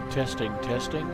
Testing, testing.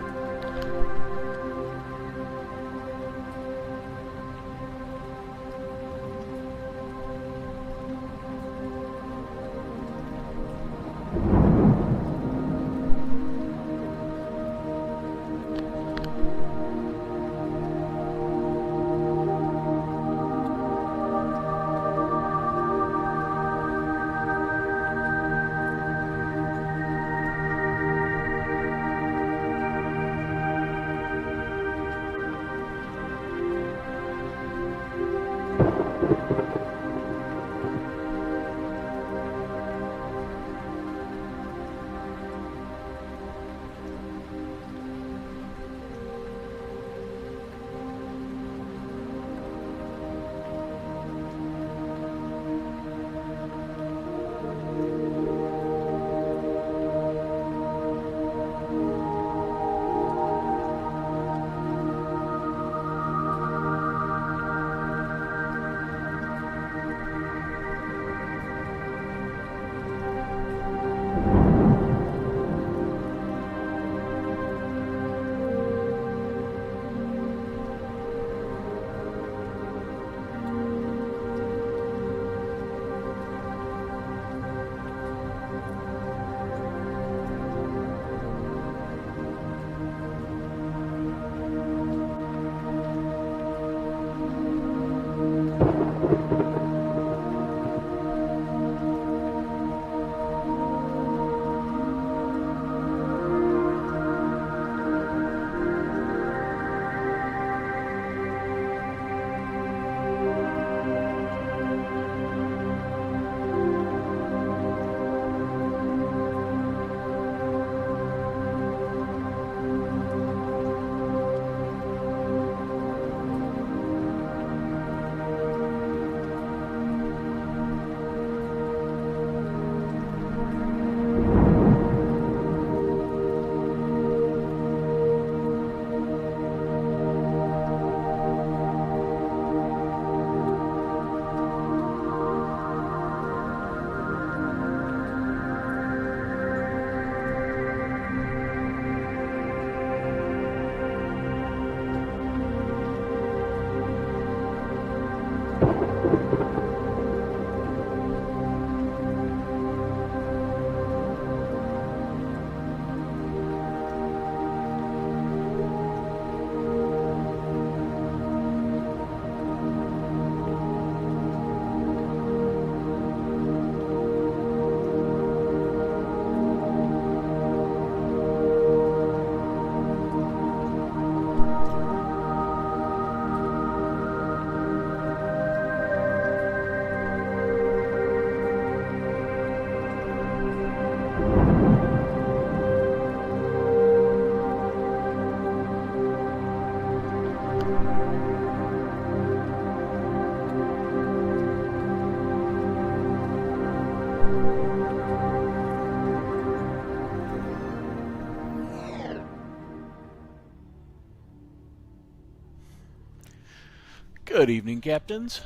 Good evening, Captains.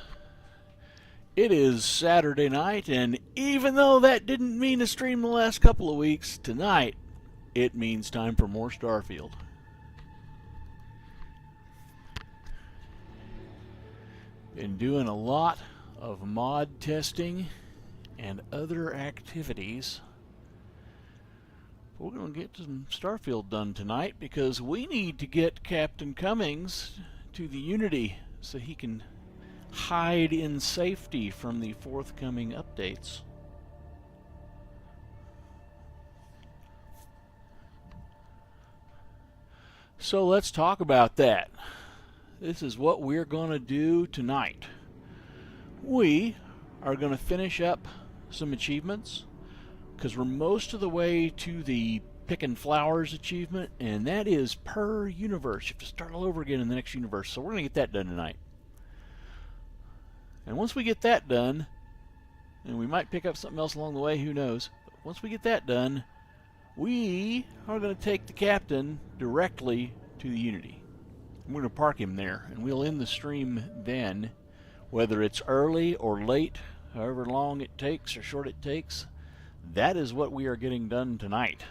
It is Saturday night, and even though that didn't mean a stream the last couple of weeks, tonight it means time for more Starfield. Been doing a lot of mod testing and other activities. We're going to get some Starfield done tonight because we need to get Captain Cummings to the Unity so he can hide in safety from the forthcoming updates. So let's talk about that. This is what we're going to do tonight. We are going to finish up some achievements because we're most of the way to the picking flowers achievement, and that is per universe. You have to start all over again in the next universe, so we're going to get that done tonight. And once we get that done, and we might pick up something else along the way, who knows, but once we get that done, we are going to take the captain directly to the Unity. I'm going to park him there, and we'll end the stream then, whether it's early or late, however long it takes or short it takes. That is what we are getting done tonight.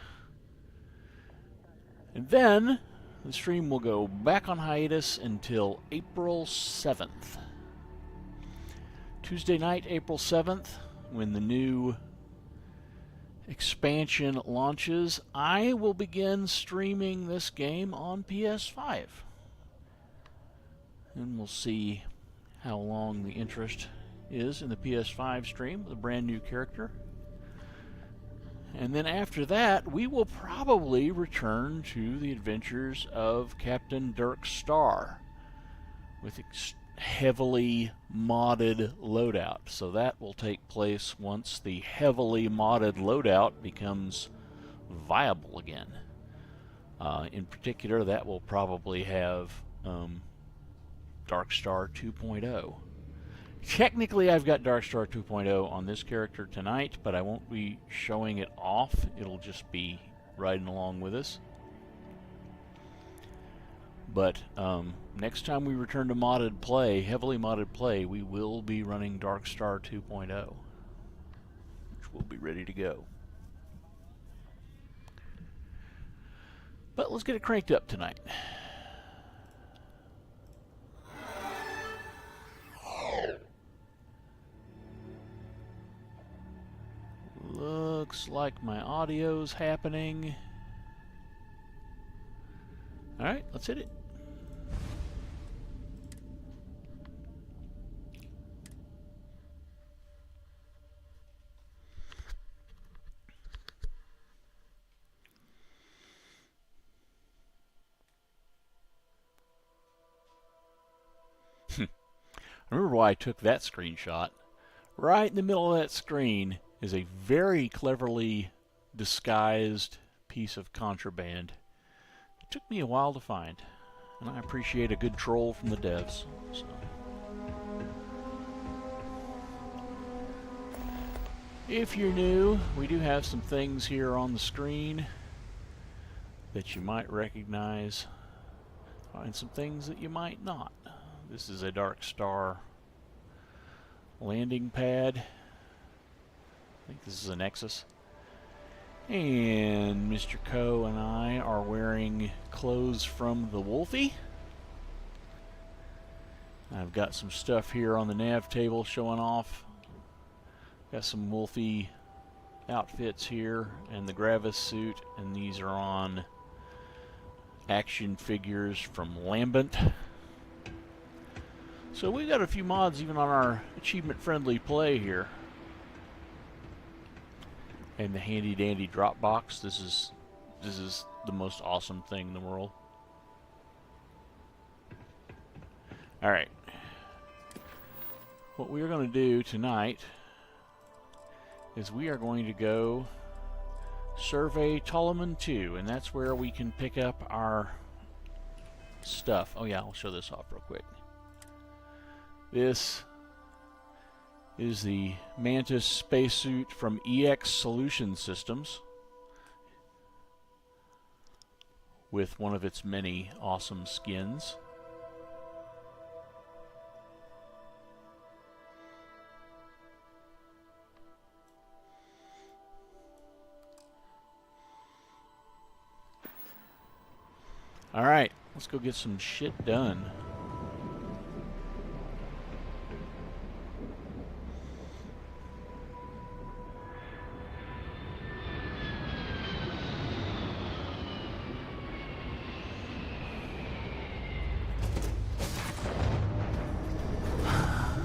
And then the stream will go back on hiatus until April 7th. Tuesday night, April 7th, when the new expansion launches, I will begin streaming this game on PS5. And we'll see how long the interest is in the PS5 stream with a brand new character. And then after that, we will probably return to the adventures of Captain Dirk Star with heavily modded loadout. So that will take place once the heavily modded loadout becomes viable again. In particular, that will probably have Dark Star 2.0. Technically, I've got Dark Star 2.0 on this character tonight, but I won't be showing it off. It'll just be riding along with us. But next time we return to modded play, heavily modded play, we will be running Dark Star 2.0, which will be ready to go. But let's get it cranked up tonight. Looks like my audio's happening. Alright, let's hit it. I remember why I took that screenshot. Right in the middle of that screen is a very cleverly disguised piece of contraband. It took me a while to find, and I appreciate a good troll from the devs. So. If you're new, we do have some things here on the screen that you might recognize, and some things that you might not. This is a Dark Star landing pad. I think this is a Nexus. And Mr. Coe and I are wearing clothes from the Wolfie. I've got some stuff here on the nav table showing off. Got some Wolfie outfits here and the Gravis suit, and these are on action figures from Lambent. So we've got a few mods even on our achievement-friendly play here. And the handy dandy drop box. This is the most awesome thing in the world. Alright. What we are going to do tonight is we are going to go survey Ptolemy 2, and that's where we can pick up our stuff. Oh yeah, I'll show this off real quick. This is the Mantis spacesuit from EX Solution Systems with one of its many awesome skins. Alright, let's go get some shit done.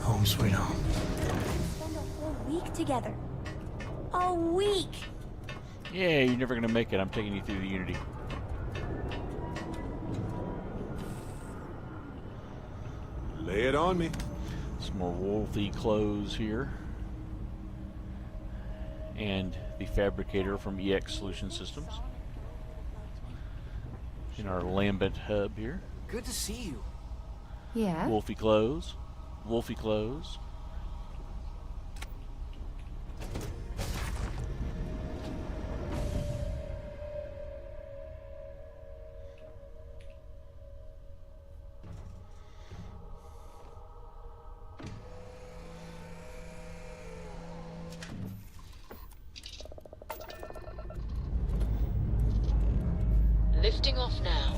Home sweet home. Spend a whole week together. A week! Yeah, you're never gonna make it. I'm taking you through the Unity. Lay it on me. Some more Wolfie clothes here. And the fabricator from EX Solution Systems. In our Lambent hub here. Good to see you. Yeah? Wolfie clothes. Wolfie clothes. Lifting off now.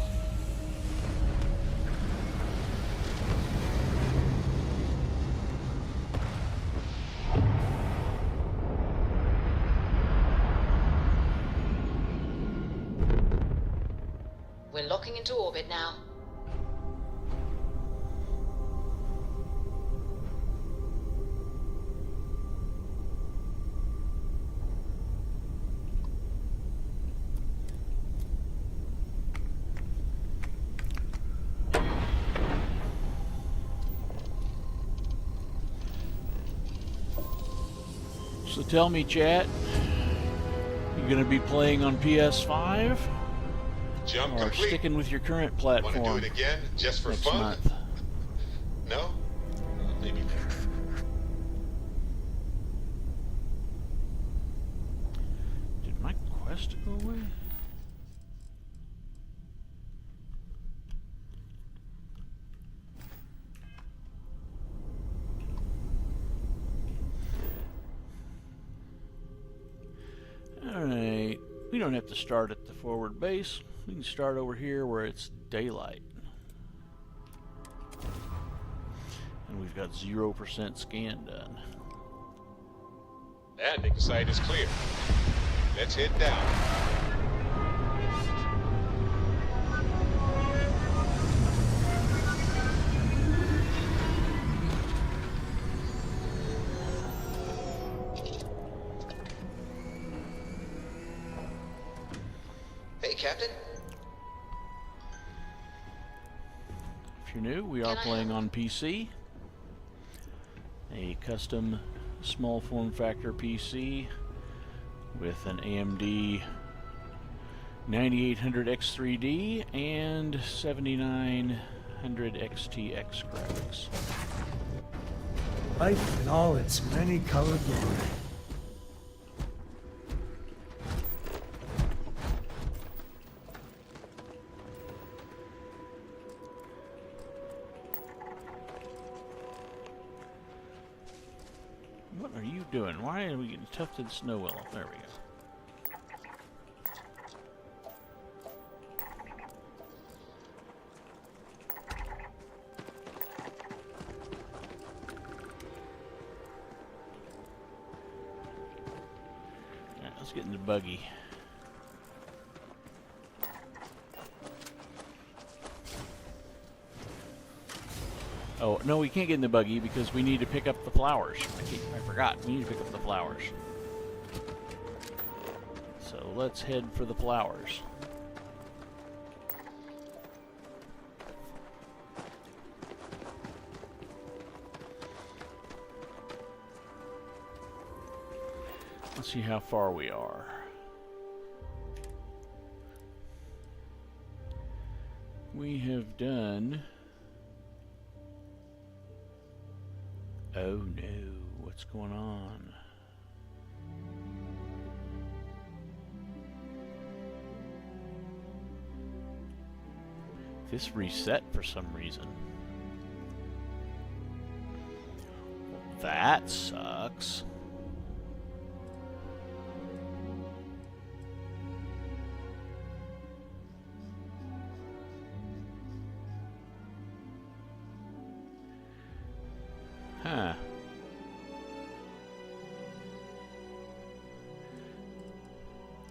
We're locking into orbit now. So tell me, chat, you going to be playing on PS5 Jump or complete. sticking with your current Want platform to do it again, just for next fun? month? No? Maybe later. Did my quest go away? Alright, we don't have to start at the forward base. We can start over here where it's daylight. And we've got 0% scan done. Landing site is clear. Let's head down. Hey, Captain. If you're new, we are playing on PC. A custom small form factor PC with an AMD 9800 X3D and 7900 XTX graphics. Life in all its many-colored glory. What are you doing? Why are we getting tufted snow willow? There we go. Alright, let's get in the buggy. Oh, no, we can't get in the buggy because we need to pick up the flowers. I forgot. We need to pick up the flowers. So let's head for the flowers. Let's see how far we are. We have done... Oh no, what's going on? This reset for some reason. That sucks. Huh.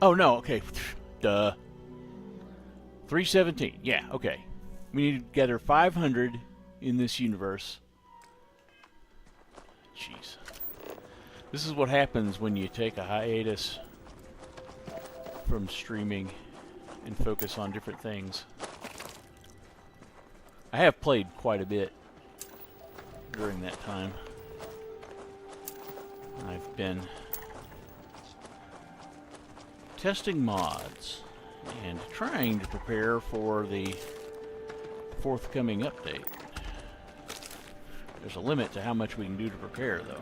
Oh no, okay. Duh. 317. Yeah, okay. We need to gather 500 in this universe. Jeez. This is what happens when you take a hiatus from streaming and focus on different things. I have played quite a bit during that time. I've been testing mods and trying to prepare for the forthcoming update. There's a limit to how much we can do to prepare, though.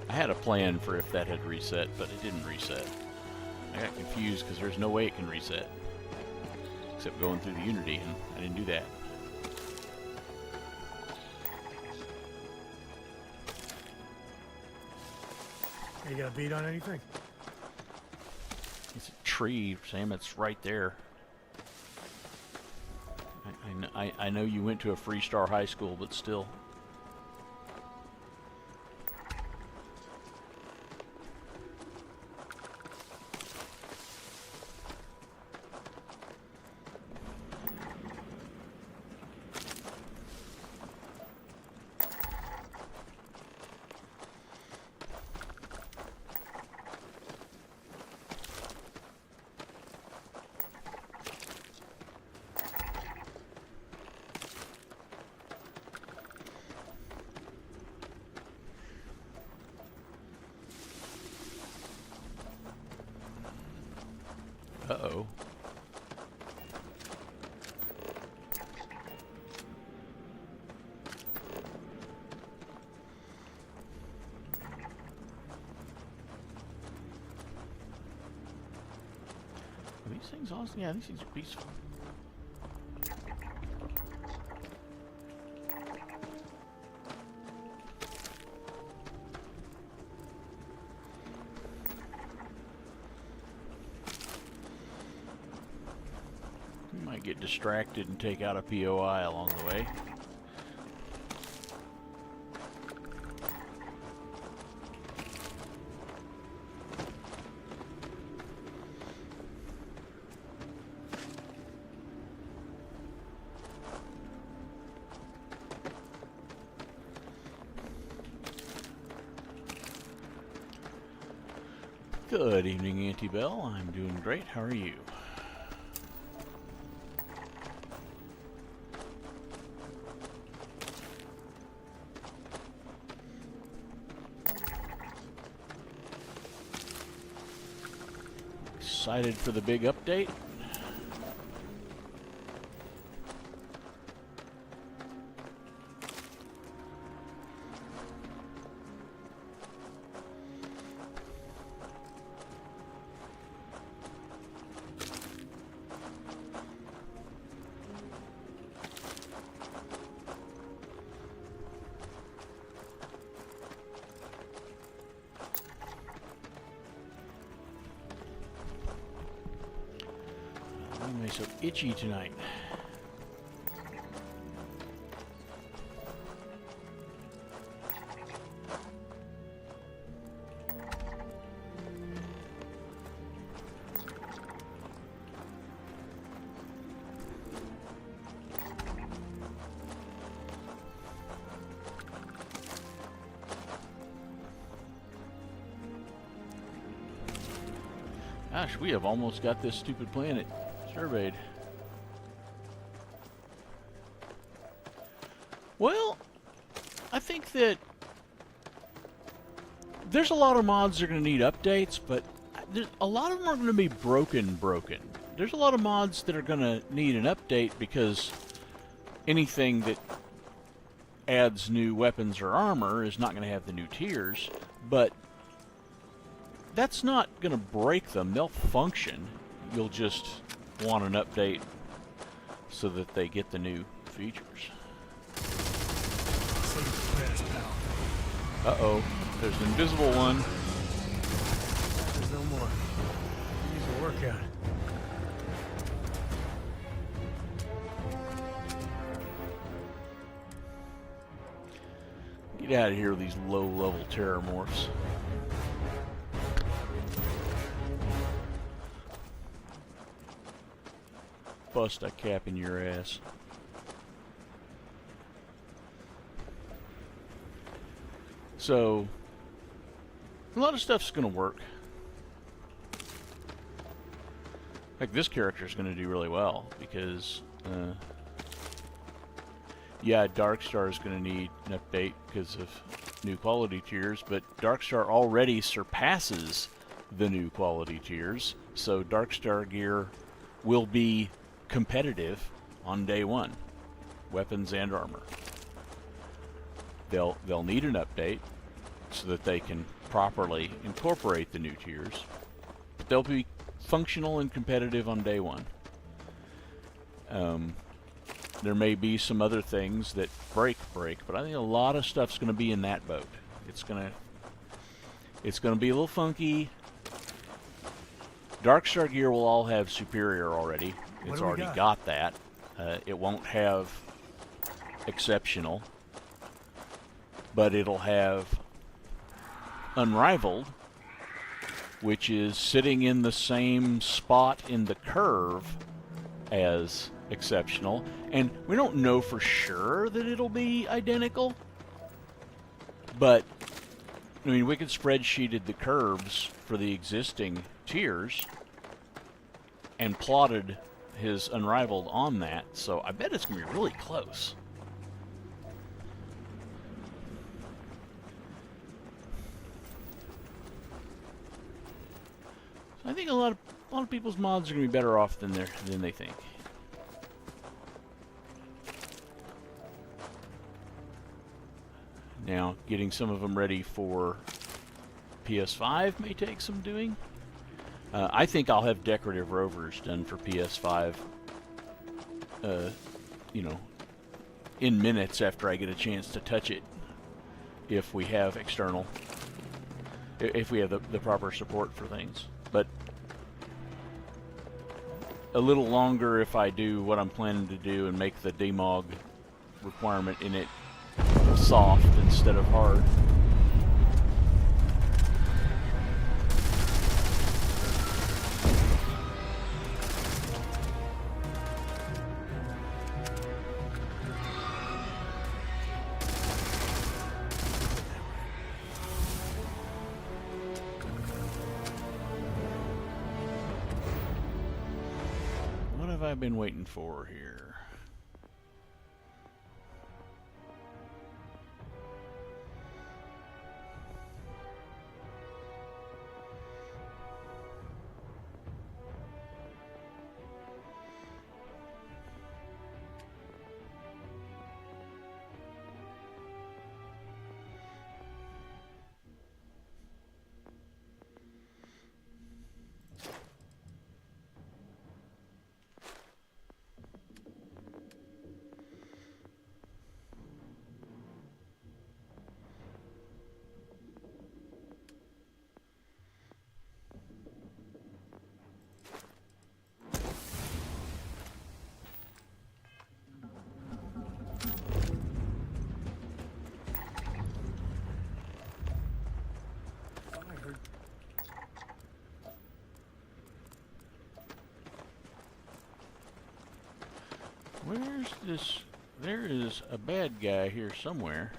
I had a plan for if that had reset, but it didn't reset. I got confused because there's no way it can reset. Except going through the Unity, and I didn't do that. You got a beat on anything? It's a tree, Sam. It's right there. I know you went to a Freestar High School, but still. Uh-oh. Are these things awesome? Yeah, these things are peaceful. Might get distracted and take out a POI along the way. Good evening, Auntie Bell. I'm doing great. How are you? Excited for the big update? Why am I so itchy tonight? Gosh, we have almost got this stupid planet surveyed. Well, I think that there's a lot of mods that are going to need updates, but a lot of them are going to be broken. There's a lot of mods that are going to need an update because anything that adds new weapons or armor is not going to have the new tiers, but that's not going to break them. They'll function. You'll just want an update so that they get the new features. Uh-oh. There's an invisible one. There's no more. Needs a workout. Get out of here with these low-level terramorphs. Bust a cap in your ass. So, a lot of stuff's going to work. Like, this character's going to do really well, because, yeah, Darkstar is going to need an update because of new quality tiers, but Darkstar already surpasses the new quality tiers, so Darkstar gear will be competitive on day one, weapons and armor. They'll need an update so that they can properly incorporate the new tiers, but they'll be functional and competitive on day one. There may be some other things that break, but I think a lot of stuff's going to be in that boat. It's going to be a little funky. Darkstar gear will all have superior already. It's already got that. It won't have exceptional, but it'll have unrivaled, which is sitting in the same spot in the curve as exceptional, and we don't know for sure that it'll be identical, but I mean, we could spreadsheeted the curves for the existing tiers and plotted his unrivaled on that, so I bet it's going to be really close. So I think a lot of people's mods are going to be better off than they think. Now, getting some of them ready for PS5 may take some doing. I think I'll have decorative rovers done for PS5, you know, in minutes after I get a chance to touch it, if we have external, if we have the proper support for things. But a little longer if I do what I'm planning to do and make the demog requirement in it soft instead of hard. What have I been waiting for here? Where's this? There is a bad guy here somewhere.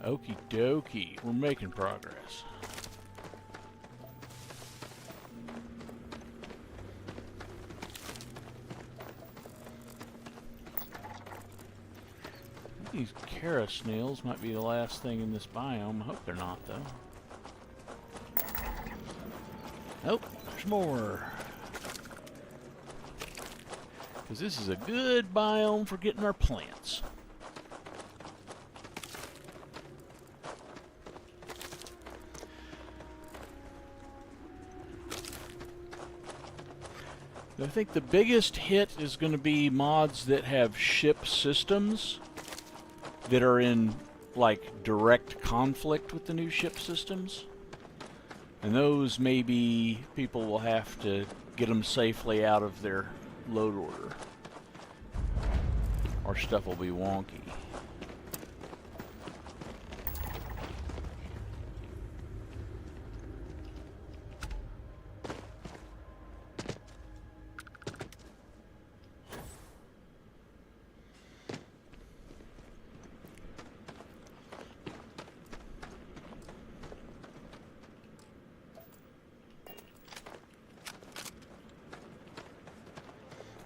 Okie dokie, we're making progress. These Kara snails might be the last thing in this biome. I hope they're not, though. Nope, there's more. Because this is a good biome for getting our plants. I think the biggest hit is going to be mods that have ship systems that are in, like, direct conflict with the new ship systems. And those, maybe, people will have to get them safely out of their load order, or stuff will be wonky.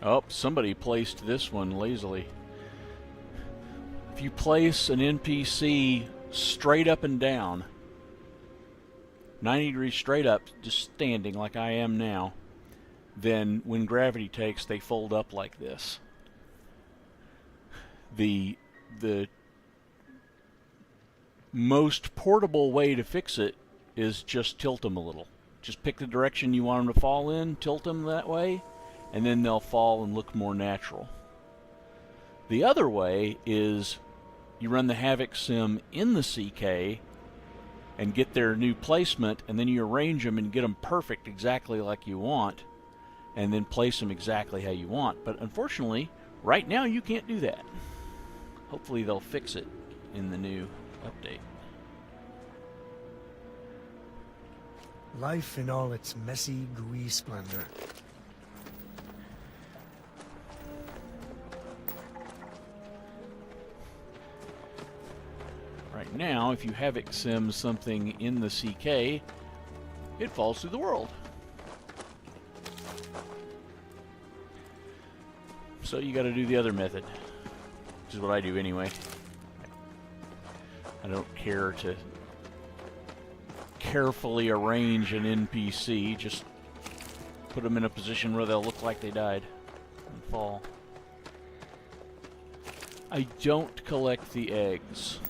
Oh, somebody placed this one lazily. If you place an NPC straight up and down, 90 degrees straight up, just standing like I am now, then when gravity takes, they fold up like this. The most portable way to fix it is just tilt them a little. Just pick the direction you want them to fall in, tilt them that way, and then they'll fall and look more natural. The other way is you run the Havoc sim in the CK and get their new placement, and then you arrange them and get them perfect exactly like you want, and then place them exactly how you want. But unfortunately, right now you can't do that. Hopefully they'll fix it in the new update. Life in all its messy, gooey splendor. Right now, if you Havoc sim something in the CK, it falls through the world. So you got to do the other method, which is what I do anyway. I don't care to carefully arrange an NPC, just put them in a position where they'll look like they died and fall. I don't collect the eggs.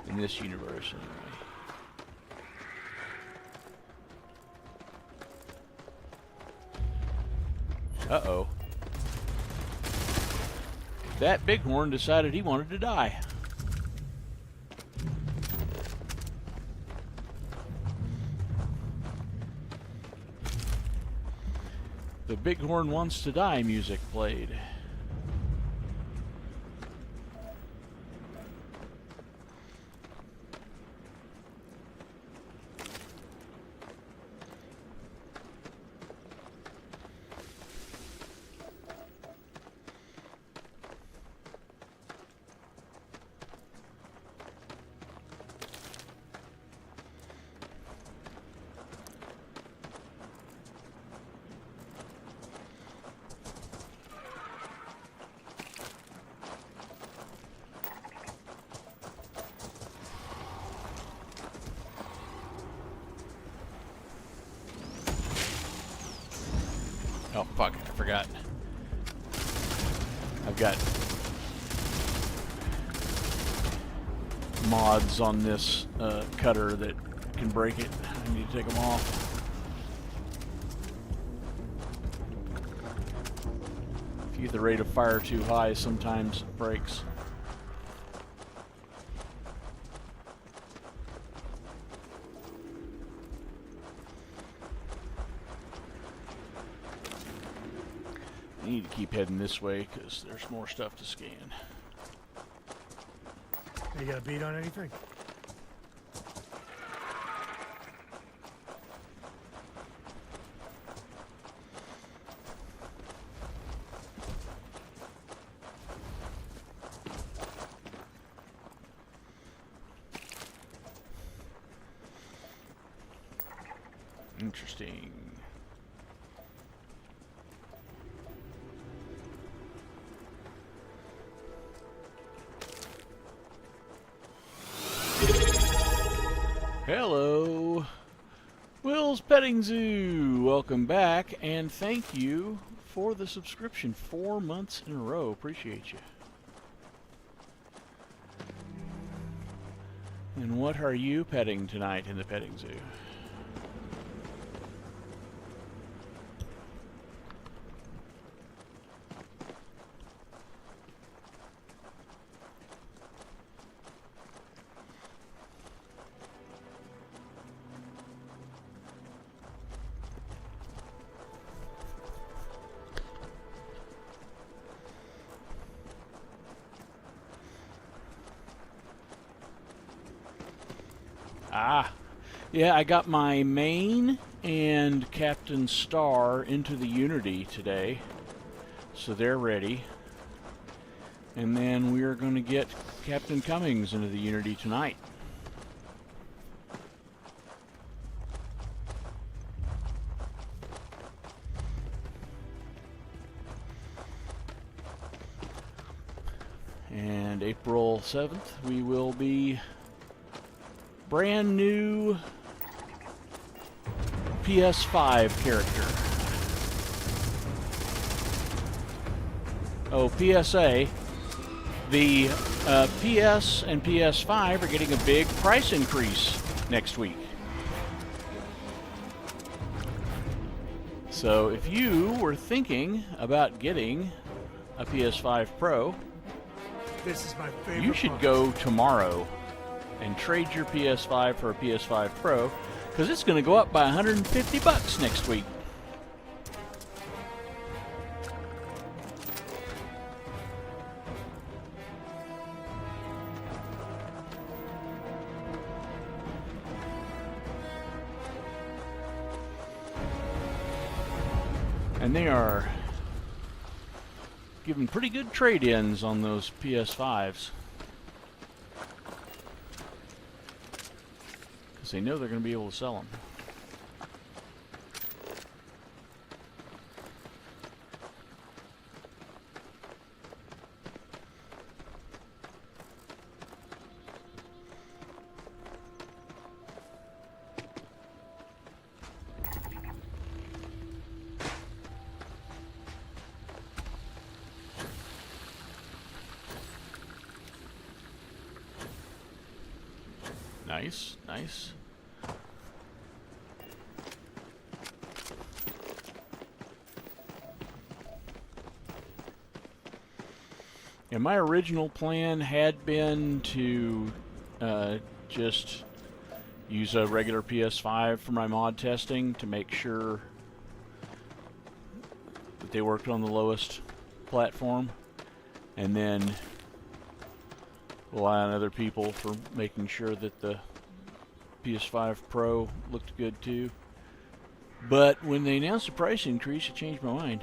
In this universe, anyway. Uh-oh. That bighorn decided he wanted to die. The bighorn wants to die music played. Oh, fuck, I forgot. I've got mods on this cutter that can break it. I need to take them off. If you get the rate of fire too high, sometimes it breaks. I need to keep heading this way because there's more stuff to scan. You got a beat on anything? Interesting. Hello, Will's Petting Zoo. Welcome back, and thank you for the subscription 4 months in a row. Appreciate you. And what are you petting tonight in the petting zoo? Ah, yeah, I got my main and Captain Star into the Unity today, so they're ready. And then we are going to get Captain Cummings into the Unity tonight. And April 7th, we will be brand new PS5 character. Oh, PSA. The PS and PS5 are getting a big price increase next week. So if you were thinking about getting a PS5 Pro, This is my favorite. you should part. go tomorrow and trade your PS5 for a PS5 Pro, because it's going to go up by $150 next week. And they are giving pretty good trade-ins on those PS5s. Because they know they're going to be able to sell them. Nice, nice. And my original plan had been to just use a regular PS5 for my mod testing to make sure that they worked on the lowest platform, and then rely on other people for making sure that the PS5 Pro looked good too. But when they announced the price increase, it changed my mind.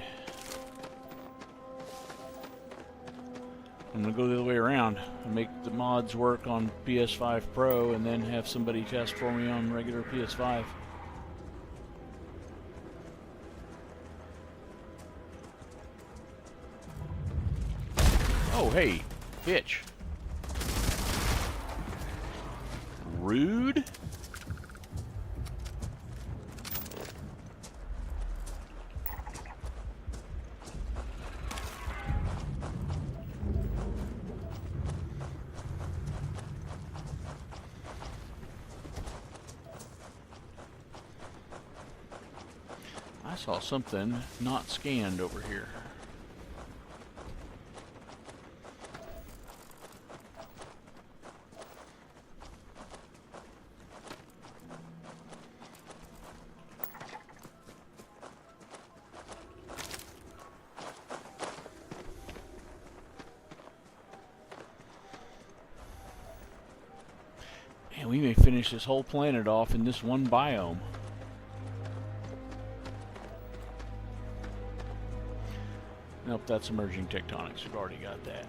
I'm going to go the other way around and make the mods work on PS5 Pro and then have somebody test for me on regular PS5. Oh, hey, Hitch. Rude. I saw something not scanned over here. And we may finish this whole planet off in this one biome. Nope, that's emerging tectonics. We've already got that.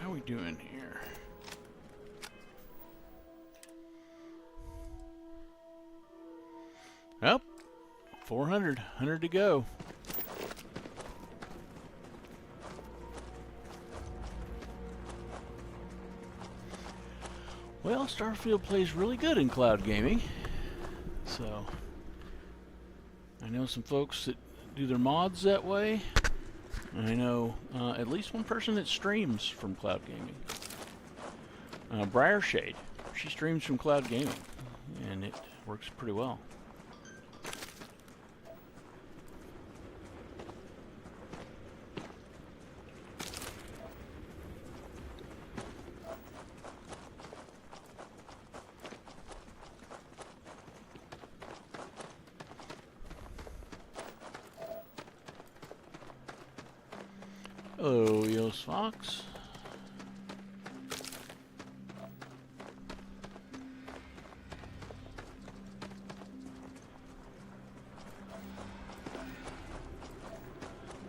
How are we doing here? Well, 400, 100 to go. Well, Starfield plays really good in cloud gaming. So I know some folks that do their mods that way. I know at least one person that streams from cloud gaming. Briar Shade. She streams from cloud gaming, and it works pretty well. Hello, Eos Fox.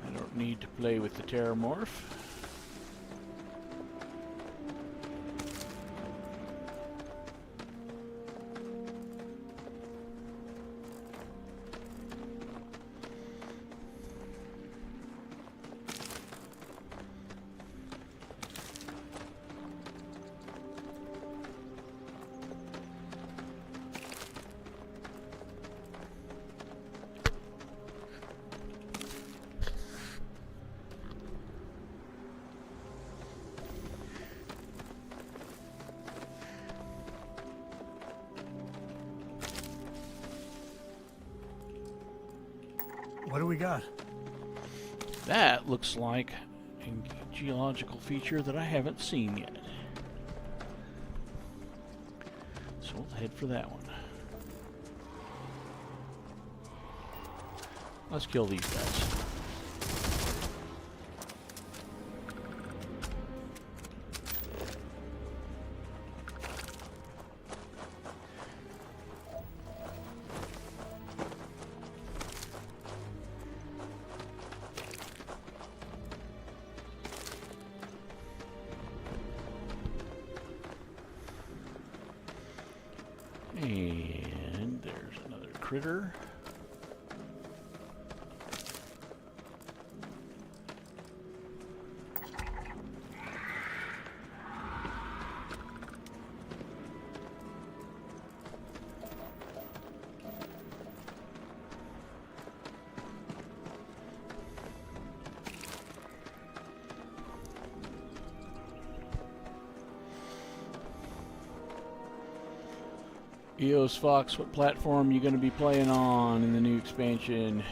I don't need to play with the Terramorph. What do we got? That looks like a geological feature that I haven't seen yet. So we'll head for that one. Let's kill these guys. And there's another critter. Eos Fox, what platform are you going to be playing on in the new expansion?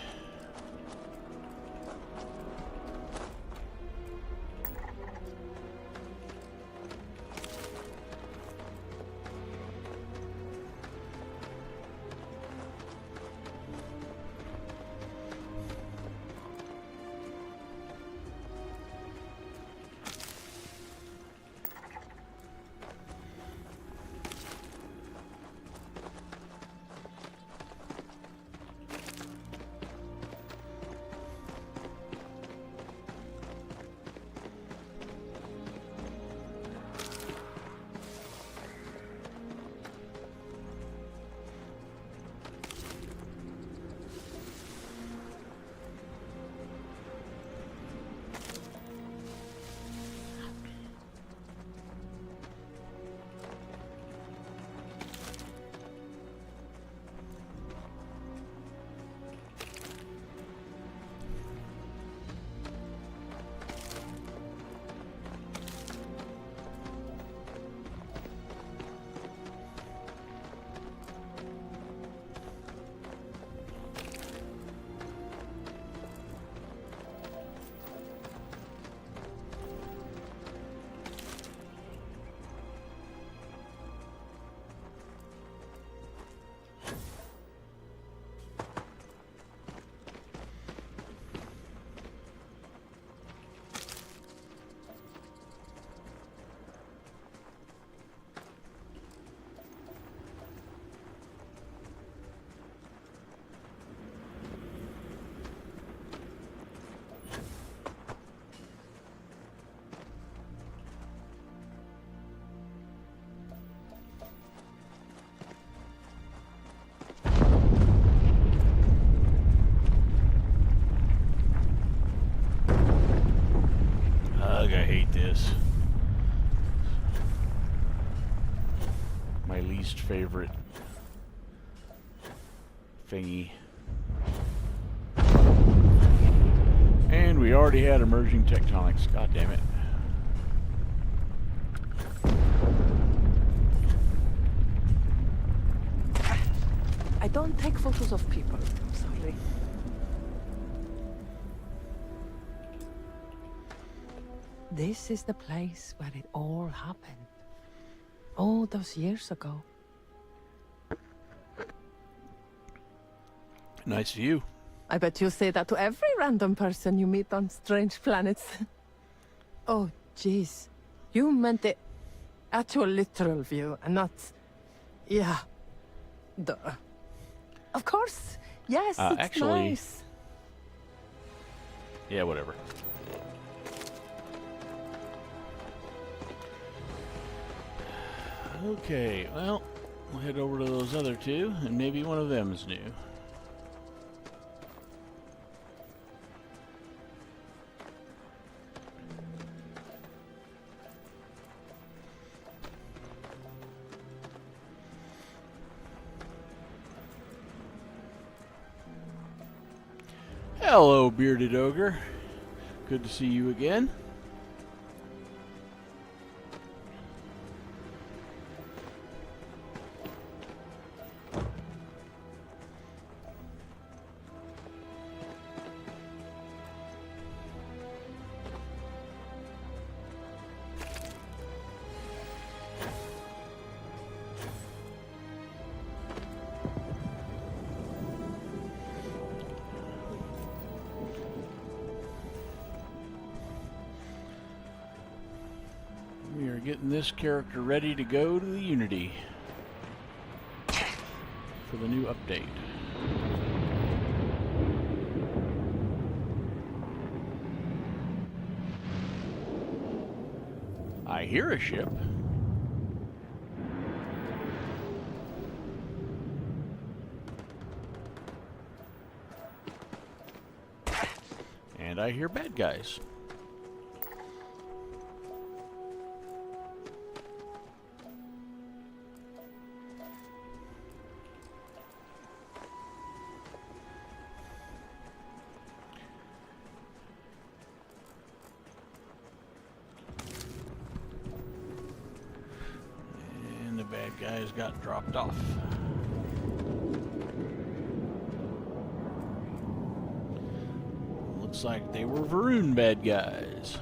Ugh, I hate this. My least favorite. thingy. And we already had emerging tectonics. God damn it. I don't take photos of people. I'm sorry. This is the place where it all happened. All those years ago. Nice view. I bet you say that to every random person you meet on strange planets. Oh, jeez. You meant the actual literal view, and not... Yeah. Duh. Of course. Yes, it's actually... nice. Yeah, whatever. Okay, well, we'll head over to those other two, and maybe one of them is new. Hello, bearded ogre. Good to see you again. We are getting this character ready to go to the Unity for the new update. I hear a ship. And I hear bad guys. And the bad guys got dropped off. Looks like they were Varun bad guys.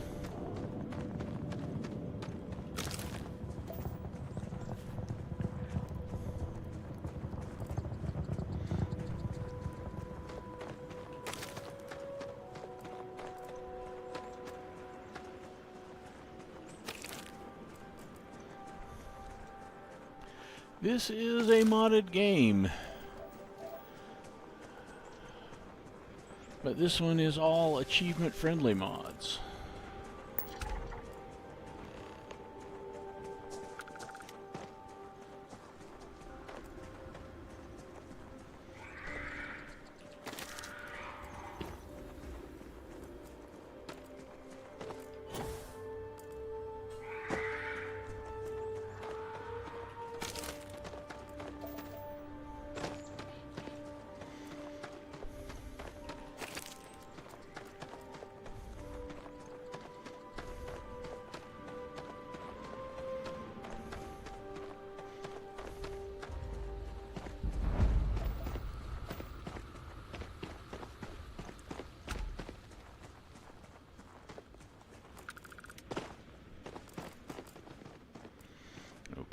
This is a modded game. But this one is all achievement-friendly mods.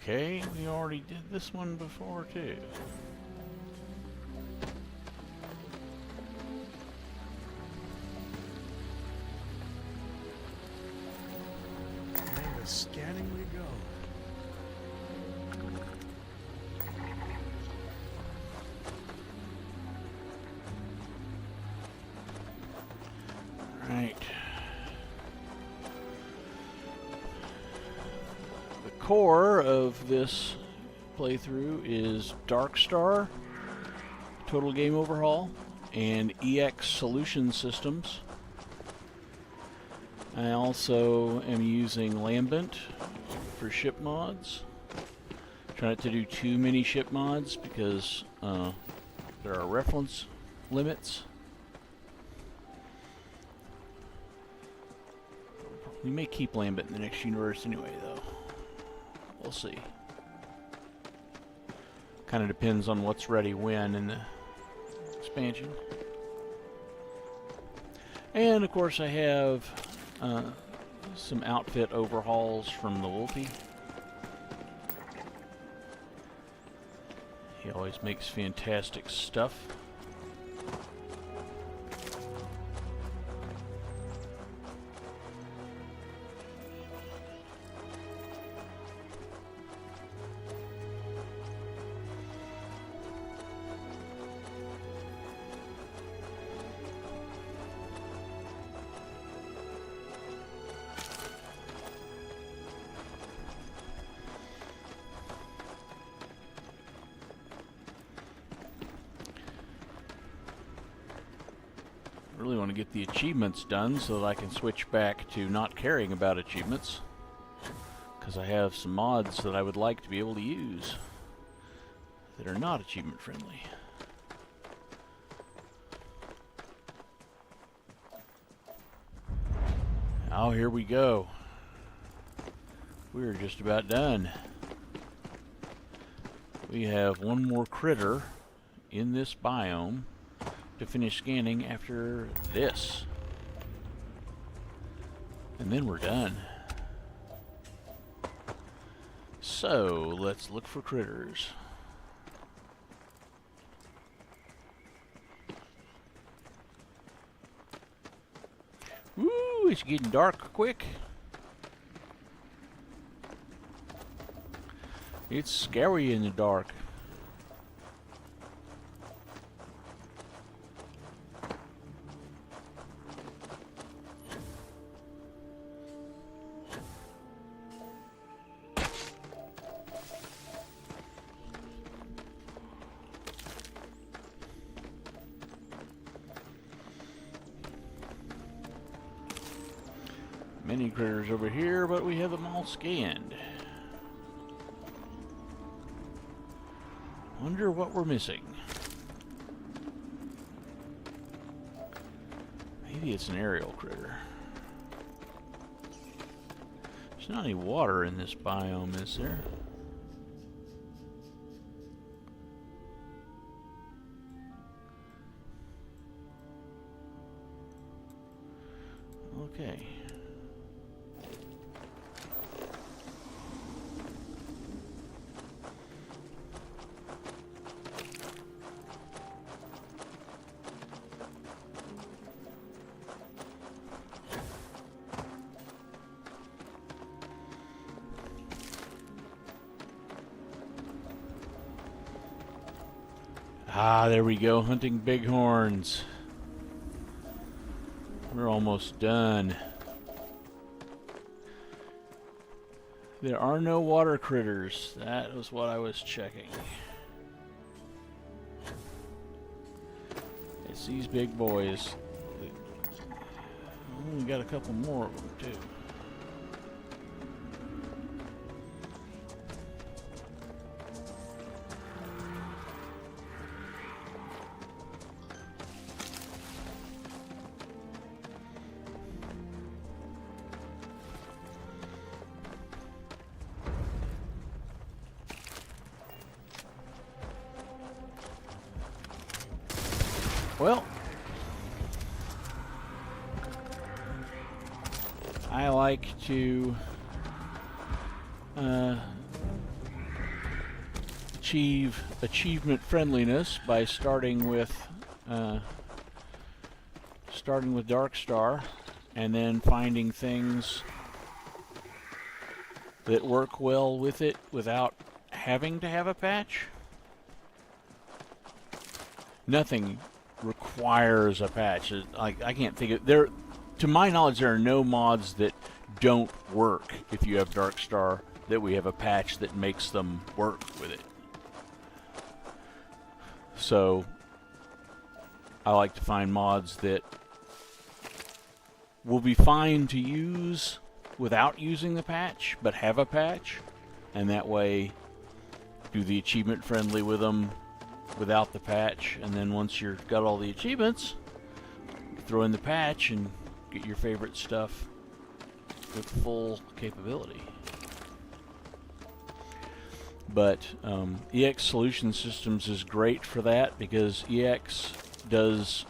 Okay, we already did this one before too. And the scanning we go. Right. The core of this playthrough is Darkstar, Total Game Overhaul, and EX Solution Systems. I also am using Lambent for ship mods. Try not to do too many ship mods because There are reference limits. We may keep Lambert in the next universe anyway, though. We'll see. Kind of depends on what's ready when in the expansion. And of course I have some outfit overhauls from the Wolfie. He always makes fantastic stuff. Really want to get the achievements done so that I can switch back to not caring about achievements, because I have some mods that I would like to be able to use that are not achievement friendly. Oh, here we go. We're just about done. We have one more critter in this biome to finish scanning after this. And then we're done. So, let's look for critters. Woo, it's getting dark quick. It's scary in the dark. Many critters over here, but we have them all scanned. Wonder what we're missing. Maybe it's an aerial critter. There's not any water in this biome, is there? Okay. Ah, there we go, hunting bighorns. We're almost done. There are no water critters. That was what I was checking. It's these big boys. Oh, we got a couple more of them, too. Well, I like to achieve achievement friendliness by starting with Dark Star and then finding things that work well with it without having to have a patch. Nothing requires a patch. I can't think of there. To my knowledge, there are no mods that don't work if you have Dark Star that we have a patch that makes them work with it. So I like to find mods that will be fine to use without using the patch, but have a patch, and that way do the achievement friendly with them without the patch, and then once you've got all the achievements, throw in the patch and get your favorite stuff with full capability. But EX Solution Systems is great for that because EX does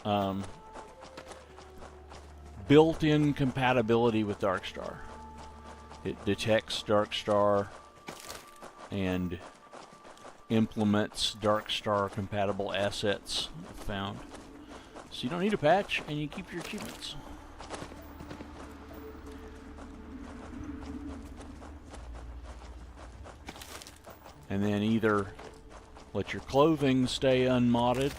built-in compatibility with Darkstar. It detects Darkstar and implements Darkstar compatible assets found. So you don't need a patch and you keep your achievements. And then either let your clothing stay unmodded,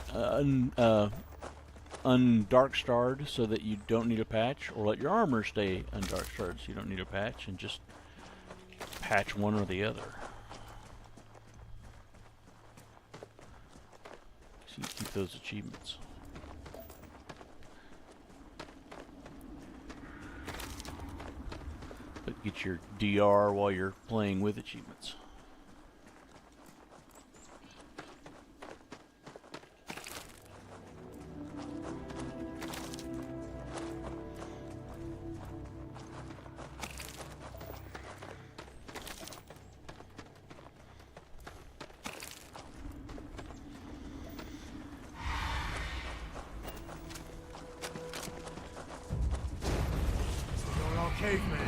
undarkstarred so that you don't need a patch, or let your armor stay undarkstarred so you don't need a patch, and just patch one or the other. So you keep those achievements. But get your DR while you're playing with achievements. Going all caveman.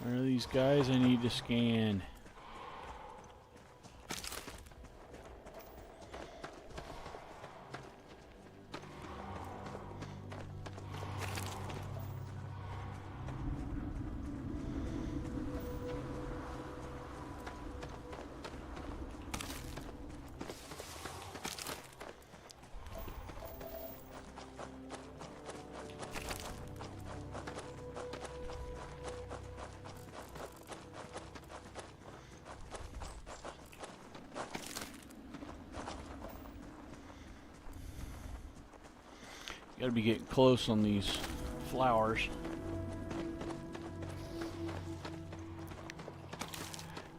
Where are these guys I need to scan? Gotta be getting close on these flowers.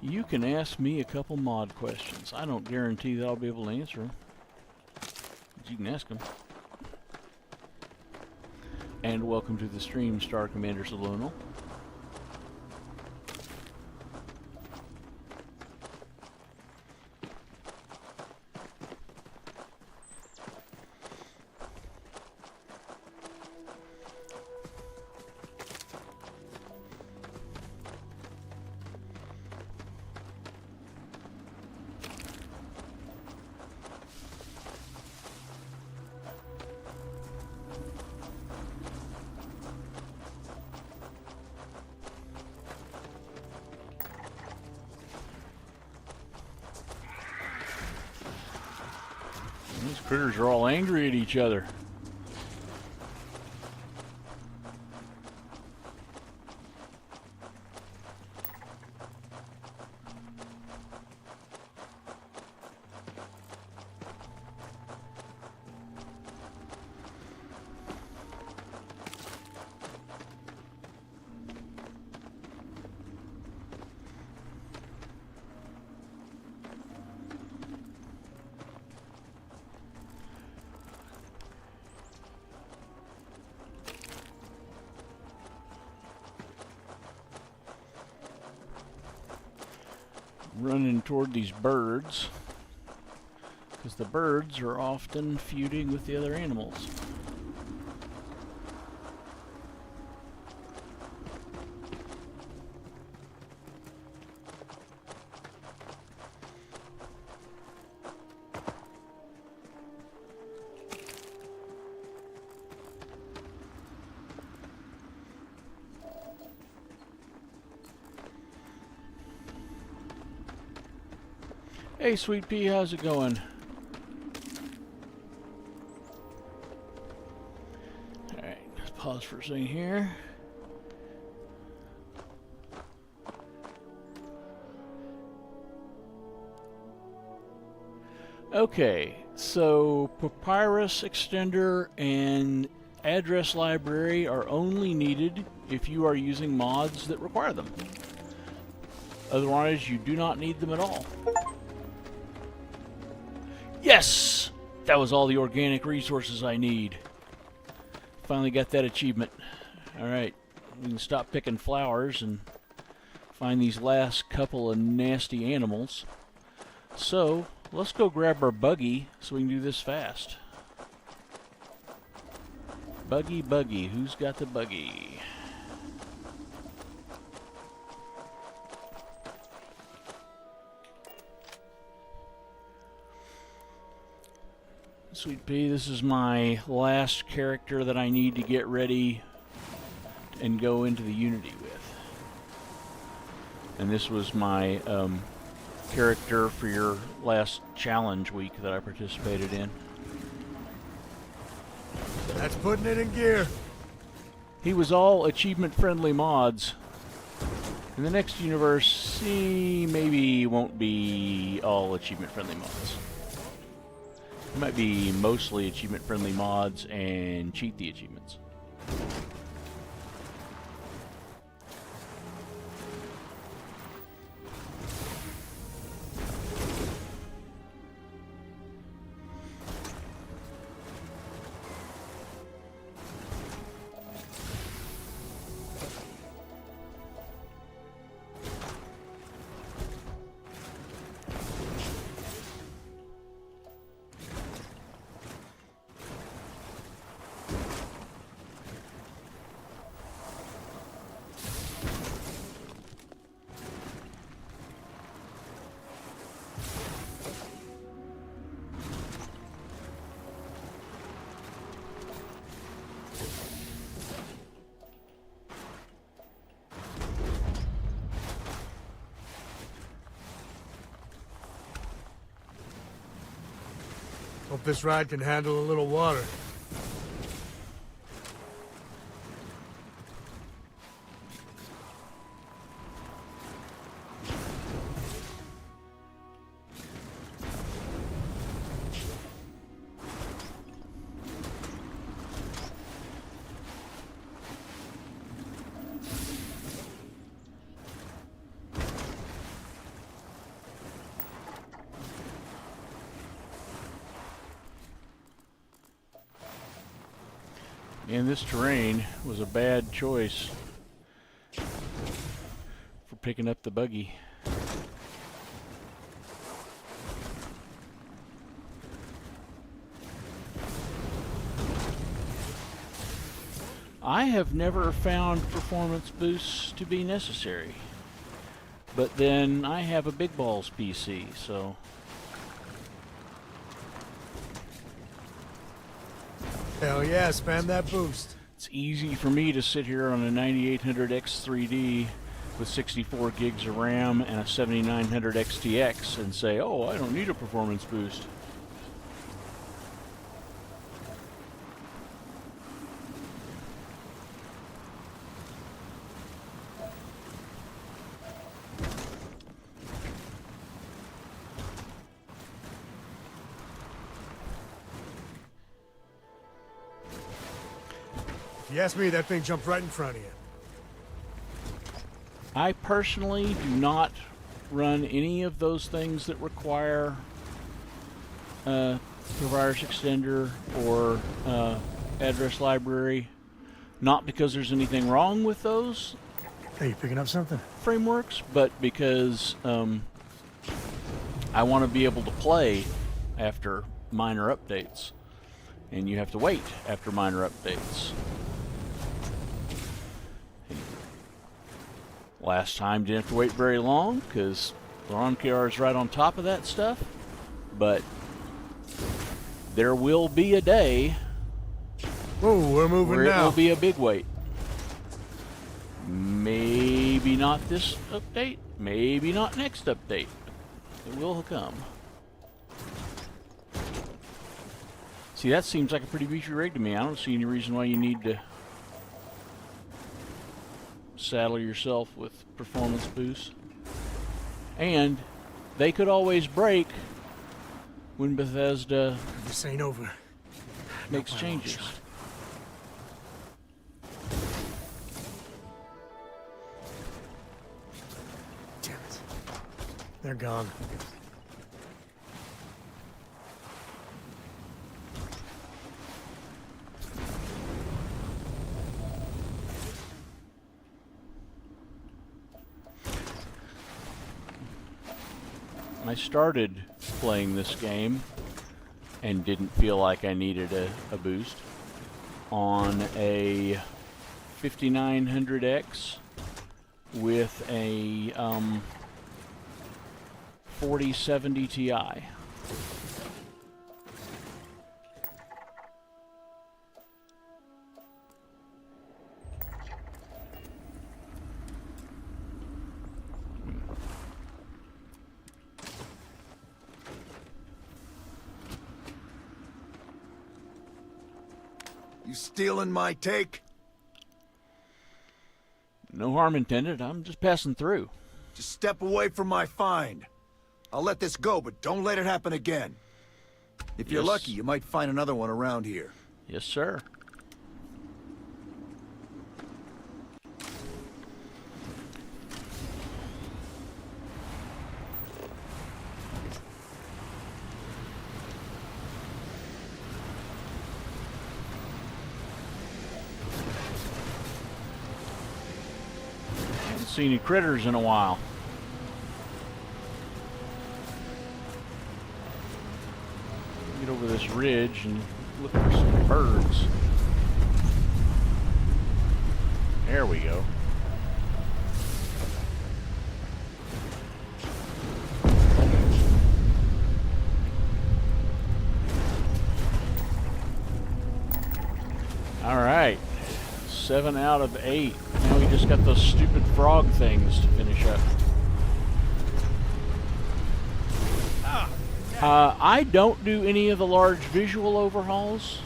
You can ask me a couple mod questions. I don't guarantee that I'll be able to answer them, but you can ask them. And welcome to the stream, Star Commander Solonal. These critters are all angry at each other. Running toward these birds because the birds are often feuding with the other animals. Hey, Sweet Pea, how's it going? Alright, let's pause for a second here. Okay, so Papyrus Extender and Address Library are only needed if you are using mods that require them. Otherwise, you do not need them at all. Yes! That was all the organic resources I need. Finally got that achievement. Alright, we can stop picking flowers and find these last couple of nasty animals. So, let's go grab our buggy so we can do this fast. Buggy, buggy. Who's got the buggy? Sweet pea, this is my last character that I need to get ready and go into the Unity with. And this was my character for your last challenge week that I participated in. That's putting it in gear. He was all achievement-friendly mods. In the next universe, he maybe won't be all achievement-friendly mods. It might be mostly achievement-friendly mods and cheat the achievements. Hope this ride can handle a little water. And this terrain was a bad choice for picking up the buggy. I have never found performance boosts to be necessary. But then I have a big balls PC, so... Hell yeah, spam that boost. It's easy for me to sit here on a 9800X3D with 64 gigs of RAM and a 7900 XTX and say, oh, I don't need a performance boost. If you ask me, that thing jumped right in front of you. I personally do not run any of those things that require Papyrus Extender or Address Library. Not because there's anything wrong with those Hey, you picking up something? frameworks, but because I want to be able to play after minor updates. And you have to wait after minor updates. Last time didn't have to wait very long because the ROMKR is right on top of that stuff. But there will be a day Oh, we're moving where it now. will be a big wait. Maybe not this update, maybe not next update. It will come. See, that seems like a pretty beefy rig to me. I don't see any reason why you need to saddle yourself with performance boosts. And they could always break when Bethesda This ain't over. makes Not by a long changes. shot. Damn it. They're gone. I started playing this game and didn't feel like I needed a boost on a 5900X with a 4070 Ti. You stealing my take? No harm intended, I'm just passing through. Just step away from my find. I'll let this go, but don't let it happen again. If you're Yes. lucky, you might find another one around here. Yes, sir. Haven't seen any critters in a while. Get over this ridge and look for some birds. There we go. All right, 7 out of 8. Now we just got those stupid frog things to finish up. I don't do any of the large visual overhauls.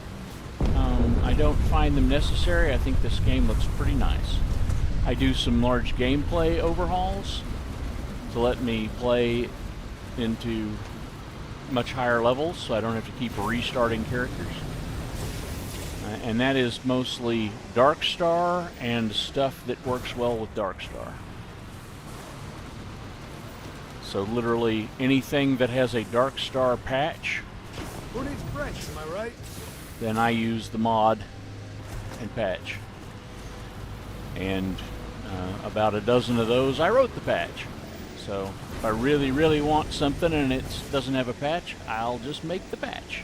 I don't find them necessary. I think this game looks pretty nice. I do some large gameplay overhauls to let me play into much higher levels so I don't have to keep restarting characters. And that is mostly Darkstar and stuff that works well with Darkstar. So literally anything that has a Darkstar patch, Who needs brakes, am I right? then I use the mod and patch. And about a dozen of those, I wrote the patch. So if I really, really want something and it doesn't have a patch, I'll just make the patch.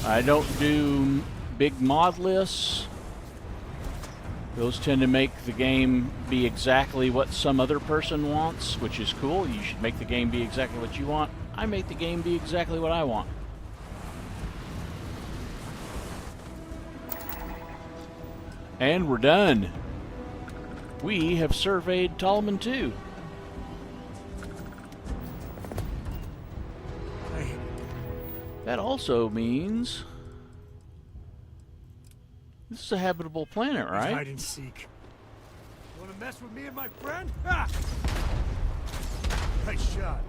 I don't do big mod lists. Those tend to make the game be exactly what some other person wants, which is cool. You should make the game be exactly what you want. I make the game be exactly what I want. And we're done. We have surveyed Tallman 2. Hey, That also means this is a habitable planet, right? hide and seek. Wanna mess with me and my friend? Ha! Nice shot.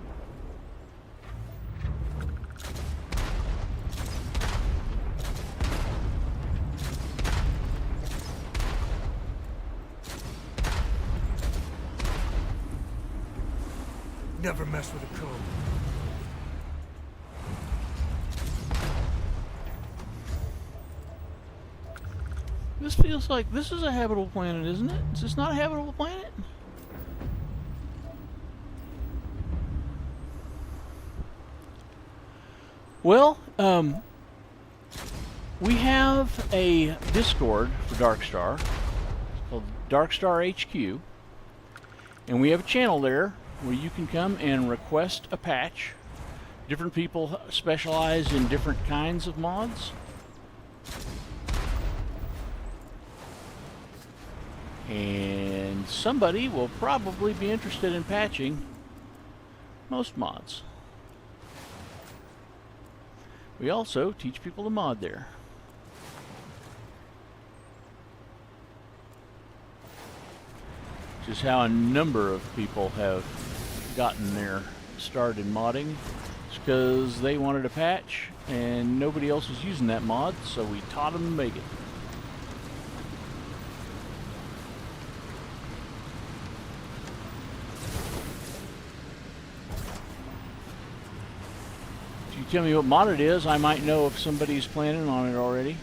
Never mess with a code. This feels like this is a habitable planet, isn't it? Is this not a habitable planet? Well, we have a Discord for Darkstar. It's called Darkstar HQ. And we have a channel there where you can come and request a patch. Different people specialize in different kinds of mods. And somebody will probably be interested in patching most mods. We also teach people to mod there. Which is how a number of people have gotten their start in modding. It's because they wanted a patch and nobody else was using that mod, so we taught them to make it. If you tell me what mod it is, I might know if somebody's planning on it already.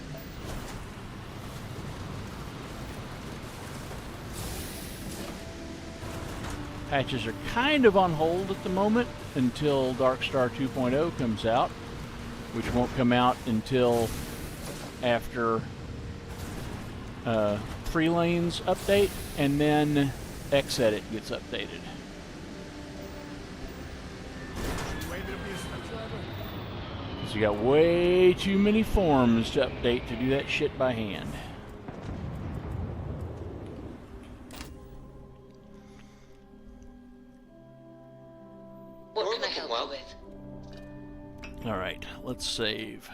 Patches are kind of on hold at the moment until Darkstar 2.0 comes out, which won't come out until after Free Lanes update, and then Xedit gets updated. Because you got way too many forms to update to do that shit by hand. What can I help you with? Alright, let's save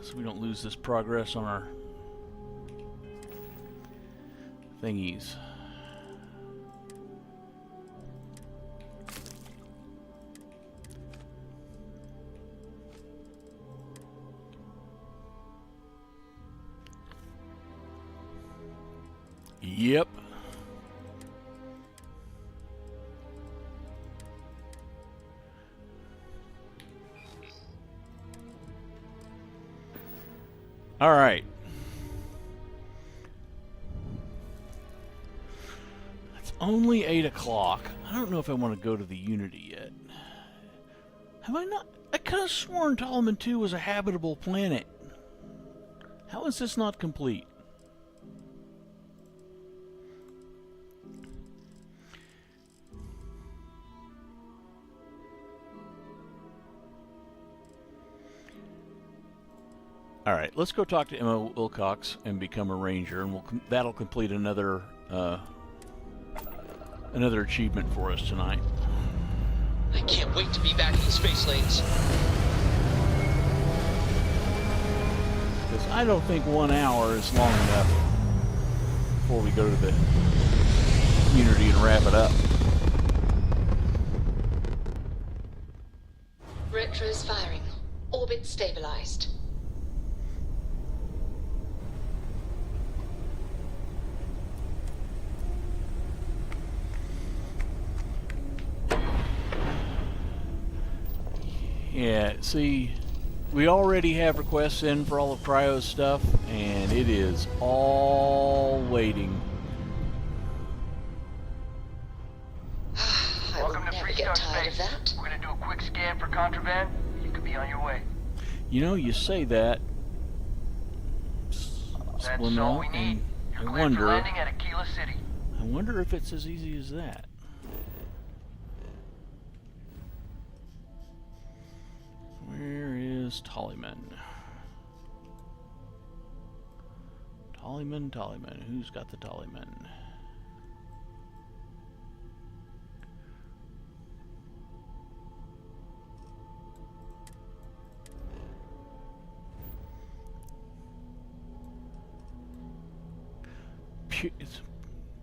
so we don't lose this progress on our thingies. Yep. All right. It's only 8 o'clock. I don't know if I want to go to the Unity yet. Have I not? I could have sworn Ptolemy 2 was a habitable planet. How is this not complete? All right, let's go talk to Emma Wilcox and become a ranger, and that'll complete another another achievement for us tonight. I can't wait to be back in the space lanes. Because I don't think 1 hour is long enough before we go to the community and wrap it up. Retros firing. Orbit stabilized. Yeah, see, we already have requests in for all of Cryo's stuff, and it is all waiting. I will Welcome to never Free get Star tired of Space. that. We're gonna do a quick scan for contraband. You could be on your way. You know, you say that, That's Subliminal, all we need. and You're I cleared for wonder landing at Aquila City. if it's as easy as that. Where is Tollyman? Tollyman. Who's got the Tollyman? It's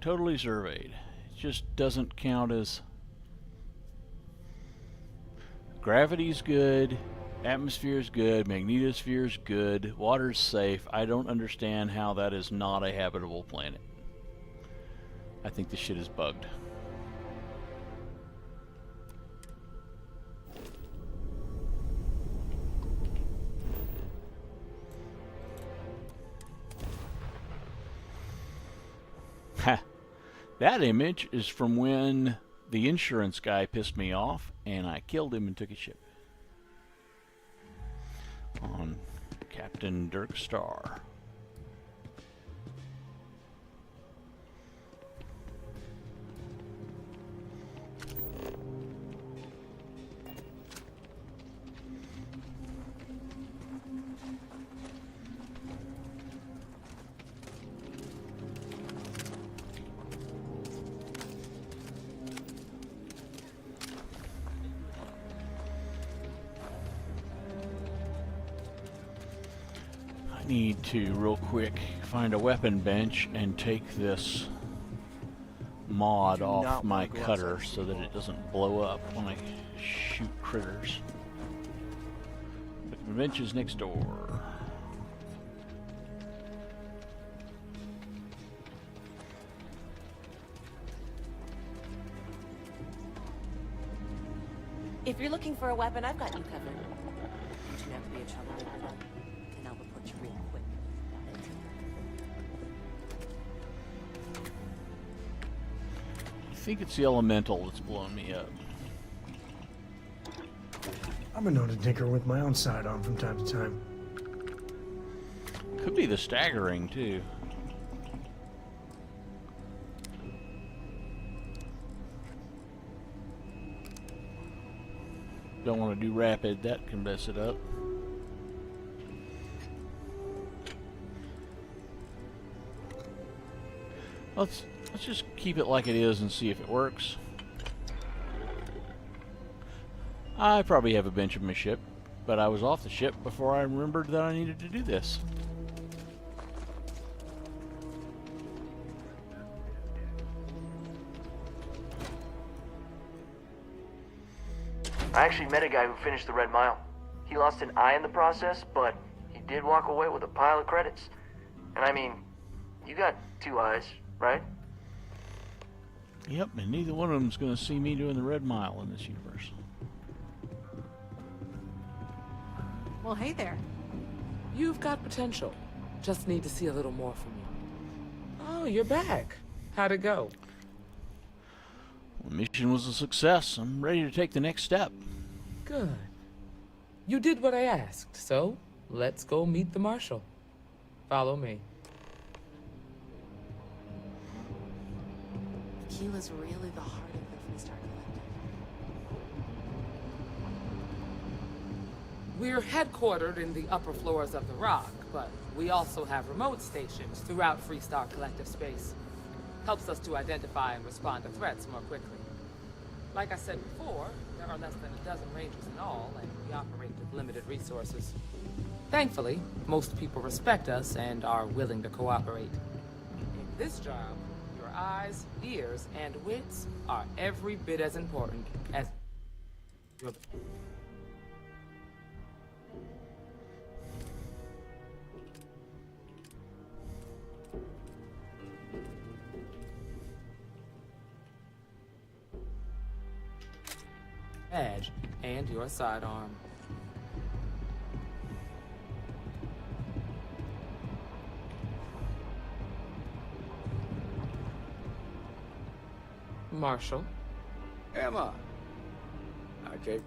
totally surveyed. It just doesn't count as... Gravity's good. Atmosphere's good, magnetosphere's good, water's safe. I don't understand how that is not a habitable planet. I think this shit is bugged. Ha! That image is from when the insurance guy pissed me off and I killed him and took his ship. On Captain Dirk Star. Need to real quick find a weapon bench and take this mod do off not my wanna go cutter outside so that it doesn't blow up when I shoot critters. The convention's next door. If you're looking for a weapon, I've got you covered. You don't have to be a troublemaker, though. And I'll report you real quick. I think it's the elemental that's blowing me up. I've been known to tinker with my own sidearm from time to time. Could be the staggering, too. Don't want to do rapid, that can mess it up. Let's just keep it like it is and see if it works. I probably have a bench of my ship, but I was off the ship before I remembered that I needed to do this. I actually met a guy who finished the Red Mile. He lost an eye in the process, but he did walk away with a pile of credits. And I mean, you got 2 eyes, right? Yep, and neither one of them's going to see me doing the Red Mile in this universe. Well, hey there. You've got potential. Just need to see a little more from you. Oh, you're back. How'd it go? The mission was a success. I'm ready to take the next step. Good. You did what I asked, so let's go meet the Marshal. Follow me. He was really the heart of the Freestar Collective. We're headquartered in the upper floors of the Rock, but we also have remote stations throughout Freestar Collective space. Helps us to identify and respond to threats more quickly. Like I said before, there are less than a dozen Rangers in all, and we operate with limited resources. Thankfully, most people respect us and are willing to cooperate. In this job, your eyes, ears, and wits are every bit as important as your... badge and your sidearm. Marshal. Emma. Okay.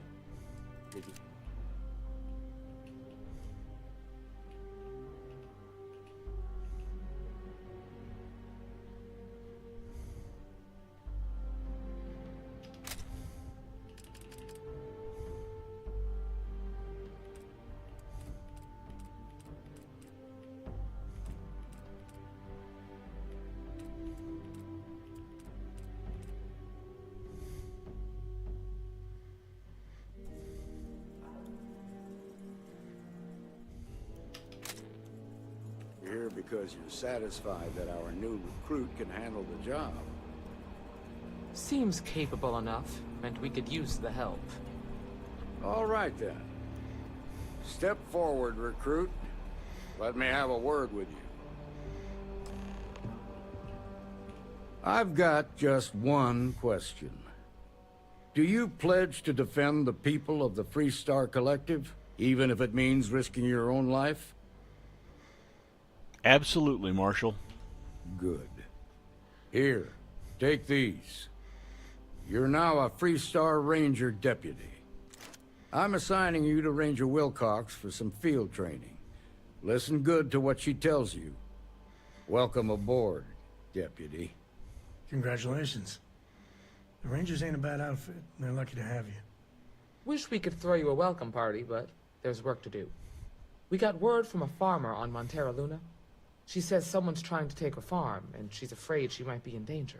Here because you're satisfied that our new recruit can handle the job. Seems capable enough, and we could use the help. All right then. Step forward, recruit. Let me have a word with you. I've got just one question. Do you pledge to defend the people of the Freestar Collective, even if it means risking your own life? Absolutely, Marshal. Good. Here, take these. You're now a Freestar Ranger deputy. I'm assigning you to Ranger Wilcox for some field training. Listen good to what she tells you. Welcome aboard, deputy. Congratulations. The Rangers ain't a bad outfit, and they're lucky to have you. Wish we could throw you a welcome party, but there's work to do. We got word from a farmer on Montera Luna. She says someone's trying to take her farm, and she's afraid she might be in danger.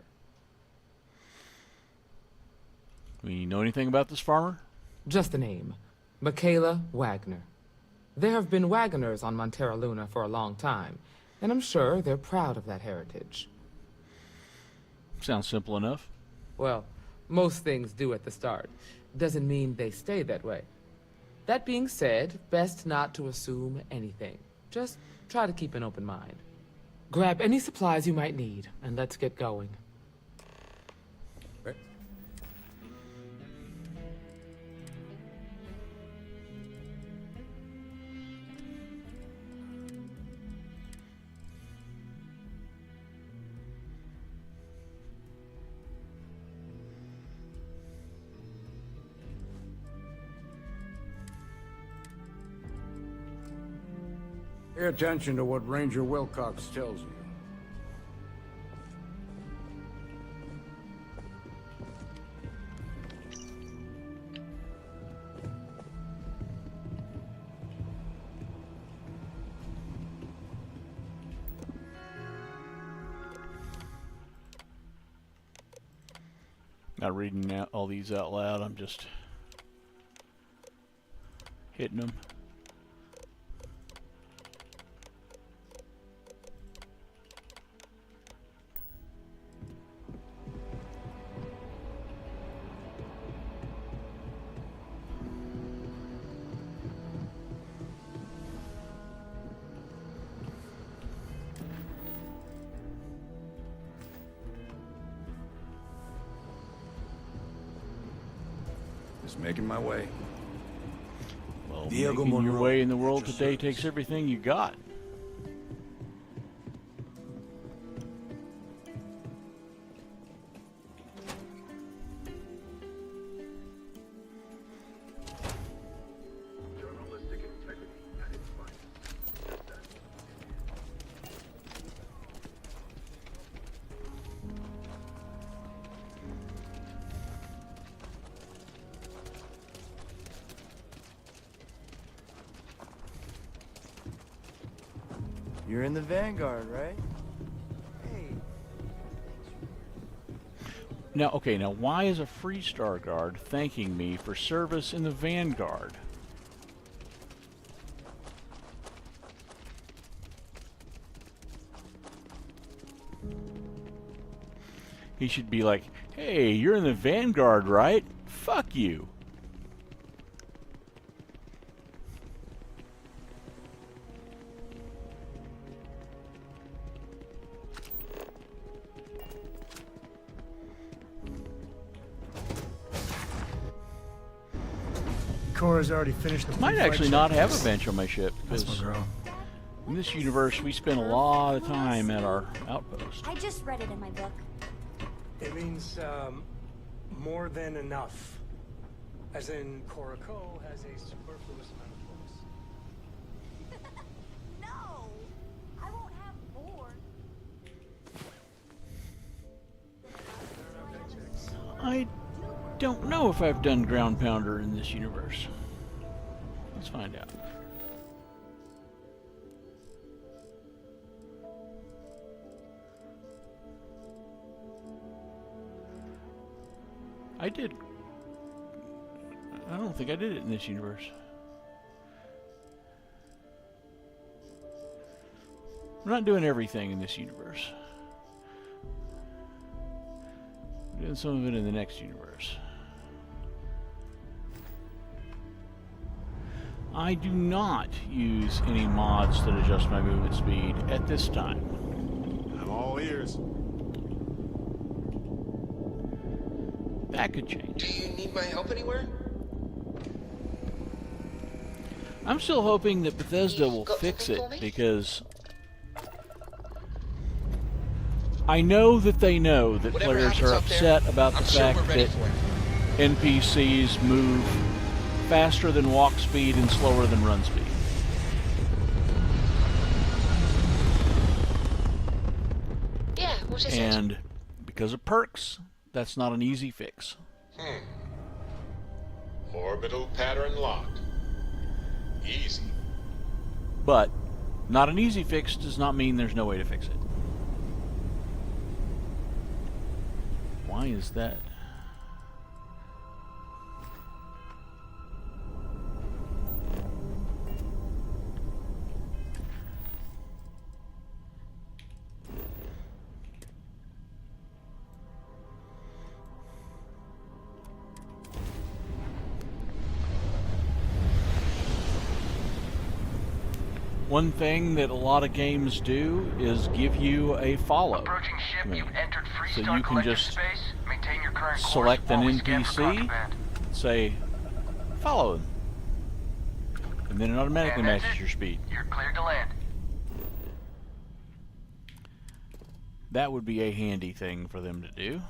We know anything about this farmer? Just the name. Michaela Wagner. There have been Wagoners on Montera Luna for a long time, and I'm sure they're proud of that heritage. Sounds simple enough. Well, most things do at the start. Doesn't mean they stay that way. That being said, best not to assume anything. Just try to keep an open mind. Grab any supplies you might need, and let's get going. Pay attention to what Ranger Wilcox tells you. Not reading out all these out loud, I'm just hitting them. Just making my way. Well, Diego making your Monroe, way in the world at your today service. takes everything you got. You're in the Vanguard, right? Hey. Now, okay, now why is a Freestar guard thanking me for service in the Vanguard? He should be like, hey, you're in the Vanguard, right? Fuck you. Cora's already finished the Might pre-flight actually not have a checklist. bench on my ship, That's because my girl. in this universe we spend a lot of time at our outpost. I just read it in my book. It means, more than enough. As in, Cora Co has a superfluous amount of books. No! I won't have more. I don't know if I've done Ground Pounder in this universe. Let's find out. I did. I don't think I did it in this universe. I'm not doing everything in this universe. I'm doing some of it in the next universe. I do not use any mods that adjust my movement speed at this time. I'm all ears. That could change. Do you need my help anywhere? I'm still hoping that Bethesda will got fix something it, for me? because I know that they know that Whatever players happens are up there, upset about I'm the sure fact we're ready that for it. NPCs move faster than walk speed and slower than run speed. Yeah, what is it? And because of perks, that's not an easy fix. Orbital pattern lock. Easy. But not an easy fix does not mean there's no way to fix it. Why is that? one thing that a lot of games do is give you a follow. Approaching ship, you've entered So Freestar you can Collective just space. Maintain your current course select an while we scan for NPC, contraband. say, follow him, and then it automatically And that's matches it. your speed. You're cleared to land. That would be a handy thing for them to do.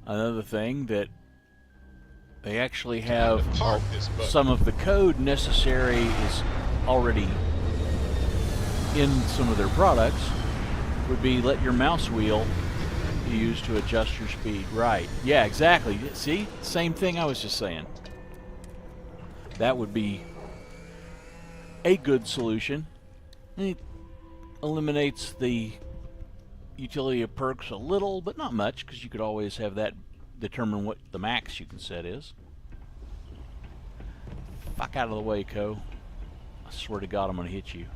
Another thing that they actually have park this buggy. some of the code necessary is already in some of their products would be let your mouse wheel be used to adjust your speed. Right. Yeah, exactly. See? Same thing I was just saying. That would be a good solution. It eliminates the utility of perks a little, but not much, because you could always have that determine what the max you can set is. Fuck out of the way, Co. I swear to God I'm going to hit you.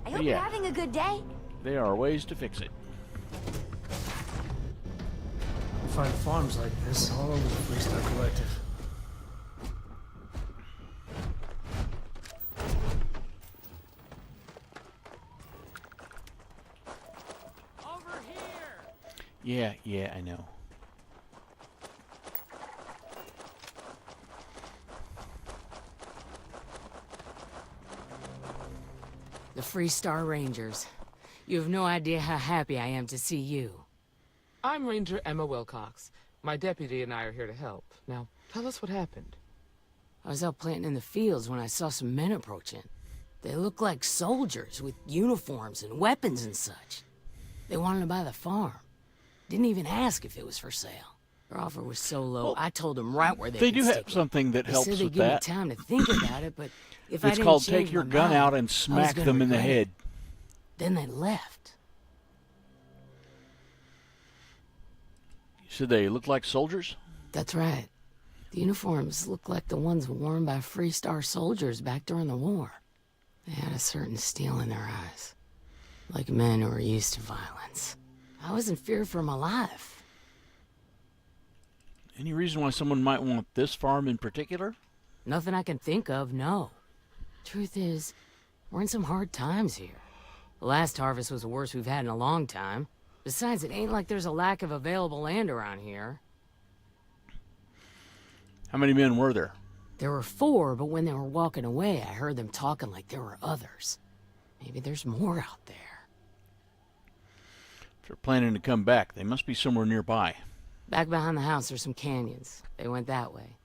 I hope you're having a good day. There are ways to fix it. You find farms like this all over the Freestar Collective. Yeah, I know. The Freestar Rangers. You have no idea how happy I am to see you. I'm Ranger Emma Wilcox. My deputy and I are here to help. Now, tell us what happened. I was out planting in the fields when I saw some men approaching. They looked like soldiers with uniforms and weapons and such. They wanted to buy the farm. Didn't even ask if it was for sale. Their offer was so low, Well, I told them right where they They could do stick have it. something that They helps said they'd with give that. me time to think about it, but if I It's didn't called change take your my gun mind, out and I was smack gonna them in the regret it. head. Then they left. You said they look like soldiers? That's right. The uniforms looked like the ones worn by Freestar soldiers back during the war. They had a certain steel in their eyes. Like men who were used to violence. I was in fear for my life. Any reason why someone might want this farm in particular? Nothing I can think of, no. Truth is, we're in some hard times here. The last harvest was the worst we've had in a long time. Besides, it ain't like there's a lack of available land around here. How many men were there? There were 4, but when they were walking away, I heard them talking like there were others. Maybe there's more out there. If they're planning to come back, they must be somewhere nearby. Back behind the house are some canyons. They went that way.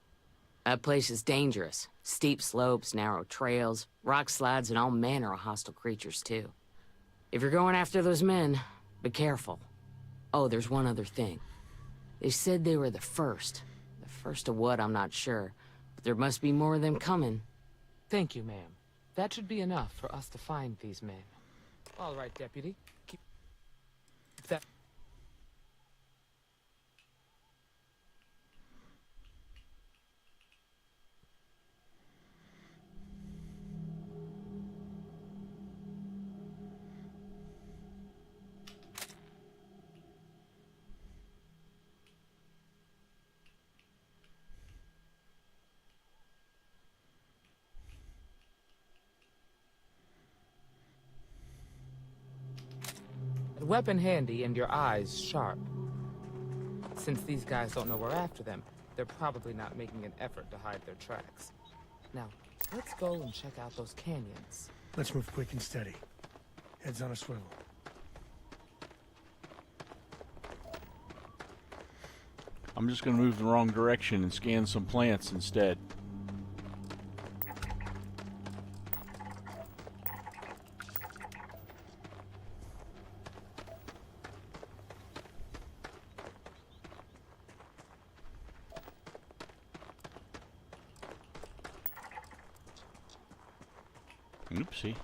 That place is dangerous. Steep slopes, narrow trails, rock slides, and all manner of hostile creatures, too. If you're going after those men, be careful. Oh, there's one other thing. They said they were the first. The first of what, I'm not sure. But there must be more of them coming. Thank you, ma'am. That should be enough for us to find these men. All right, deputy. Keep that. Weapon handy and your eyes sharp. Since these guys don't know we're after them, they're probably not making an effort to hide their tracks. Now, let's go and check out those canyons. Let's move quick and steady. Heads on a swivel. I'm just going to move the wrong direction and scan some plants instead. Oopsie.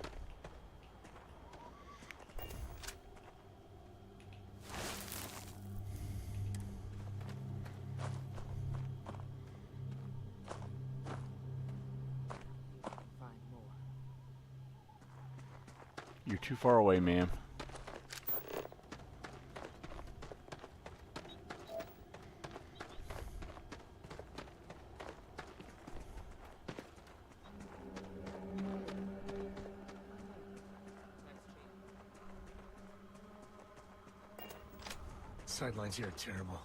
Find more. You're too far away, ma'am. Sidelines here are terrible.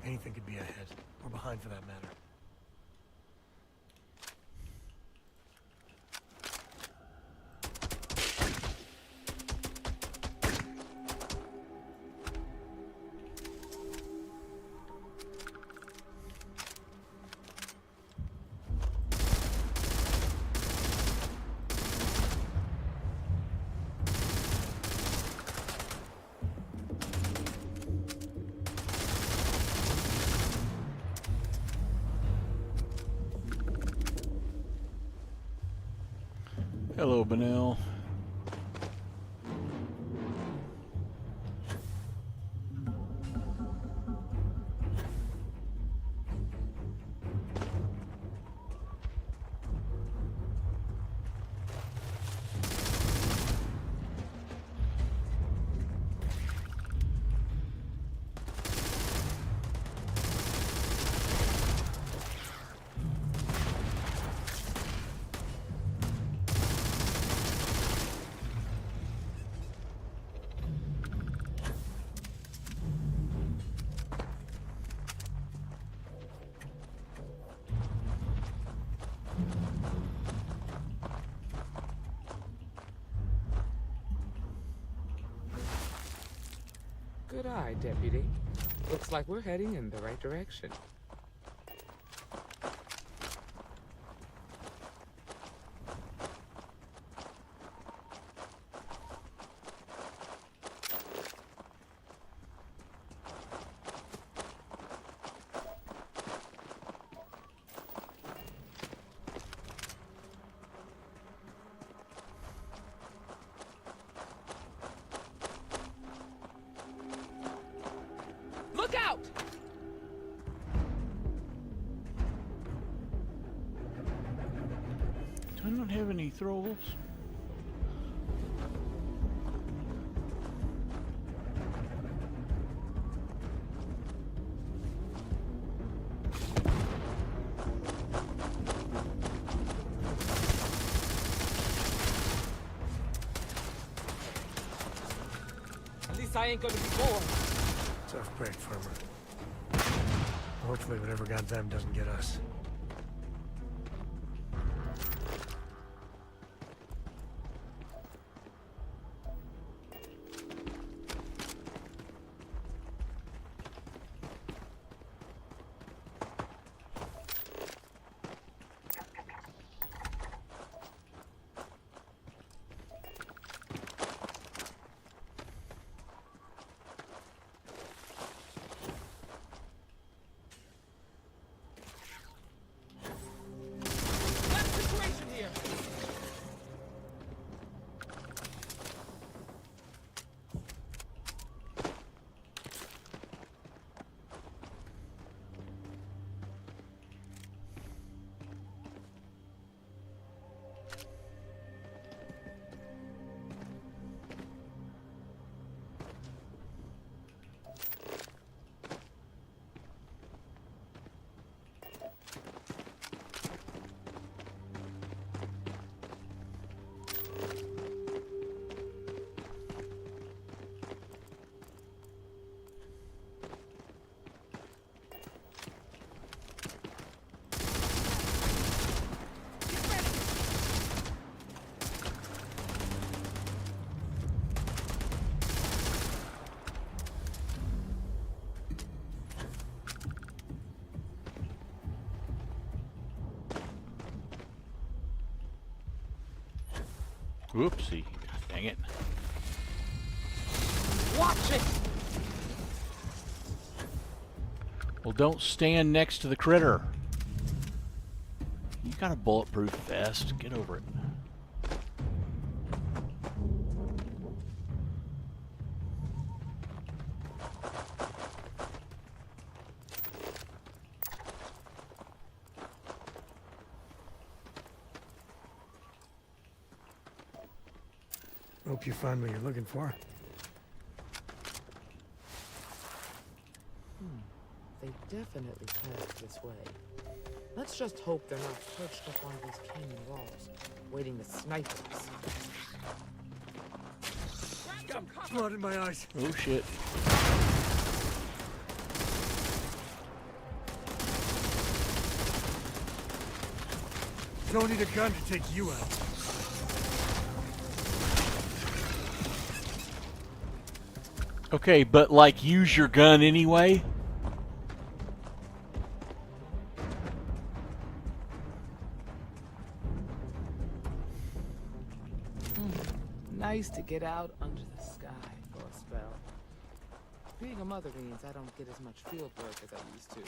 Anything could be ahead, or behind for that matter. Hello, Benel. Good eye, Deputy. Looks like we're heading in the right direction. Look out! I don't have any throwables. At least I ain't gonna be bored. Tough break, farmer. Hopefully whatever got them doesn't get us. Whoopsie. Dang it. Watch it! Well, don't stand next to the critter. You got a bulletproof vest. Get over it. Hope you find what you're looking for. They definitely passed this way. Let's just hope they're not perched up on these canyon walls, waiting to snipe us. Got blood in my eyes. Oh shit. Don't need a gun to take you out. Okay, but like use your gun anyway? Nice to get out under the sky for a spell. Being a mother means I don't get as much field work as I used to.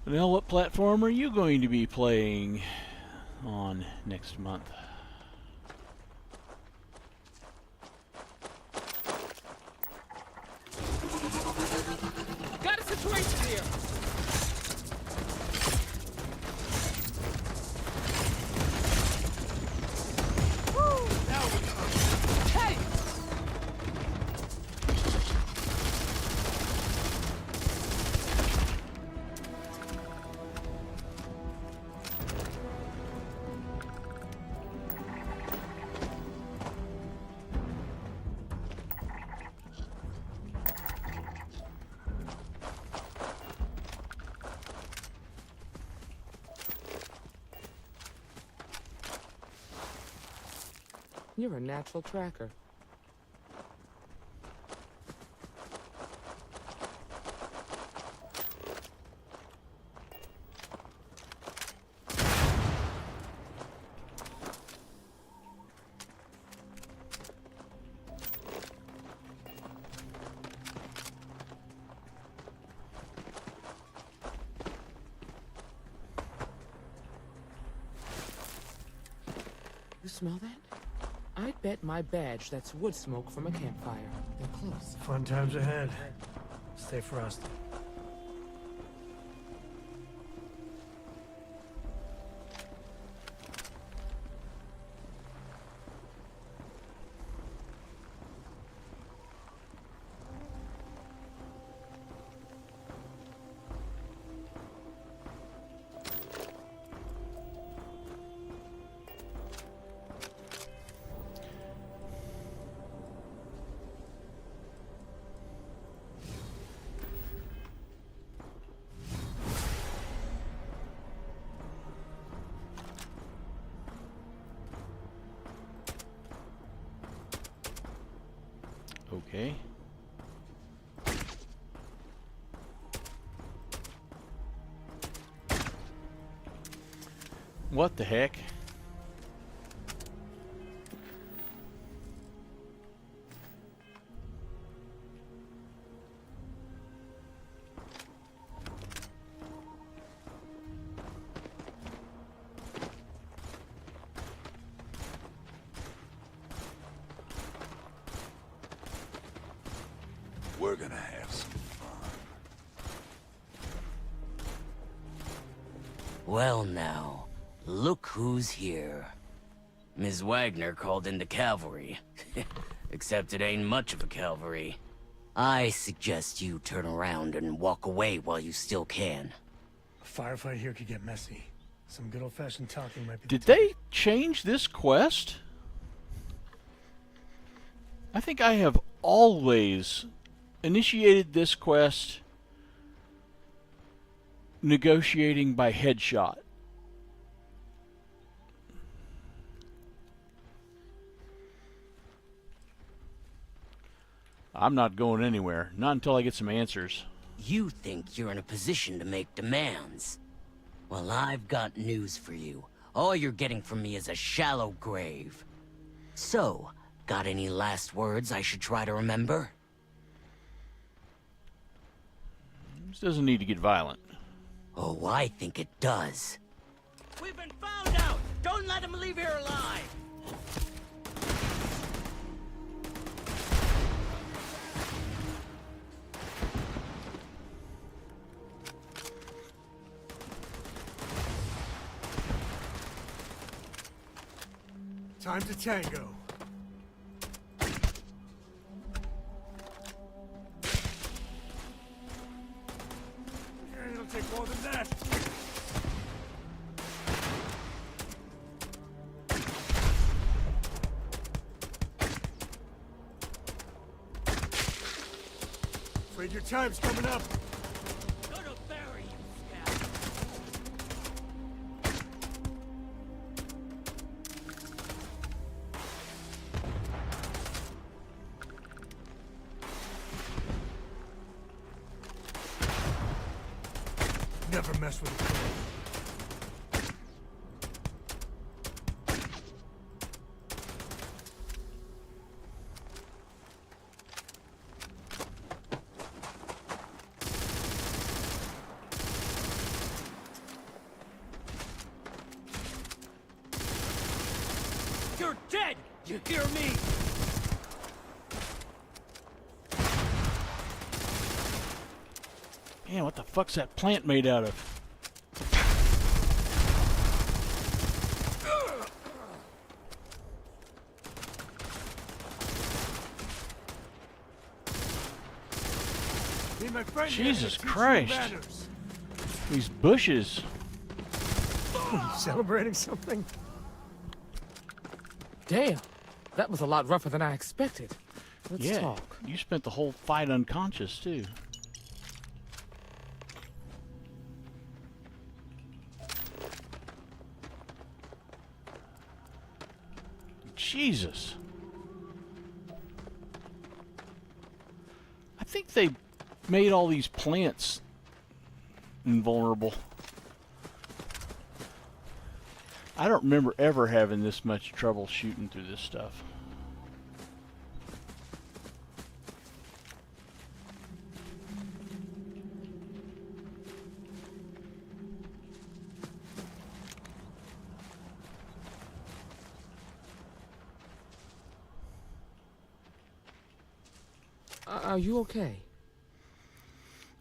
Now, what platform are you going to be playing on next month? Got a situation here. Woo! Now we come. Hey! You're a natural tracker. You smell that? I bet my badge that's wood smoke from a campfire. They're close. Fun times ahead. Stay frosty. Okay. What the heck? We're gonna have some fun. Well now, look who's here. Ms. Wagner called in the cavalry. Except it ain't much of a cavalry. I suggest you turn around and walk away while you still can. A firefight here could get messy. Some good old-fashioned talking might be. Did they change this quest? I think I have always initiated this quest negotiating by headshot. I'm not going anywhere. Not until I get some answers. You think you're in a position to make demands. Well, I've got news for you. All you're getting from me is a shallow grave. So, got any last words I should try to remember? This doesn't need to get violent. Oh, I think it does. We've been found out! Don't let him leave here alive! Time to tango. It'll take more than that. Afraid your time's coming up. Gonna bury you, scout. Never mess with a crow. You're dead! You hear me? Man, what the fuck's that plant made out of? Me and my friend here Jesus have two Christ. banners. These bushes. You celebrating something? Damn, that was a lot rougher than I expected. Let's Yeah, talk. you spent the whole fight unconscious, too. Jesus. I think they made all these plants invulnerable. I don't remember ever having this much trouble shooting through this stuff. Are you okay?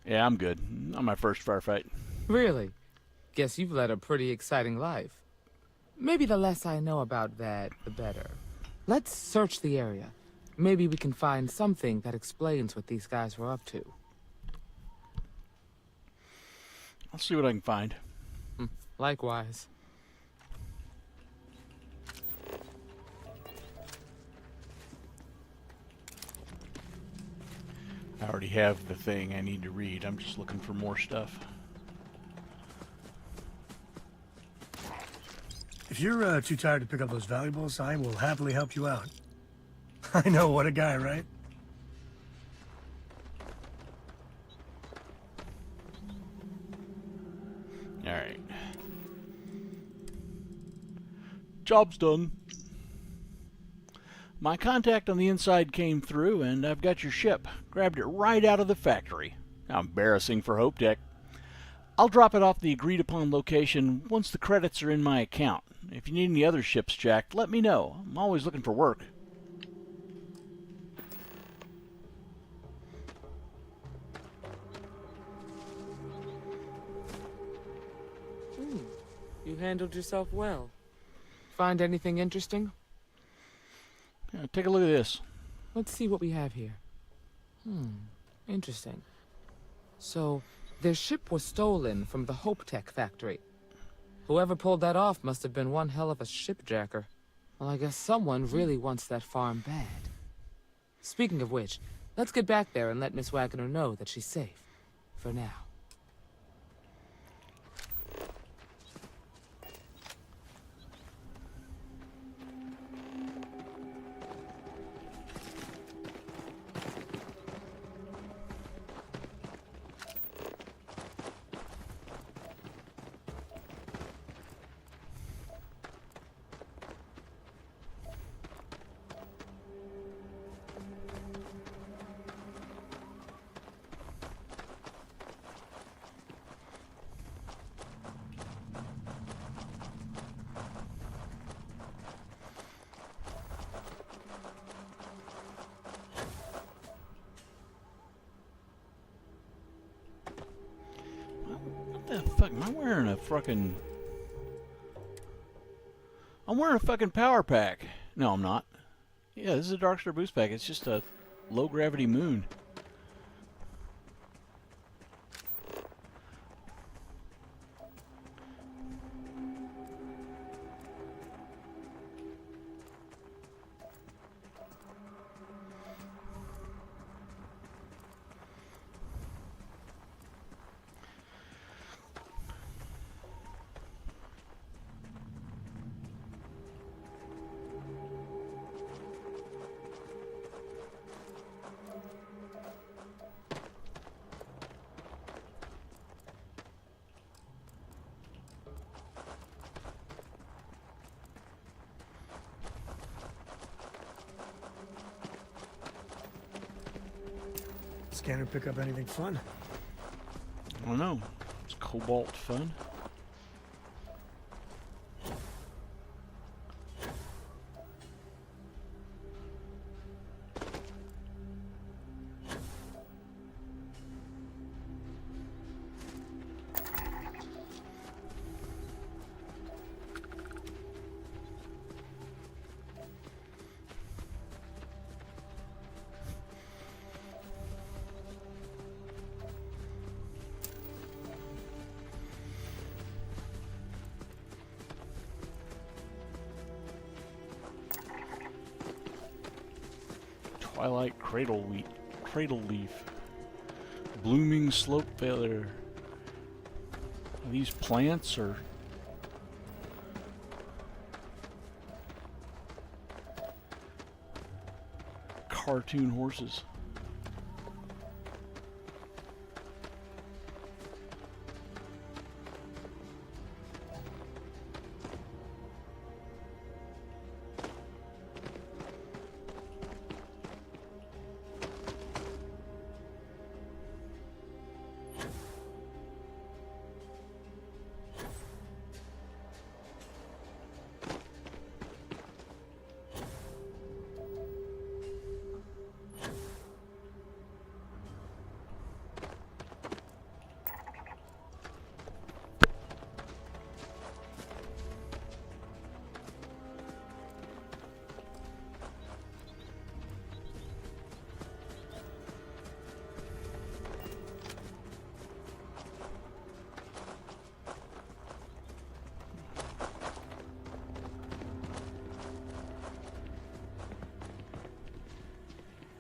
Yeah, I'm good. On my first firefight. Really? Guess you've led a pretty exciting life. Maybe the less I know about that, the better. Let's search the area. Maybe we can find something that explains what these guys were up to. I'll see what I can find. Likewise. I already have the thing I need to read. I'm just looking for more stuff. If you're too tired to pick up those valuables, I will happily help you out. I know, what a guy, right? Alright. Job's done. My contact on the inside came through, and I've got your ship. Grabbed it right out of the factory. How embarrassing for Hope Tech. I'll drop it off the agreed-upon location once the credits are in my account. If you need any other ships jacked, let me know. I'm always looking for work. You handled yourself well. Find anything interesting? Yeah, take a look at this. Let's see what we have here. Interesting. So, their ship was stolen from the Hope Tech factory. Whoever pulled that off must have been one hell of a shipjacker. Well, I guess someone really wants that farm bad. Speaking of which, let's get back there and let Miss Wagner know that she's safe. For now. What the fuck? Am I wearing a fucking... I'm wearing a fucking power pack. No, I'm not. Yeah, this is a Dark Star boost pack. It's just a low-gravity moon. Scanner pick up anything fun? I don't know. It's cobalt fun. Twilight cradle leaf. Blooming slope failure. Are these plants or cartoon horses?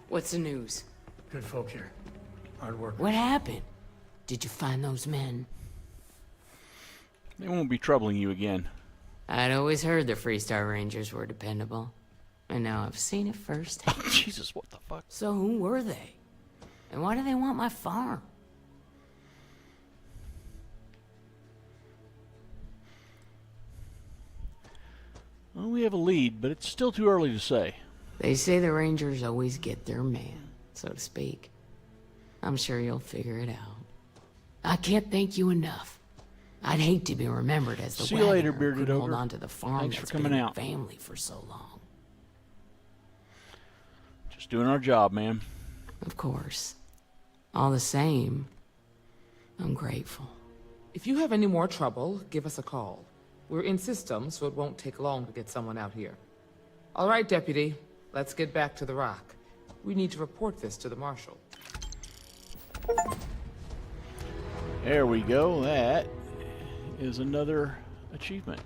What's the news? Good folk here. Hard work. What happened? Did you find those men? They won't be troubling you again. I'd always heard the Freestar Rangers were dependable. And now I've seen it firsthand. Jesus, what the fuck? So who were they? And why do they want my farm? Well, we have a lead, but it's still too early to say. They say the Rangers always get their man, so to speak. I'm sure you'll figure it out. I can't thank you enough. I'd hate to be remembered as the See you later, wagoner who bearded couldn't hold ogre. on to the farm Thanks for that's coming been out. family for so long. Just doing our job, man. Of course. All the same, I'm grateful. If you have any more trouble, give us a call. We're in system, so it won't take long to get someone out here. All right, Deputy. Let's get back to the rock. We need to report this to the Marshal. There we go. That is another achievement.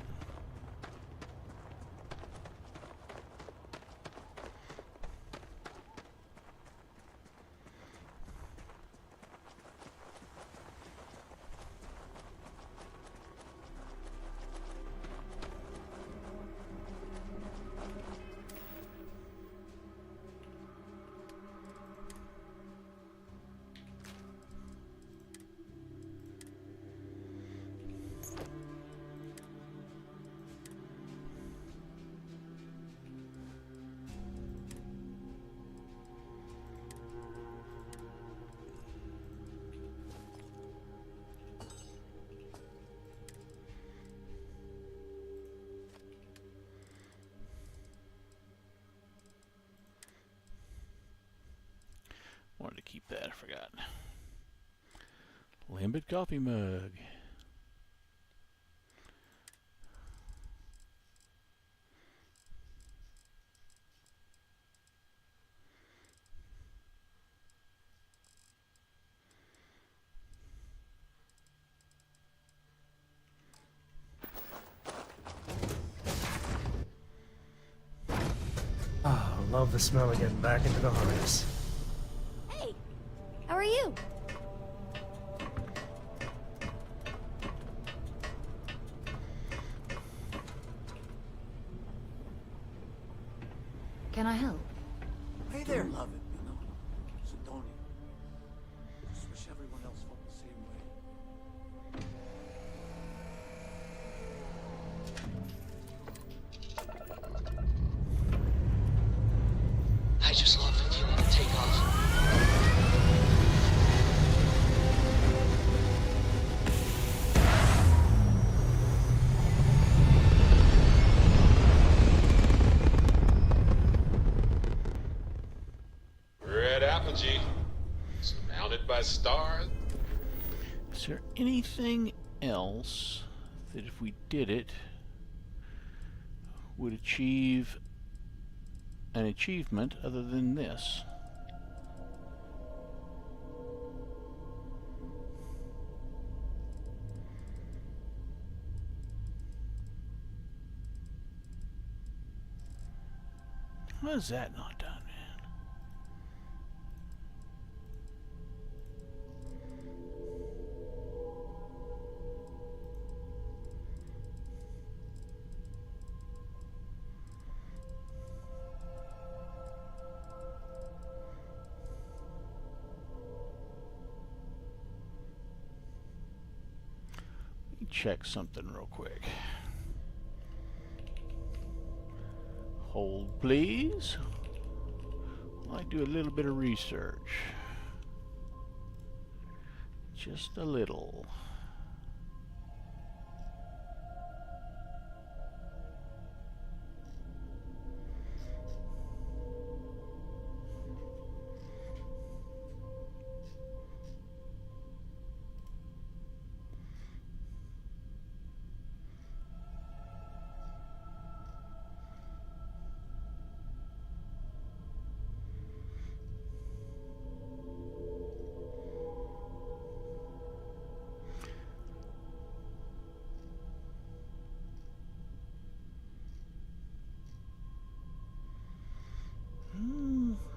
Wanted to keep that, I forgot. Lambert coffee mug. love the smell of getting back into the harness. Hey, how are you? Can I help? Hey there, love it, you know. Sidonia. Just wish everyone else felt the same way. I just love the feeling of takeoff. Red apogee, surrounded by stars. Is there anything else that if we did it would achieve an achievement other than this? Why is that not done, man? Let me check something real quick. Hold, please. I do a little bit of research. Just a little.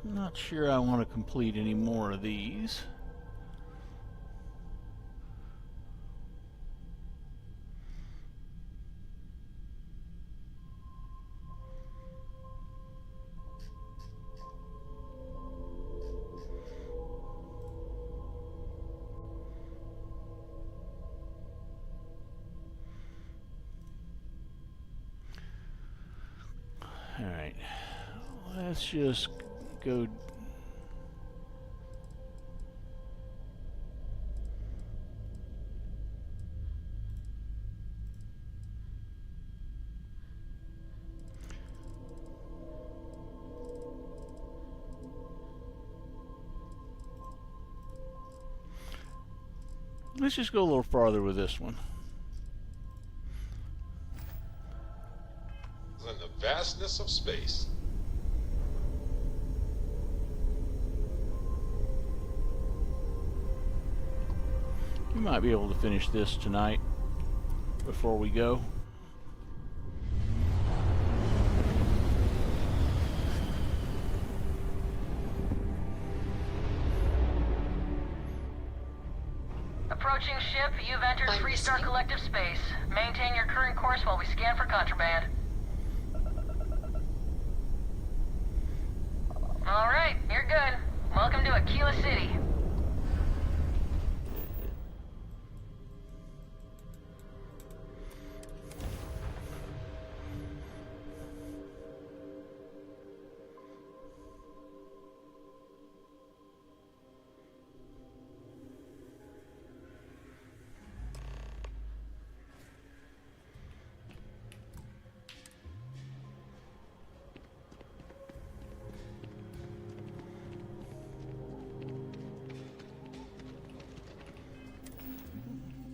Not sure I want to complete any more of these. All right, let's just go. Let's just go a little farther with this one. In the vastness of space. We might be able to finish this tonight before we go. Approaching ship, you've entered 3-star collective space. Maintain your current course while we scan for contraband. Alright, you're good. Welcome to Aquila City.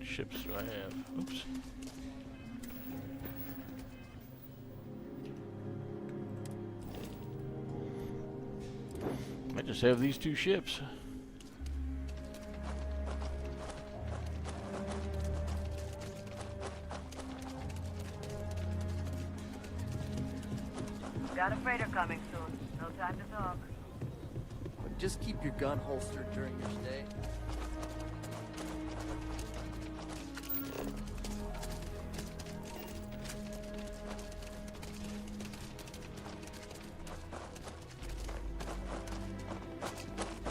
Ships do I have? Oops. I just have these 2 ships. Got a freighter coming soon. No time to talk. Just keep your gun holstered during your stay.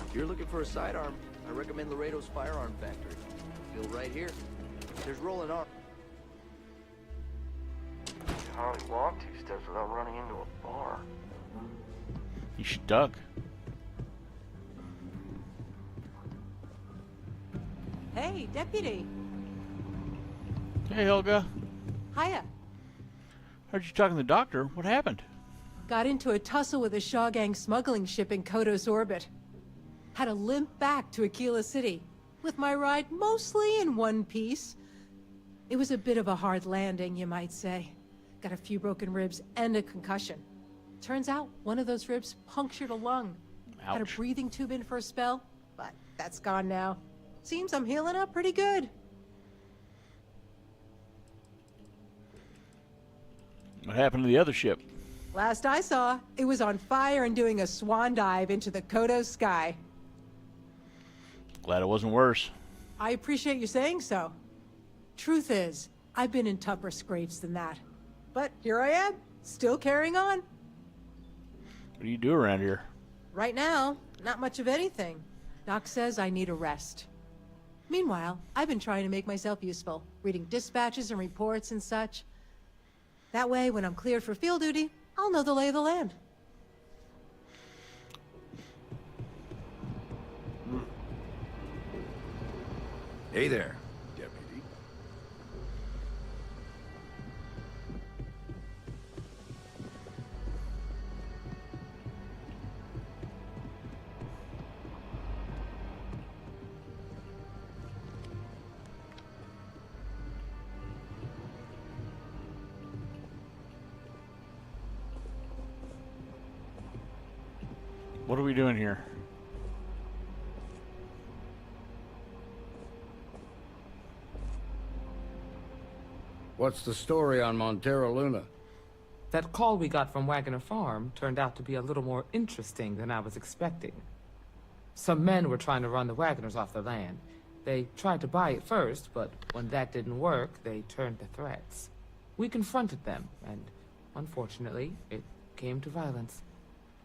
If you're looking for a sidearm, I recommend Laredo's Firearm Factory. Feel right here. There's rolling arms. You can hardly walk 2 steps without running into a bar. You stuck. Hey, deputy. Hey, Helga. Hiya. Heard you talking to the doctor. What happened? Got into a tussle with a Shaw Gang smuggling ship in Kodos orbit. Had to limp back to Aquila City, with my ride mostly in one piece. It was a bit of a hard landing, you might say. Got a few broken ribs and a concussion. Turns out one of those ribs punctured a lung. Had a breathing tube in for a spell, but that's gone now. Seems I'm healing up pretty good. What happened to the other ship? Last I saw, it was on fire and doing a swan dive into the Kodos sky. Glad it wasn't worse. I appreciate you saying so. Truth is, I've been in tougher scrapes than that. But here I am, still carrying on. What do you do around here? Right now, not much of anything. Doc says I need a rest. Meanwhile, I've been trying to make myself useful, reading dispatches and reports and such. That way, when I'm cleared for field duty, I'll know the lay of the land. Hey there, deputy. What are we doing here? What's the story on Montero Luna? That call we got from Wagner Farm turned out to be a little more interesting than I was expecting. Some men were trying to run the Wagners off the land. They tried to buy it first, but when that didn't work, they turned to threats. We confronted them, and unfortunately, it came to violence.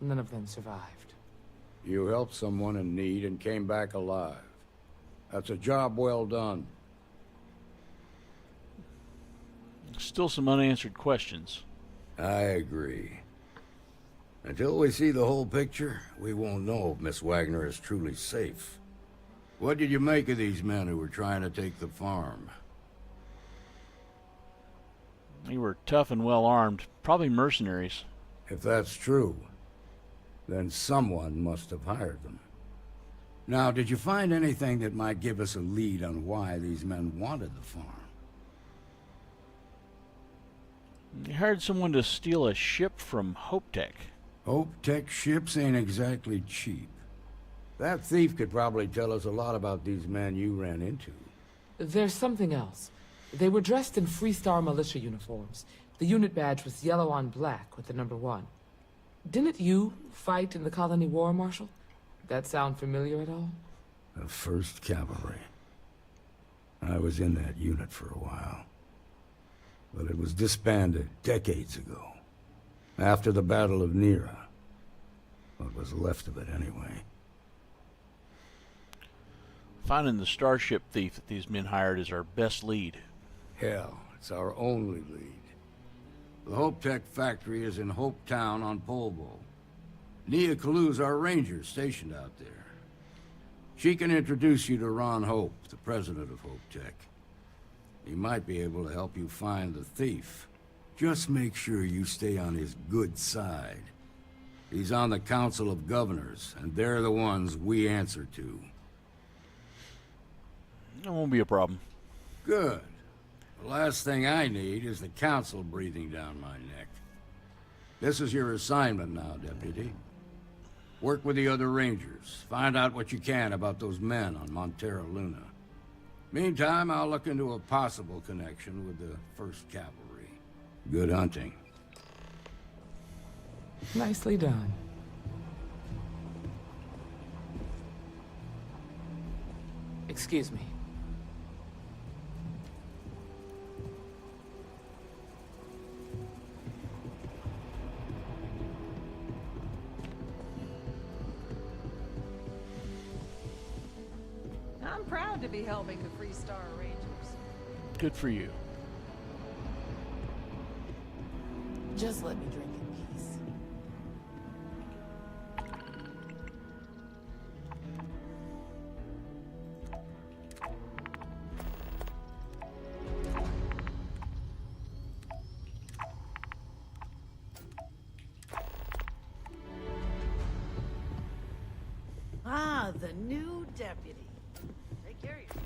None of them survived. You helped someone in need and came back alive. That's a job well done. Still some unanswered questions. I agree. Until we see the whole picture, we won't know if Miss Wagner is truly safe. What did you make of these men who were trying to take the farm? They were tough and well armed, probably mercenaries. If that's true, then someone must have hired them. Now, did you find anything that might give us a lead on why these men wanted the farm? You hired someone to steal a ship from Hope Tech. Hope Tech ships ain't exactly cheap. That thief could probably tell us a lot about these men you ran into. There's something else. They were dressed in Freestar militia uniforms. The unit badge was yellow on black with the number 1. Didn't you fight in the Colony War, Marshal? That sound familiar at all? The 1st Cavalry. I was in that unit for a while. But it was disbanded decades ago. After the Battle of Nera. What was left of it, anyway. Finding the starship thief that these men hired is our best lead. Hell, it's our only lead. The Hope Tech factory is in Hope Town on Polvo. Nia Kalu's our ranger stationed out there. She can introduce you to Ron Hope, the president of Hope Tech. He might be able to help you find the thief. Just make sure you stay on his good side. He's on the Council of Governors, and they're the ones we answer to. That won't be a problem. Good. The last thing I need is the Council breathing down my neck. This is your assignment now, Deputy. Work with the other Rangers. Find out what you can about those men on Montero Luna. Meantime, I'll look into a possible connection with the 1st Cavalry. Good hunting. Nicely done. Excuse me. I'm proud to be helping the Free Star Rangers. Good for you. Just let me drink in peace. Ah, the new deputy. Take care of yourself.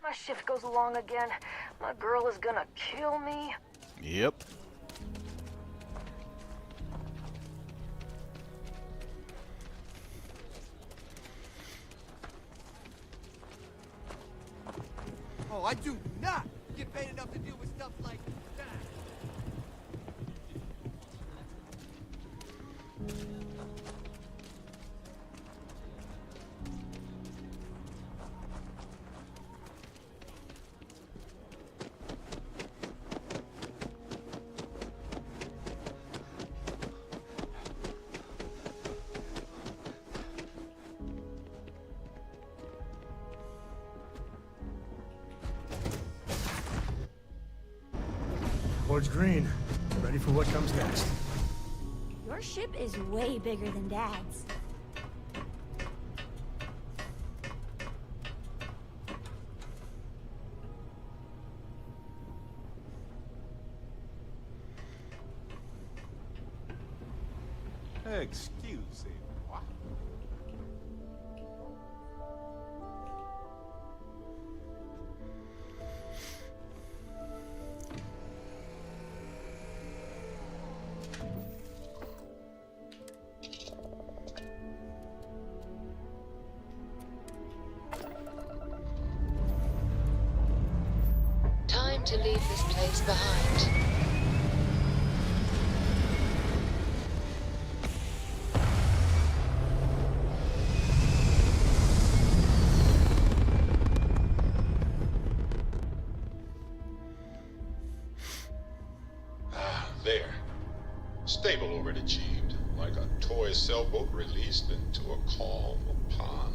My shift goes along again. My girl is gonna kill me. Yep. Oh, I do not get paid enough to deal with stuff like that. Board's green. Ready for what comes next. Your ship is way bigger than Dad's. Excusez-moi. Time to leave this place behind. There. Stable orbit achieved, like a toy sailboat released into a calm pond.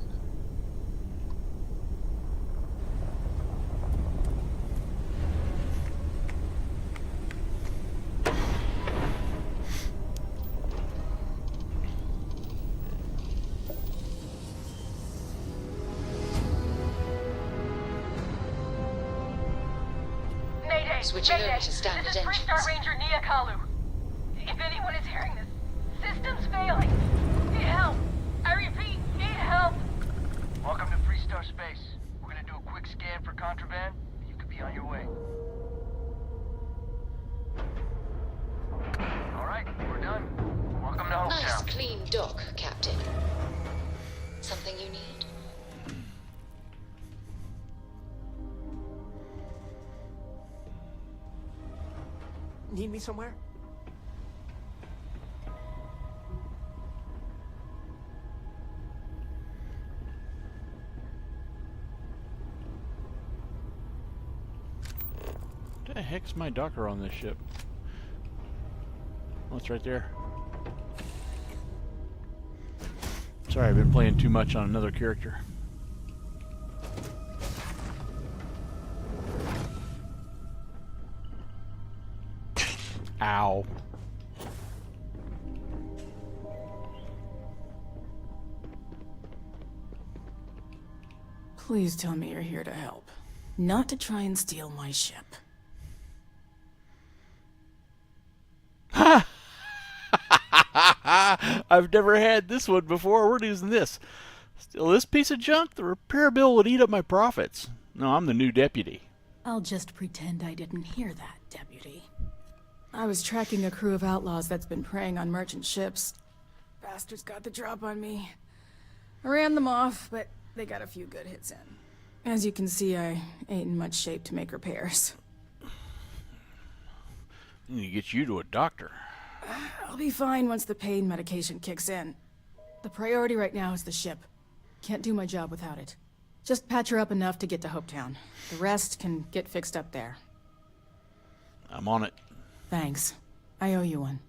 Mayday! Switching Mayday! over to standard This is Free Star engines. Ranger Niakalu. If anyone is hearing this, system's failing. Need help. I repeat, need help. Welcome to Free Star Space. We're gonna do a quick scan for contraband, and you could be on your way. All right, we're done. Welcome to Hometown. Nice clean dock, Captain. Something you need? Need me somewhere? What the heck's my docker on this ship? Oh, it's right there. Sorry, I've been playing too much on another character. Ow. Please tell me you're here to help, not to try and steal my ship. I've never had this one before. We're using this. Still, this piece of junk? The repair bill would eat up my profits. No, I'm the new deputy. I'll just pretend I didn't hear that, Deputy. I was tracking a crew of outlaws that's been preying on merchant ships. Bastards got the drop on me. I ran them off, but they got a few good hits in. As you can see, I ain't in much shape to make repairs. I need to get you to a doctor. I'll be fine once the pain medication kicks in. The priority right now is the ship. Can't do my job without it. Just patch her up enough to get to Hopetown. The rest can get fixed up there. I'm on it. Thanks. I owe you one.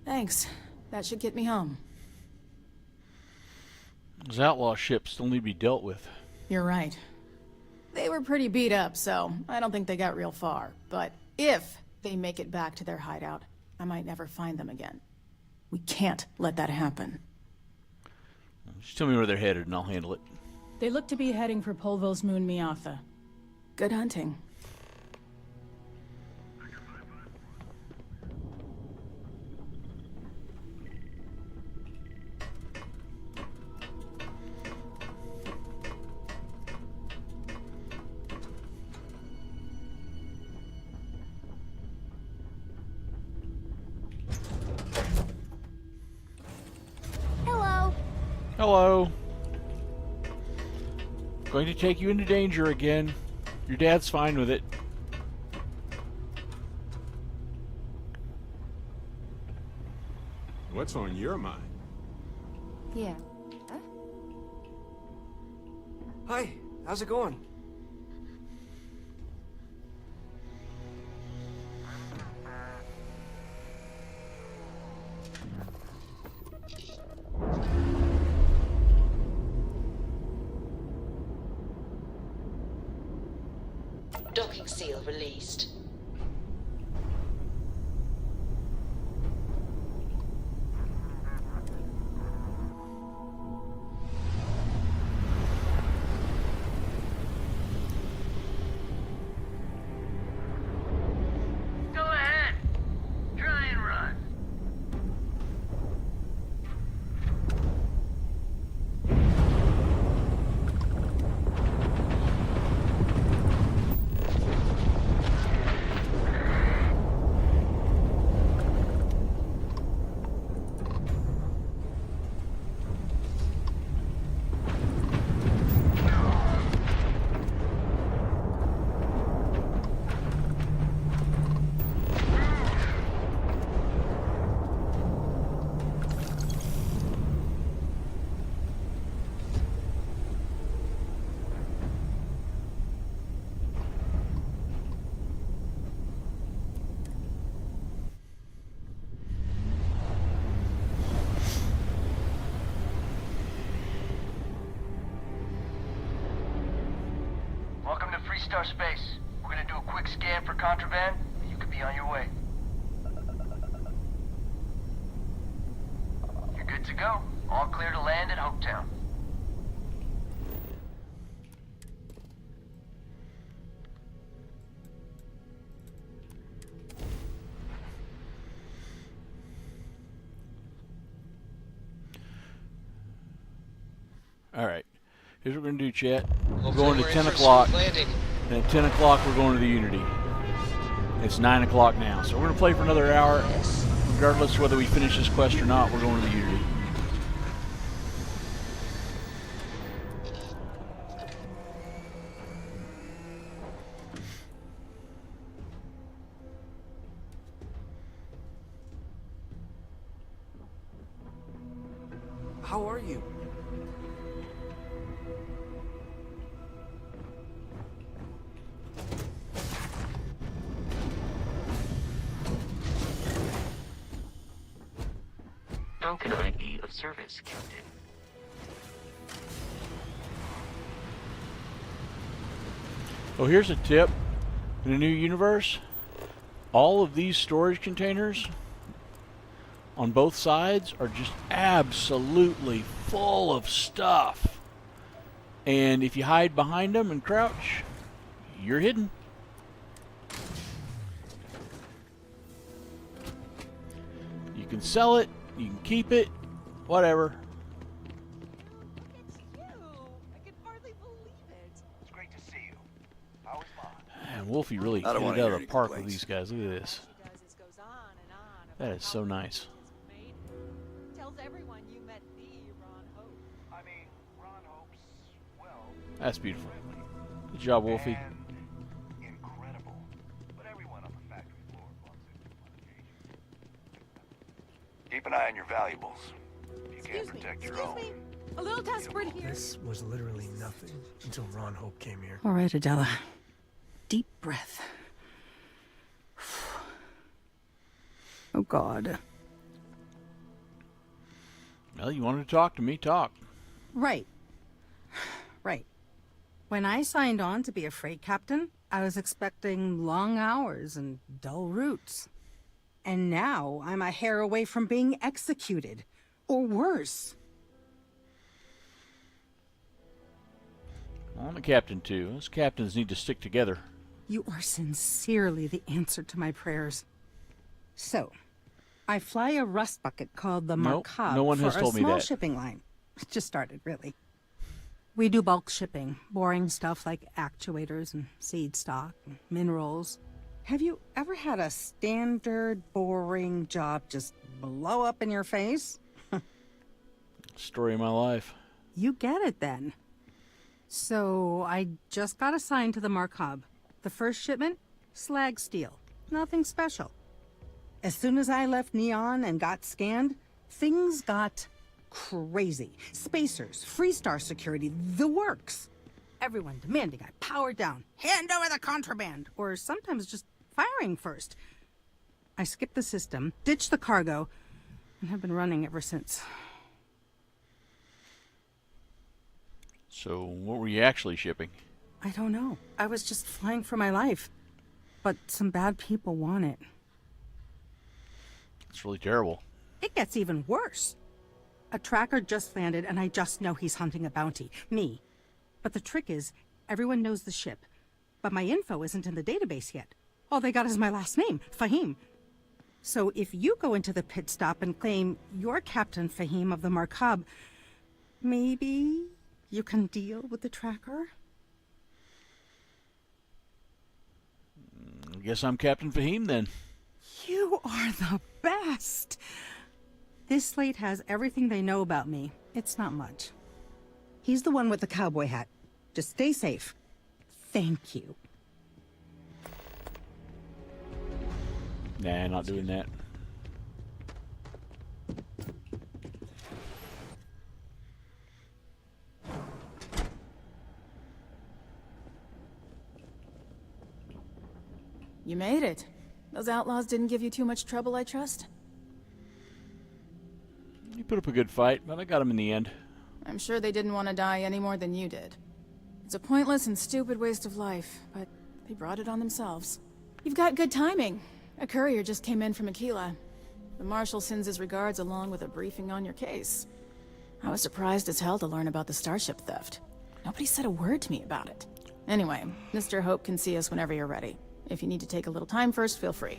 Thanks. That should get me home. Those outlaw ships still need to be dealt with. You're right. They were pretty beat up, so I don't think they got real far. But if they make it back to their hideout, I might never find them again. We can't let that happen. Just tell me where they're headed and I'll handle it. They look to be heading for Polvo's moon Miatha. Good hunting. Hello. Going to take you into danger again. Your dad's fine with it. What's on your mind? Yeah. Huh? Hi, how's it going? Docking seal released. Go ahead. Try and run. Welcome to Freestar Space. We're gonna do a quick scan for contraband, and you could be on your way. You're good to go. All clear to land at Hopetown. All right. Here's what we're going to do, chat. We're Hopefully going to we're in 10 for a o'clock. smooth landing. And at 10 o'clock, we're going to the Unity. It's 9 o'clock now, so we're going to play for another hour. Regardless of whether we finish this quest or not, we're going to the Unity. How are you? How can I be of service, Captain? Oh, here's a tip. In a new universe, all of these storage containers on both sides are just absolutely full of stuff. And if you hide behind them and crouch, you're hidden. You can sell it, you can keep it, whatever. Man, Wolfie really hit it out of the park with these guys. Look at this. That is so nice. Tells everyone you met the Ron Hope. I mean, Ron Hope's, well... That's beautiful. Good job, Wolfie. incredible. But everyone on the factory floor wants it on occasion. Keep an eye on your valuables. If you can't protect your own. A little desperate here. This was literally nothing until Ron Hope came here. All right, Adela. Deep breath. Oh, God. Well, you wanted to talk to me, talk. Right. Right. When I signed on to be a freight captain, I was expecting long hours and dull routes. And now I'm a hair away from being executed. Or worse. Well, I'm a captain, too. Us captains need to stick together. You are sincerely the answer to my prayers. So, I fly a rust bucket called the Nope, Macabre no one for has told a me small that. shipping line. It just started, really. We do bulk shipping, boring stuff like actuators and seed stock and minerals. Have you ever had a standard, boring job just blow up in your face? Story of my life. You get it, then. So, I just got assigned to the Macabre. The first shipment? Slag steel. Nothing special. As soon as I left Neon and got scanned, things got crazy. Spacers, Freestar security, the works. Everyone demanding I power down, hand over the contraband, or sometimes just firing first. I skipped the system, ditched the cargo, and have been running ever since. So, what were you actually shipping? I don't know. I was just flying for my life. But some bad people want it. It's really terrible. It gets even worse. A tracker just landed and I just know he's hunting a bounty. Me. But the trick is, everyone knows the ship. But my info isn't in the database yet. All they got is my last name, Fahim. So if you go into the pit stop and claim you're Captain Fahim of the Macabre, maybe you can deal with the tracker? I guess I'm Captain Fahim then. You are the best! This slate has everything they know about me. It's not much. He's the one with the cowboy hat. Just stay safe. Thank you. Nah, not doing that. You made it. Those outlaws didn't give you too much trouble, I trust? You put up a good fight, but I got him in the end. I'm sure they didn't want to die any more than you did. It's a pointless and stupid waste of life, but they brought it on themselves. You've got good timing. A courier just came in from Aquila. The Marshal sends his regards along with a briefing on your case. I was surprised as hell to learn about the starship theft. Nobody said a word to me about it. Anyway, Mr. Hope can see us whenever you're ready. If you need to take a little time first, feel free.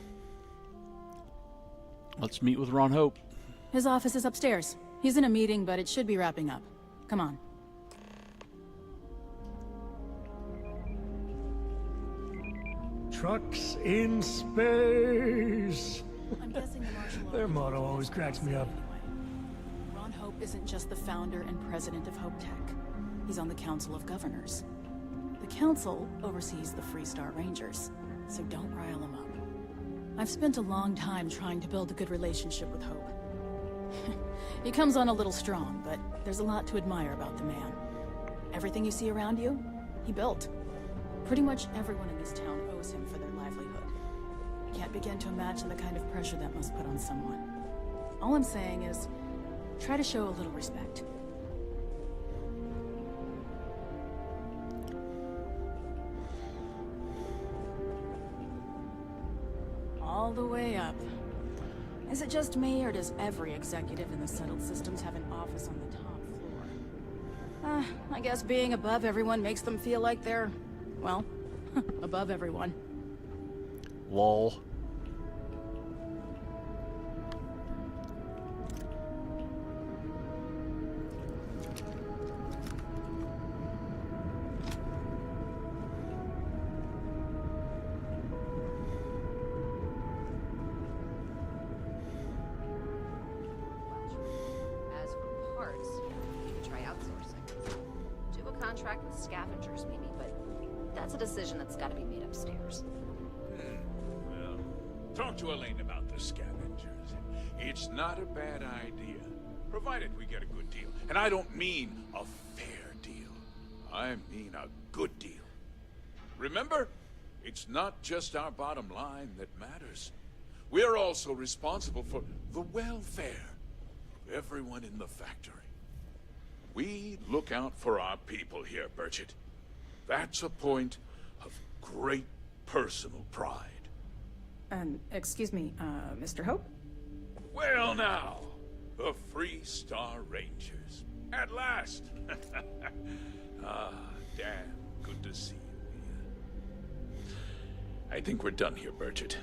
Let's meet with Ron Hope. His office is upstairs. He's in a meeting, but it should be wrapping up. Come on. trucks in space. I'm guessing the martial law Their motto always cracks me up. Ron Hope isn't just the founder and president of Hope Tech. He's on the Council of Governors. The Council oversees the Freestar Rangers, so don't rile him up. I've spent a long time trying to build a good relationship with Hope. He comes on a little strong, but there's a lot to admire about the man. Everything you see around you, he built. Pretty much everyone in this town owes him for their livelihood. Can't begin to imagine the kind of pressure that must put on someone. All I'm saying is, try to show a little respect. All the way up. Is it just me, or does every executive in the settled systems have an office on the top floor? I guess being above everyone makes them feel like they're, well, above everyone. Lol. As for parts, you could try outsourcing. Do a contract with scavengers, maybe, but that's a decision that's got to be made upstairs. Well, talk to Elaine about the scavengers. It's not a bad idea, provided we get a good deal. And I don't mean a fair deal. I mean a good deal. Remember, it's not just our bottom line that matters. We're also responsible for the welfare of everyone in the factory. We look out for our people here, Burchett. That's a point of great personal pride. Excuse me, Mr. Hope? Well now, the Freestar Rangers. At last! Ah, damn good to see you here. I think we're done here, Burchett.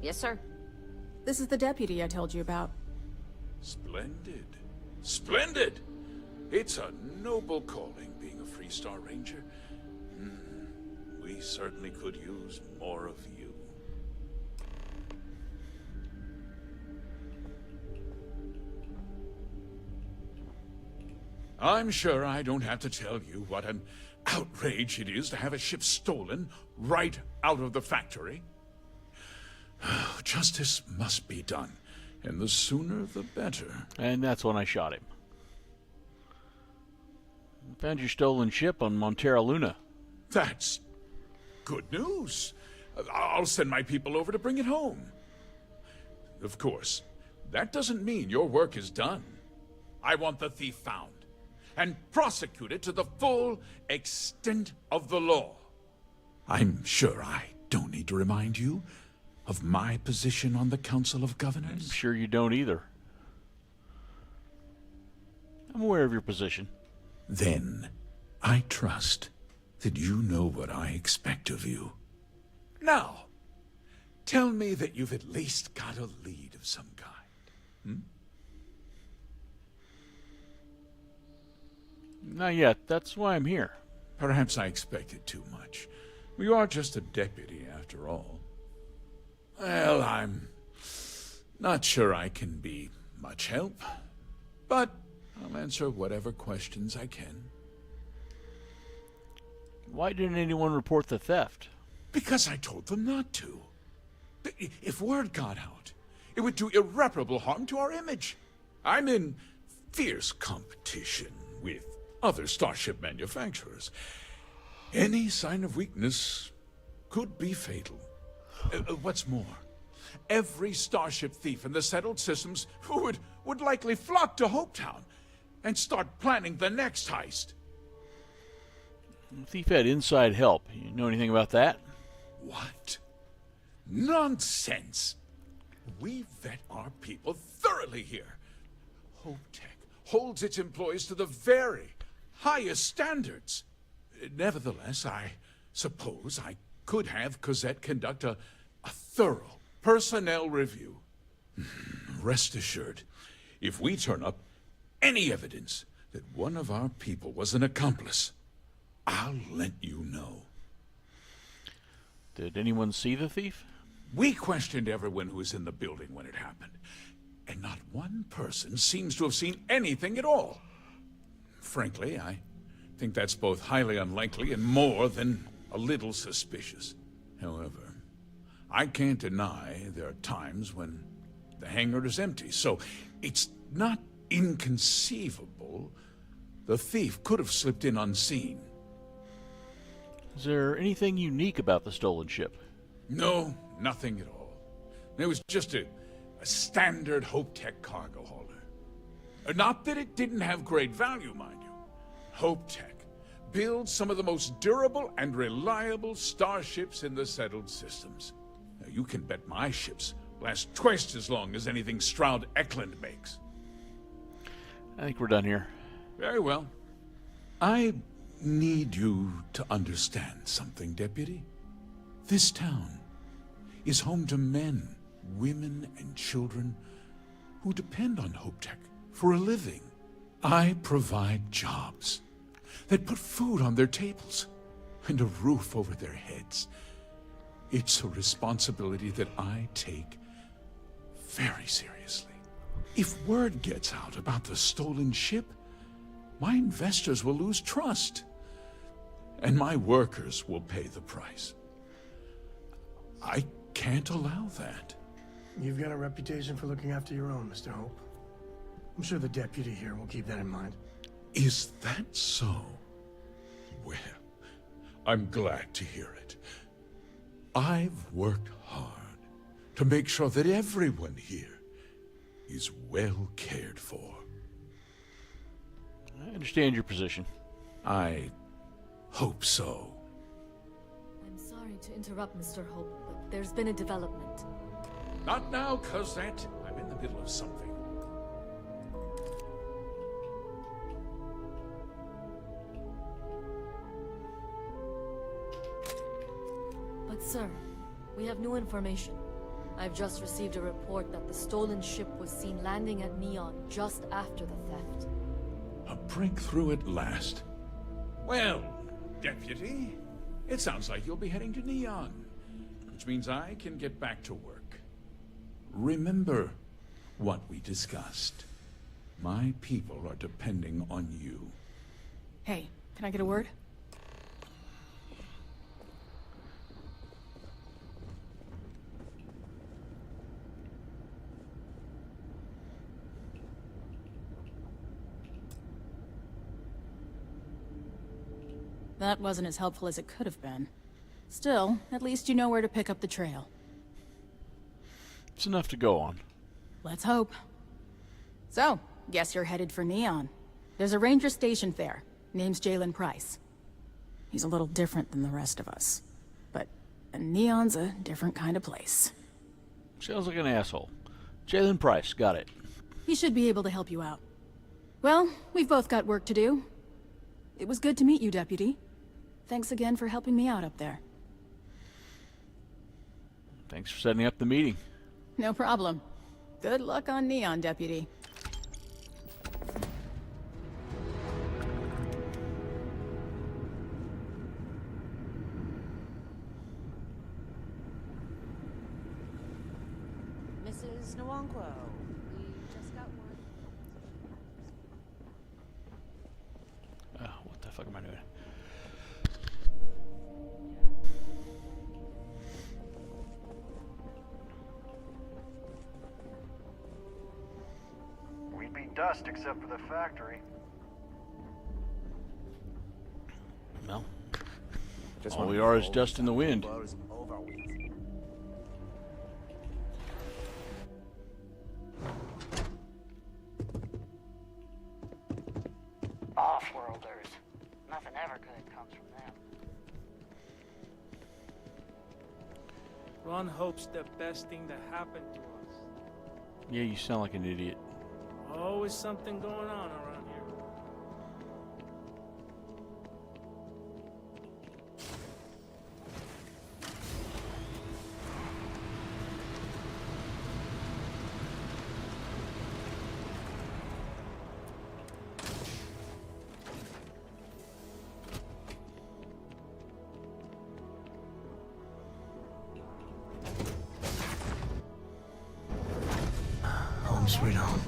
Yes, sir. This is the deputy I told you about. Splendid. Splendid! It's a noble calling, being a Freestar Ranger. We certainly could use more of you. I'm sure I don't have to tell you what an outrage it is to have a ship stolen right out of the factory. Justice must be done, and the sooner the better. And that's when I shot him. Found your stolen ship on Montera Luna. That's good news. I'll send my people over to bring it home. Of course, that doesn't mean your work is done. I want the thief found and prosecuted to the full extent of the law. I'm sure I don't need to remind you of my position on the Council of Governors. I'm sure you don't either. I'm aware of your position. Then, I trust that you know what I expect of you. Now, tell me that you've at least got a lead of some kind. Not yet. That's why I'm here. Perhaps I expected too much. You are just a deputy, after all. Well, I'm not sure I can be much help, but I'll answer whatever questions I can. Why didn't anyone report the theft? Because I told them not to. If word got out, it would do irreparable harm to our image. I'm in fierce competition with other starship manufacturers. Any sign of weakness could be fatal. What's more, every starship thief in the settled systems would likely flock to Hopetown and start planning the next heist. The thief had inside help. You know anything about that? What? Nonsense! We vet our people thoroughly here. Hope Tech holds its employees to the very highest standards. Nevertheless, I suppose I could have Cosette conduct a thorough personnel review. Rest assured, if we turn up any evidence that one of our people was an accomplice, I'll let you know. Did anyone see the thief? We questioned everyone who was in the building when it happened, and not one person seems to have seen anything at all. Frankly, I think that's both highly unlikely and more than a little suspicious. However, I can't deny there are times when the hangar is empty, so it's not inconceivable the thief could have slipped in unseen. Is there anything unique about the stolen ship? No, nothing at all. It was just a standard Hope-Tech cargo hauler. Not that it didn't have great value, mind you. Hope-Tech builds some of the most durable and reliable starships in the settled systems. Now, you can bet my ships last twice as long as anything Stroud Eklund makes. I think we're done here. Very well. I need you to understand something, Deputy. This town is home to men, women, and children who depend on Hope-Tech for a living. I provide jobs that put food on their tables and a roof over their heads. It's a responsibility that I take very seriously. If word gets out about the stolen ship, my investors will lose trust, and my workers will pay the price. I can't allow that. You've got a reputation for looking after your own, Mr. Hope. I'm sure the deputy here will keep that in mind. Is that so? Well, I'm glad to hear it. I've worked hard to make sure that everyone here is well cared for. I understand your position. I hope so. I'm sorry to interrupt, Mr. Hope, but there's been a development. Not now, Cosette. I'm in the middle of something. But sir, we have new information. I've just received a report that the stolen ship was seen landing at Neon just after the theft. A breakthrough at last. Well, Deputy, it sounds like you'll be heading to Neon, which means I can get back to work. Remember what we discussed. My people are depending on you. Hey, can I get a word? That wasn't as helpful as it could have been. Still, at least you know where to pick up the trail. It's enough to go on. Let's hope. So, guess you're headed for Neon. There's a ranger stationed there. Name's Jalen Price. He's a little different than the rest of us. But Neon's a different kind of place. Sounds like an asshole. Jalen Price, got it. He should be able to help you out. Well, we've both got work to do. It was good to meet you, Deputy. Thanks again for helping me out up there. Thanks for setting up the meeting. No problem. Good luck on Neon, Deputy. Mrs. Nwankwo, we just got word. What the fuck am I doing? We'd be dust except for the factory. Well, all we are is dust in the wind. Off-worlders. Nothing ever good comes from them. Ron hopes the best thing that happened to us. Yeah, you sound like an idiot. Always something going on around here. sweet home.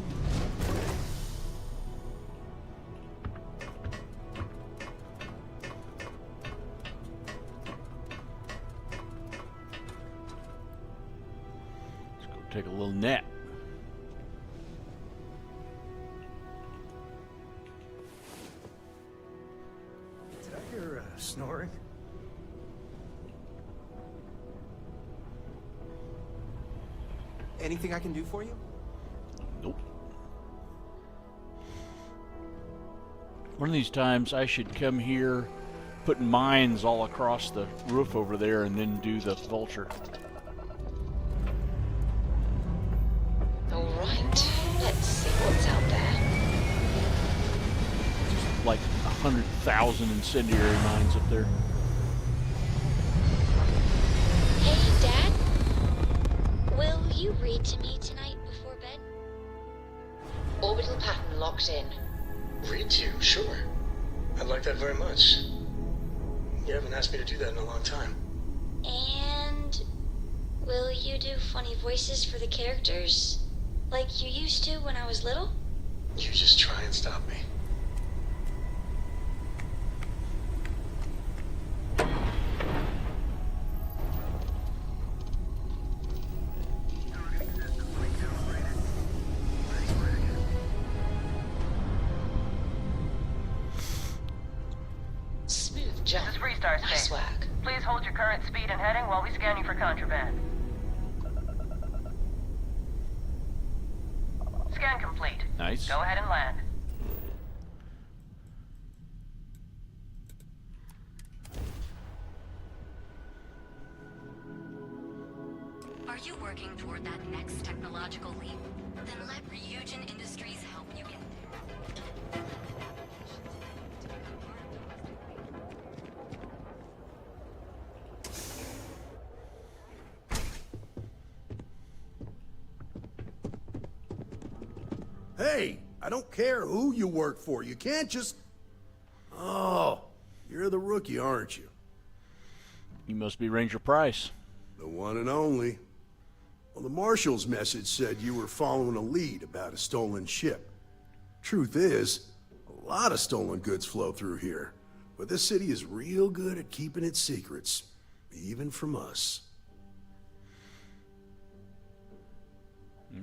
Let's go take a little nap. Did I hear snoring? Anything I can do for you? Nope. One of these times I should come here, put mines all across the roof over there, and then do the vulture. Alright, let's see what's out there. Just like 100,000 incendiary mines up there. Hey, Dad? Will you read to me tonight before bed? Orbital pattern locked in. Read to you, sure. I'd like that very much. You haven't asked me to do that in a long time. And will you do funny voices for the characters? Like you used to when I was little? You just try and stop me. Smooth jump. This is Freestar Nice Space. work. Please hold your current speed and heading while we scan you for contraband. Scan complete. Nice. Go ahead and land. Are you working toward that next technological leap? Then let Ryujin Industries help you get there. Hey, I don't care who you work for. You can't just... Oh, you're the rookie, aren't you? You must be Ranger Price. The one and only. Well, the Marshal's message said you were following a lead about a stolen ship. Truth is, a lot of stolen goods flow through here, but this city is real good at keeping its secrets, even from us.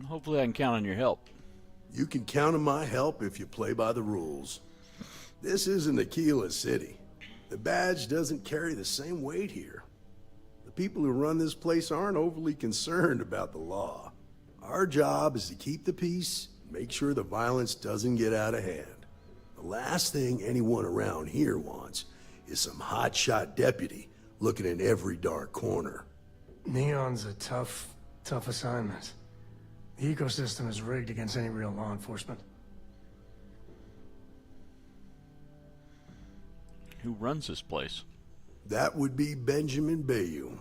Hopefully I can count on your help. You can count on my help if you play by the rules. This isn't Aquila City. The badge doesn't carry the same weight here. The people who run this place aren't overly concerned about the law. Our job is to keep the peace and make sure the violence doesn't get out of hand. The last thing anyone around here wants is some hotshot deputy looking in every dark corner. Neon's a tough assignment. The ecosystem is rigged against any real law enforcement. Who runs this place? That would be Benjamin Bayou.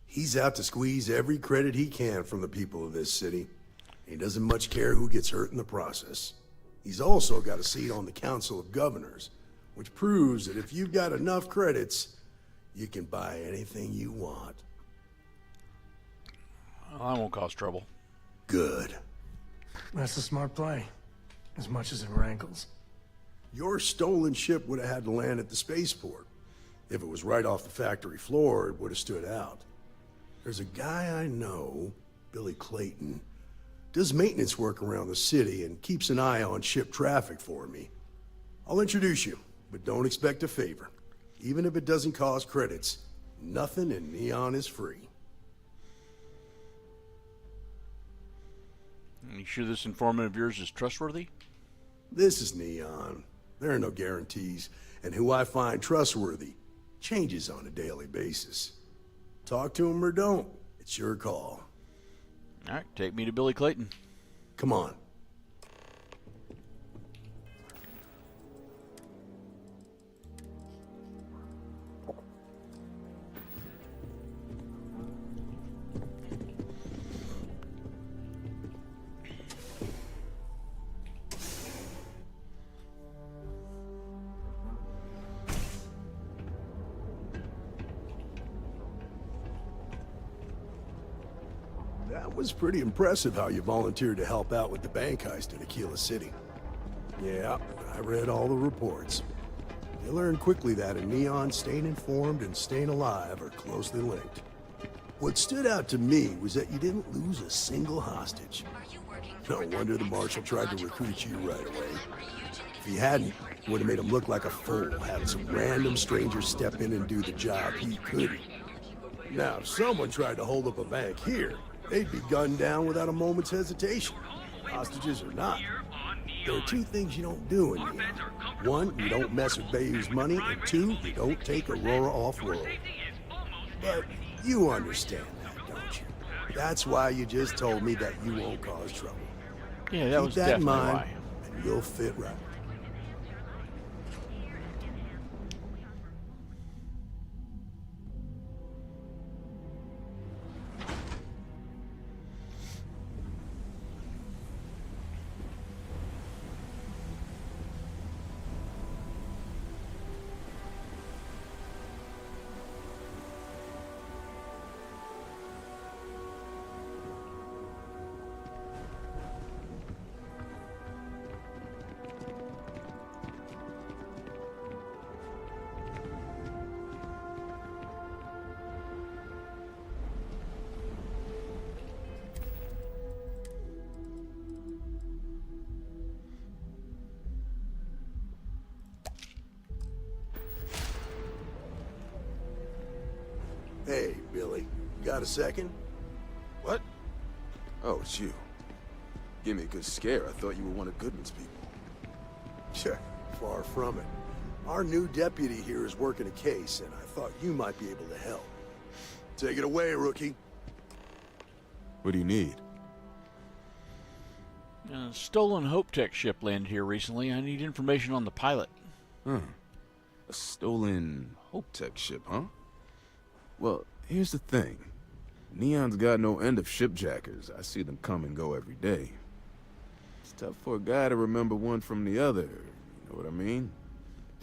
He's out to squeeze every credit he can from the people of this city. He doesn't much care who gets hurt in the process. He's also got a seat on the Council of Governors, which proves that if you've got enough credits, you can buy anything you want. Well, I won't cause trouble. Good. That's a smart play, as much as it rankles. Your stolen ship would have had to land at the spaceport. If it was right off the factory floor, it would have stood out. There's a guy I know, Billy Clayton, does maintenance work around the city and keeps an eye on ship traffic for me. I'll introduce you, but don't expect a favor. Even if it doesn't cost credits, nothing in Neon is free. You sure this informant of yours is trustworthy? This is Neon. There are no guarantees, and who I find trustworthy changes on a daily basis. Talk to him or don't. It's your call. All right, take me to Billy Clayton. Come on. That was pretty impressive how you volunteered to help out with the bank heist in Aquila City. Yeah, I read all the reports. You learned quickly that in Neon, staying informed and staying alive are closely linked. What stood out to me was that you didn't lose a single hostage. No wonder the Marshal tried to recruit you right away. If he hadn't, it would have made him look like a fool, having some random stranger step in and do the job he couldn't. Now, if someone tried to hold up a bank here, they'd be gunned down without a moment's hesitation. Hostages or not. There are two things you don't do in Neon. One, you don't mess with Bayou's money, and two, you don't take Aurora off-world. But you understand that, don't you? That's why you just told me that you won't cause trouble. Yeah, that was Keep that in definitely mind, why. and you'll fit right. Hey, Billy. Got a second? What? Oh, it's you. Give me a good scare. I thought you were one of Goodman's people. Sure, far from it. Our new deputy here is working a case, and I thought you might be able to help. Take it away, rookie. What do you need? A stolen Hope Tech ship landed here recently. I need information on the pilot. A stolen Hope Tech ship, huh? Well, here's the thing. Neon's got no end of shipjackers. I see them come and go every day. It's tough for a guy to remember one from the other. You know what I mean?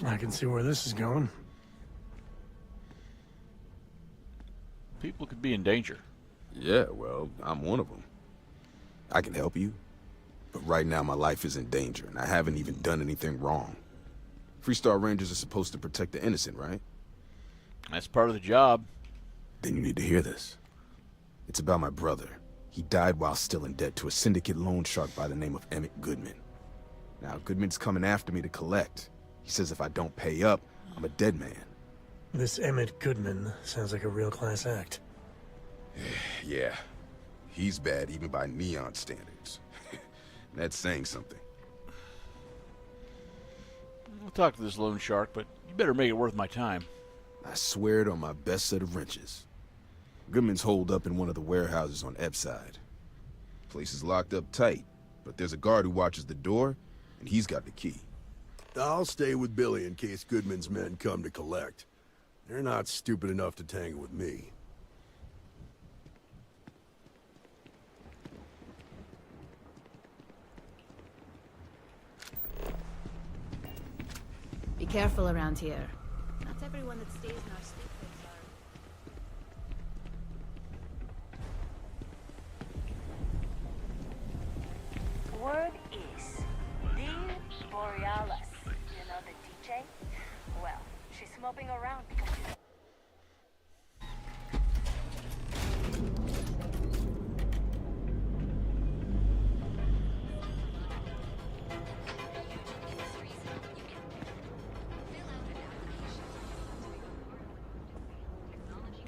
I can see where this is going. People could be in danger. Yeah, well, I'm one of them. I can help you. But right now my life is in danger, and I haven't even done anything wrong. Freestar Rangers are supposed to protect the innocent, right? That's part of the job. Then you need to hear this. It's about my brother. He died while still in debt to a syndicate loan shark by the name of Emmett Goodman. Now, Goodman's coming after me to collect. He says if I don't pay up, I'm a dead man. This Emmett Goodman sounds like a real class act. Yeah. He's bad even by Neon standards. That's saying something. I'll talk to this loan shark, but you better make it worth my time. I swear it on my best set of wrenches. Goodman's holed up in one of the warehouses on Epside. Place is locked up tight, but there's a guard who watches the door, and he's got the key. I'll stay with Billy in case Goodman's men come to collect. They're not stupid enough to tangle with me. Be careful around here. Not everyone that stays in our sleepers are... Word is, the Borealis, you know the DJ? Well, she's moping around because she's...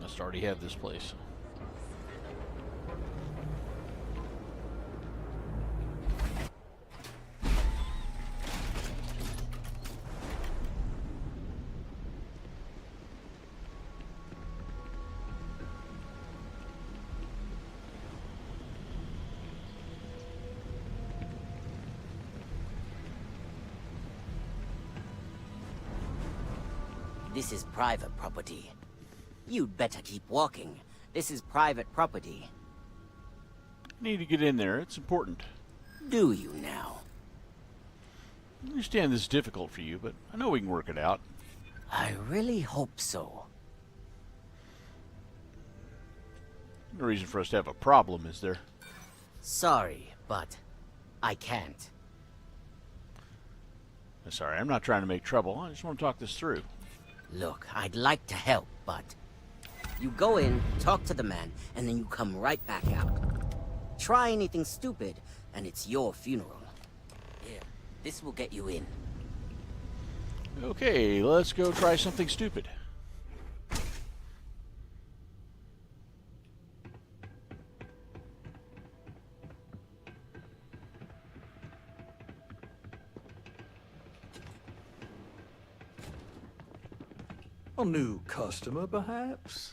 Must already have this place. This is private property. You'd better keep walking. This is private property. Need to get in there. It's important. Do you now? I understand this is difficult for you, but I know we can work it out. I really hope so. No reason for us to have a problem, is there? Sorry, but I can't. Sorry, I'm not trying to make trouble. I just want to talk this through. Look, I'd like to help, but you go in, talk to the man, and then you come right back out. Try anything stupid, and it's your funeral. Here, this will get you in. Okay, let's go try something stupid. A new customer, perhaps?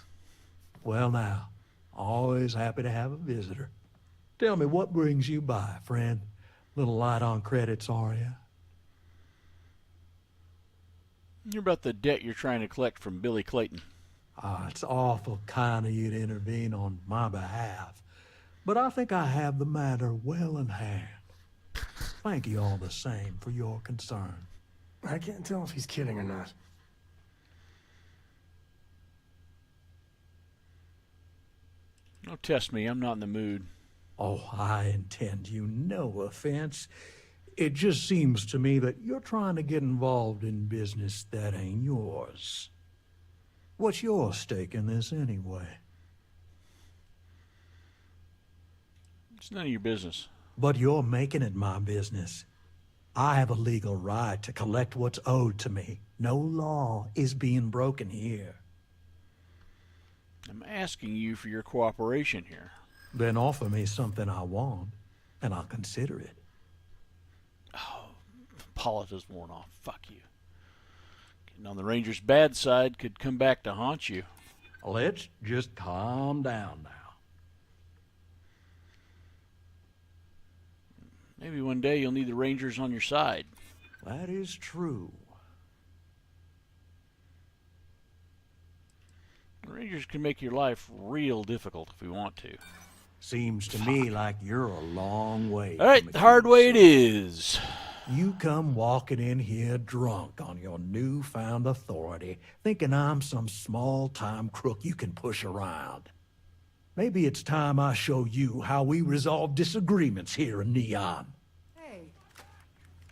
Well now, always happy to have a visitor. Tell me, what brings you by, friend? Little light on credits, are you? You're about the debt you're trying to collect from Billy Clayton. It's awful kind of you to intervene on my behalf, but I think I have the matter well in hand. Thank you all the same for your concern. I can't tell if he's kidding or not. Don't test me. I'm not in the mood. Oh, I intend you no offense. It just seems to me that you're trying to get involved in business that ain't yours. What's your stake in this anyway? It's none of your business. But you're making it my business. I have a legal right to collect what's owed to me. No law is being broken here. I'm asking you for your cooperation here. Then offer me something I want, and I'll consider it. Oh, politics worn off. Fuck you. Getting on the Rangers' bad side could come back to haunt you. Let's just calm down now. Maybe one day you'll need the Rangers on your side. That is true. The Rangers can make your life real difficult if we want to. Seems to me like you're a long way. All right, the hard way it is. You come walking in here drunk on your newfound authority, thinking I'm some small-time crook you can push around. Maybe it's time I show you how we resolve disagreements here in Neon. Hey.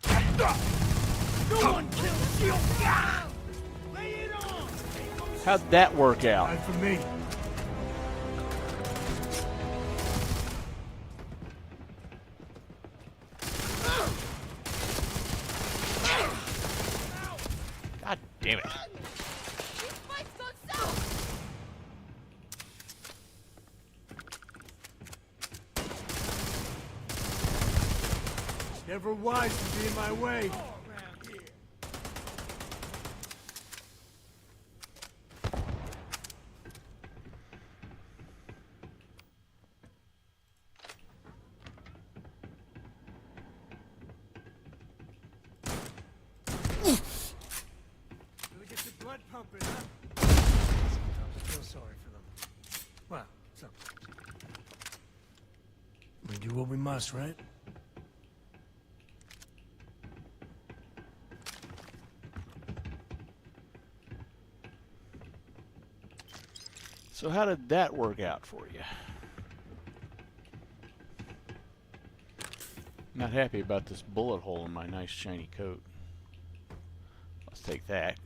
No one kills you! Lay it on! How'd that work out? Not for me. God damn it. Never wise to be in my way. Really get your blood pumping, huh? Sometimes I feel sorry for them. Well, sometimes. We do what we must, right? So how did that work out for you? Not happy about this bullet hole in my nice shiny coat. Let's take that.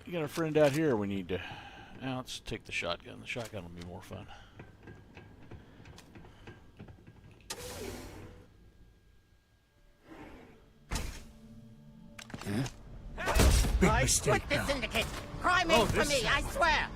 We got a friend out here we need to... Now let's take the shotgun. The shotgun will be more fun. Big mistake now. The syndicate. Crime ain't for me, I swear.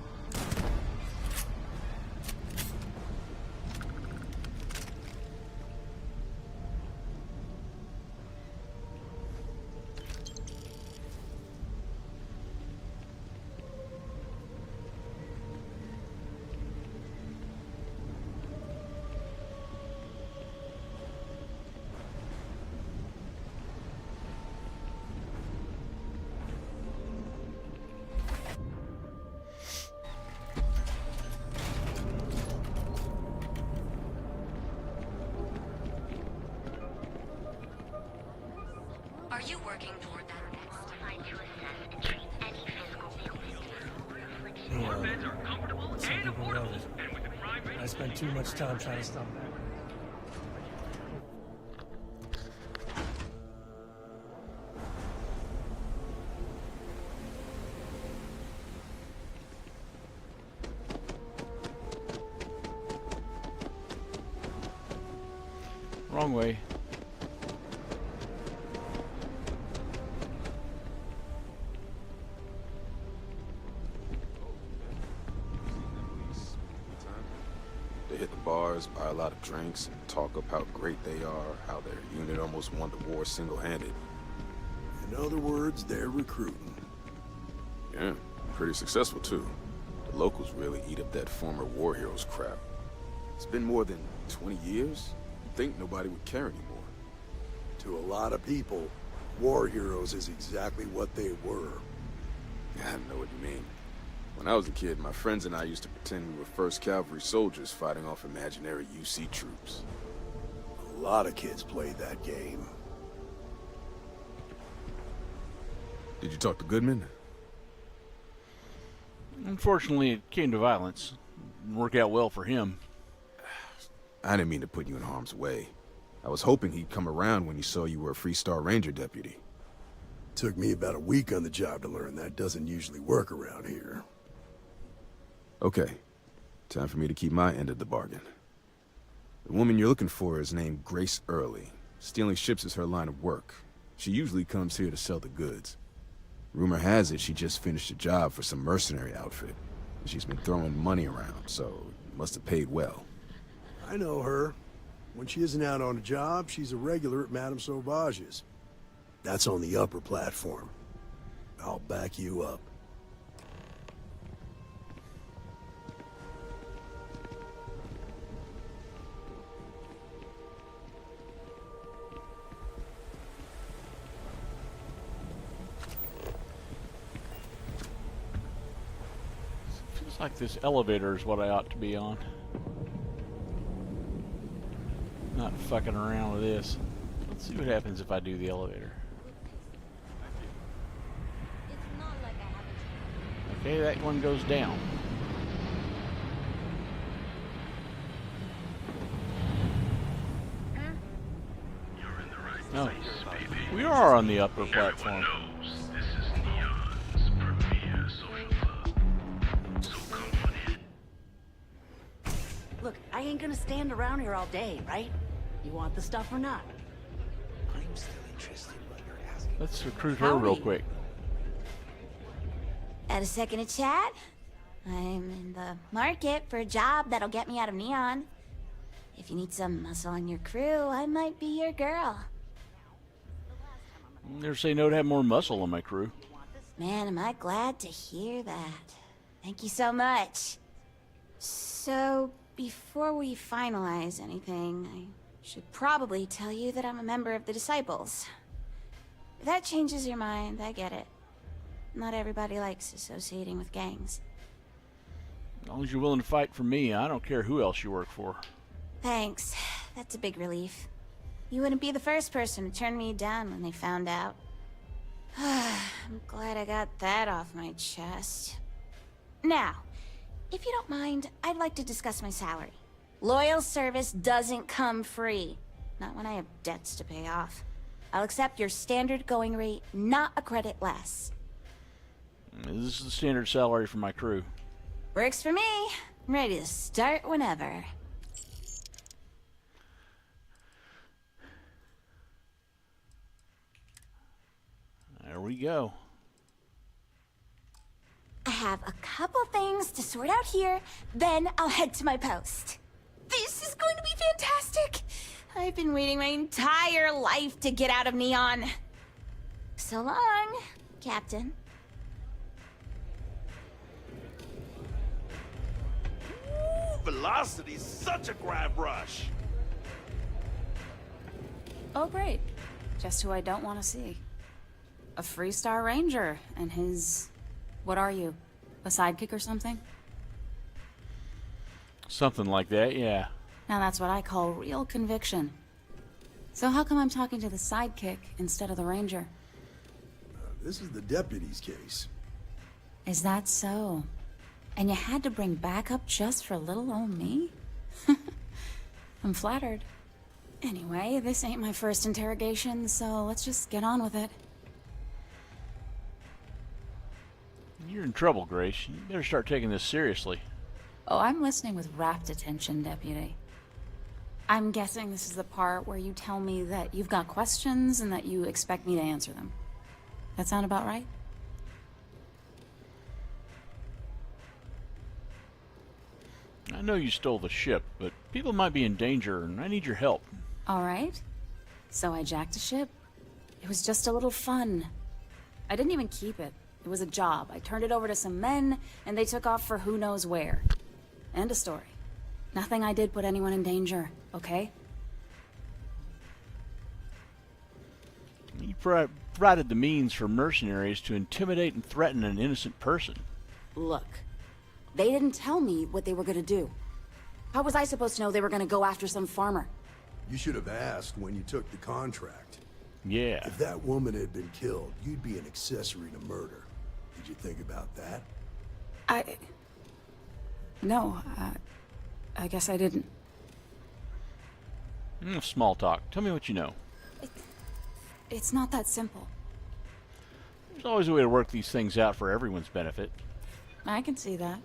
working toward that next? Some people love it. I spend too much time trying to stop that. Wrong way. They hit the bars, buy a lot of drinks, and talk up how great they are, how their unit almost won the war single-handed. In other words, they're recruiting. Yeah, pretty successful too. The locals really eat up that former war heroes crap. It's been more than 20 years. You'd think nobody would care anymore. To a lot of people, war heroes is exactly what they were. I know what you mean. When I was a kid, my friends and I used to pretend we were 1st Cavalry soldiers fighting off imaginary UC troops. A lot of kids played that game. Did you talk to Goodman? Unfortunately, it came to violence. Didn't work out well for him. I didn't mean to put you in harm's way. I was hoping he'd come around when he saw you were a Freestar Ranger deputy. Took me about a week on the job to learn that doesn't usually work around here. Okay, time for me to keep my end of the bargain. The woman you're looking for is named Grace Early. Stealing ships is her line of work. She usually comes here to sell the goods. Rumor has it she just finished a job for some mercenary outfit. She's been throwing money around, so it must have paid well. I know her. When she isn't out on a job, she's a regular at Madame Sauvage's. That's on the upper platform. I'll back you up. Feels like this elevator is what I ought to be on. Not fucking around with this. Let's see what happens if I do the elevator. Okay, that one goes down. No, we are on the upper platform. Look, I ain't gonna stand around here all day, right? You want the stuff or not? I'm still interested in what you're asking. Let's recruit her real quick. At a second to chat? I'm in the market for a job that'll get me out of Neon. If you need some muscle on your crew, I might be your girl. Never say no to have more muscle on my crew. Man, am I glad to hear that. Thank you so much. So, before we finalize anything, I should probably tell you that I'm a member of the Disciples. If that changes your mind, I get it. Not everybody likes associating with gangs. As long as you're willing to fight for me, I don't care who else you work for. Thanks. That's a big relief. You wouldn't be the first person to turn me down when they found out. I'm glad I got that off my chest. Now, if you don't mind, I'd like to discuss my salary. Loyal service doesn't come free. Not when I have debts to pay off. I'll accept your standard going rate, not a credit less. This is the standard salary for my crew. Works for me. I'm ready to start whenever. There we go. I have a couple things to sort out here, then I'll head to my post. This is going to be fantastic! I've been waiting my entire life to get out of Neon. So long, Captain. Ooh, velocity's such a grab rush. Oh, great. Just who I don't want to see. A Freestar Ranger and his... What are you? A sidekick or something? Something like that, yeah. Now that's what I call real conviction. So how come I'm talking to the sidekick instead of the Ranger? This is the deputy's case. Is that so? And you had to bring backup just for little old me? I'm flattered. Anyway, this ain't my first interrogation, so let's just get on with it. You're in trouble, Grace. You better start taking this seriously. Oh, I'm listening with rapt attention, Deputy. I'm guessing this is the part where you tell me that you've got questions and that you expect me to answer them. That sound about right? I know you stole the ship, but people might be in danger, and I need your help. All right. So I jacked a ship. It was just a little fun. I didn't even keep it. It was a job. I turned it over to some men, and they took off for who knows where. End of story. Nothing I did put anyone in danger, okay? You provided the means for mercenaries to intimidate and threaten an innocent person. Look, they didn't tell me what they were gonna do. How was I supposed to know they were gonna go after some farmer? You should have asked when you took the contract. Yeah. If that woman had been killed, you'd be an accessory to murder. Did you think about that? No, I guess I didn't. Small talk. Tell me what you know. It's not that simple. There's always a way to work these things out for everyone's benefit. I can see that.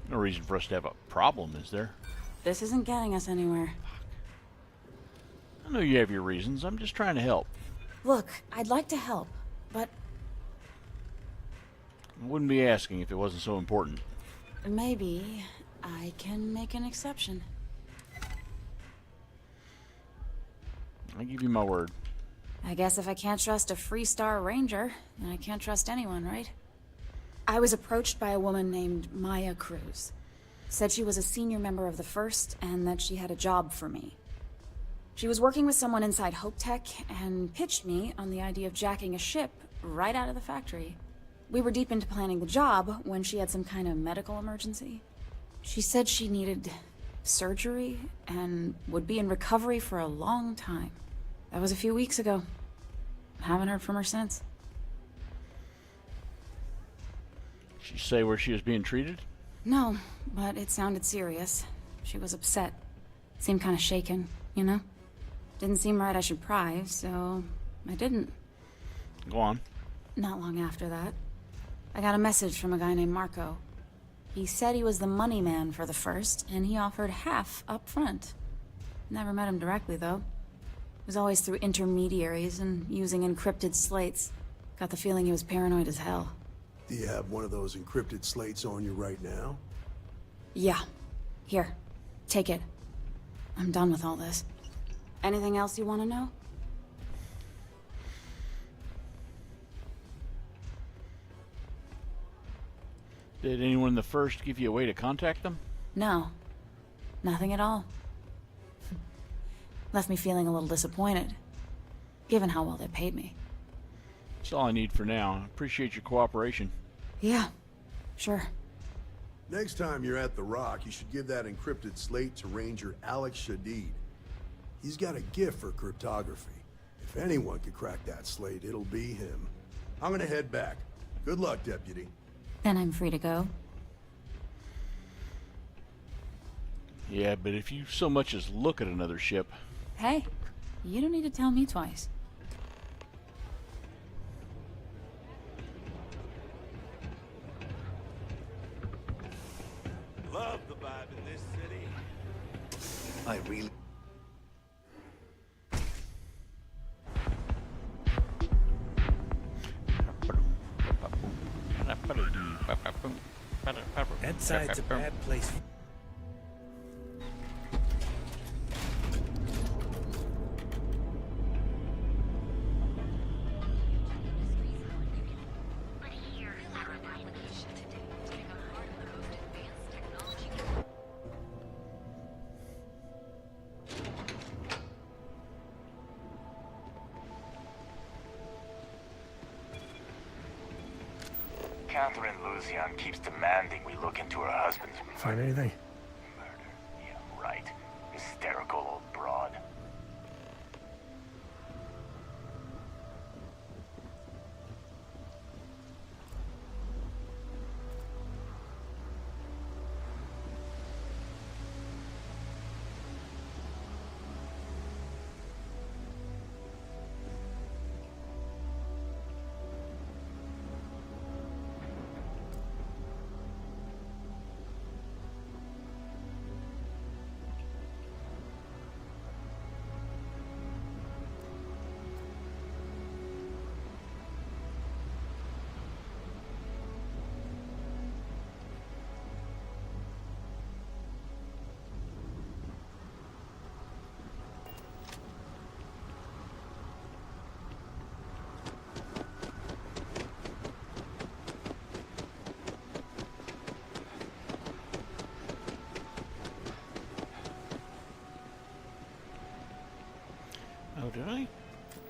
No reason for us to have a problem, is there? This isn't getting us anywhere. I know you have your reasons. I'm just trying to help. Look, I'd like to help, but I wouldn't be asking if it wasn't so important. maybe I can make an exception. I give you my word. I guess if I can't trust a Freestar Ranger, then I can't trust anyone, right? I was approached by a woman named Maya Cruz. Said she was a senior member of the First and that she had a job for me. She was working with someone inside Hope Tech and pitched me on the idea of jacking a ship right out of the factory. We were deep into planning the job when she had some kind of medical emergency. She said she needed surgery and would be in recovery for a long time. That was a few weeks ago. Haven't heard from her since. Did she say where she was being treated? No, but it sounded serious. She was upset. Seemed kind of shaken, you know? Didn't seem right I should pry, so I didn't. Go on. Not long after that, I got a message from a guy named Marco. He said he was the money man for the First, and he offered half up front. Never met him directly, though. It was always through intermediaries and using encrypted slates. Got the feeling he was paranoid as hell. Do you have one of those encrypted slates on you right now? Yeah. Here. Take it. I'm done with all this. Anything else you want to know? Did anyone in the First give you a way to contact them? No. Nothing at all. Left me feeling a little disappointed, given how well they paid me. That's all I need for now. I appreciate your cooperation. Yeah, sure. Next time you're at the Rock, you should give that encrypted slate to Ranger Alex Shadid. He's got a gift for cryptography. If anyone could crack that slate, it'll be him. I'm gonna head back. Good luck, Deputy. Then I'm free to go. Yeah, but if you so much as look at another ship... Hey, you don't need to tell me twice. Love the vibe in this city. I really... That side's a bad place. Catherine Lucian keeps demanding we look into her husband's Find anything? murder. Yeah, right. Hysterical old broad.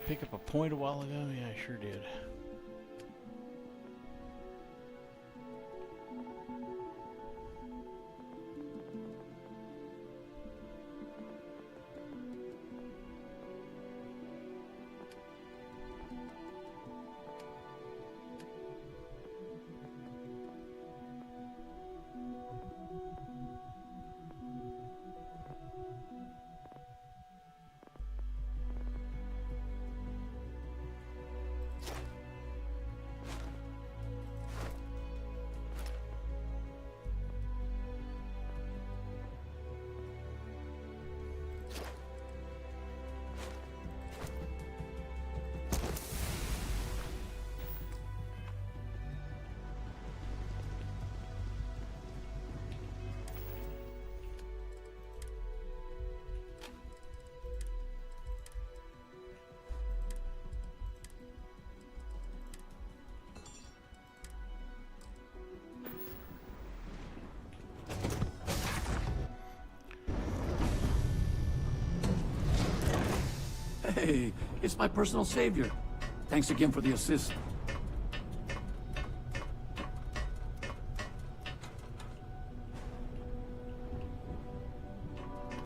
pick up a point a while ago? Yeah, I sure did. Hey, it's my personal savior. Thanks again for the assist.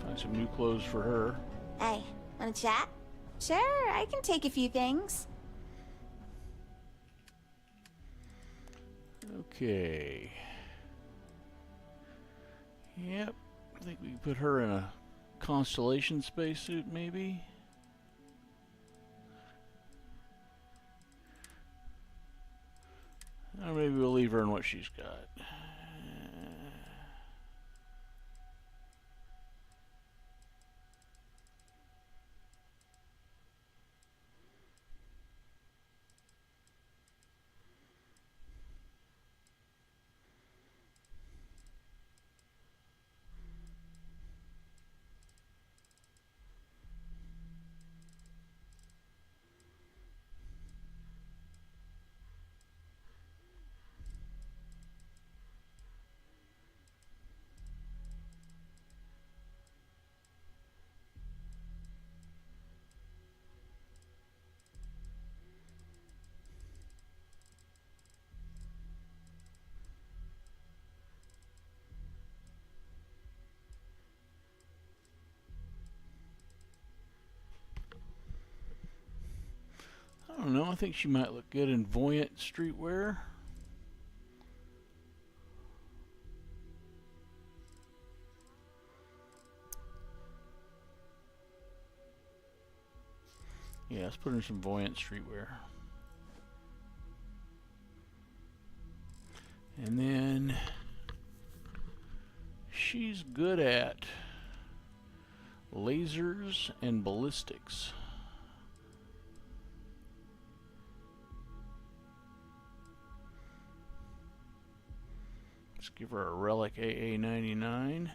Find some new clothes for her. Hey, wanna chat? Sure, I can take a few things. Okay. Yep. I think we can put her in a Constellation spacesuit, maybe. Or maybe we'll leave her in what she's got. I don't know, I think she might look good in Voyant streetwear. Yeah, let's put her in some Voyant streetwear. And then she's good at lasers and ballistics. Let's give her a Relic AA-99.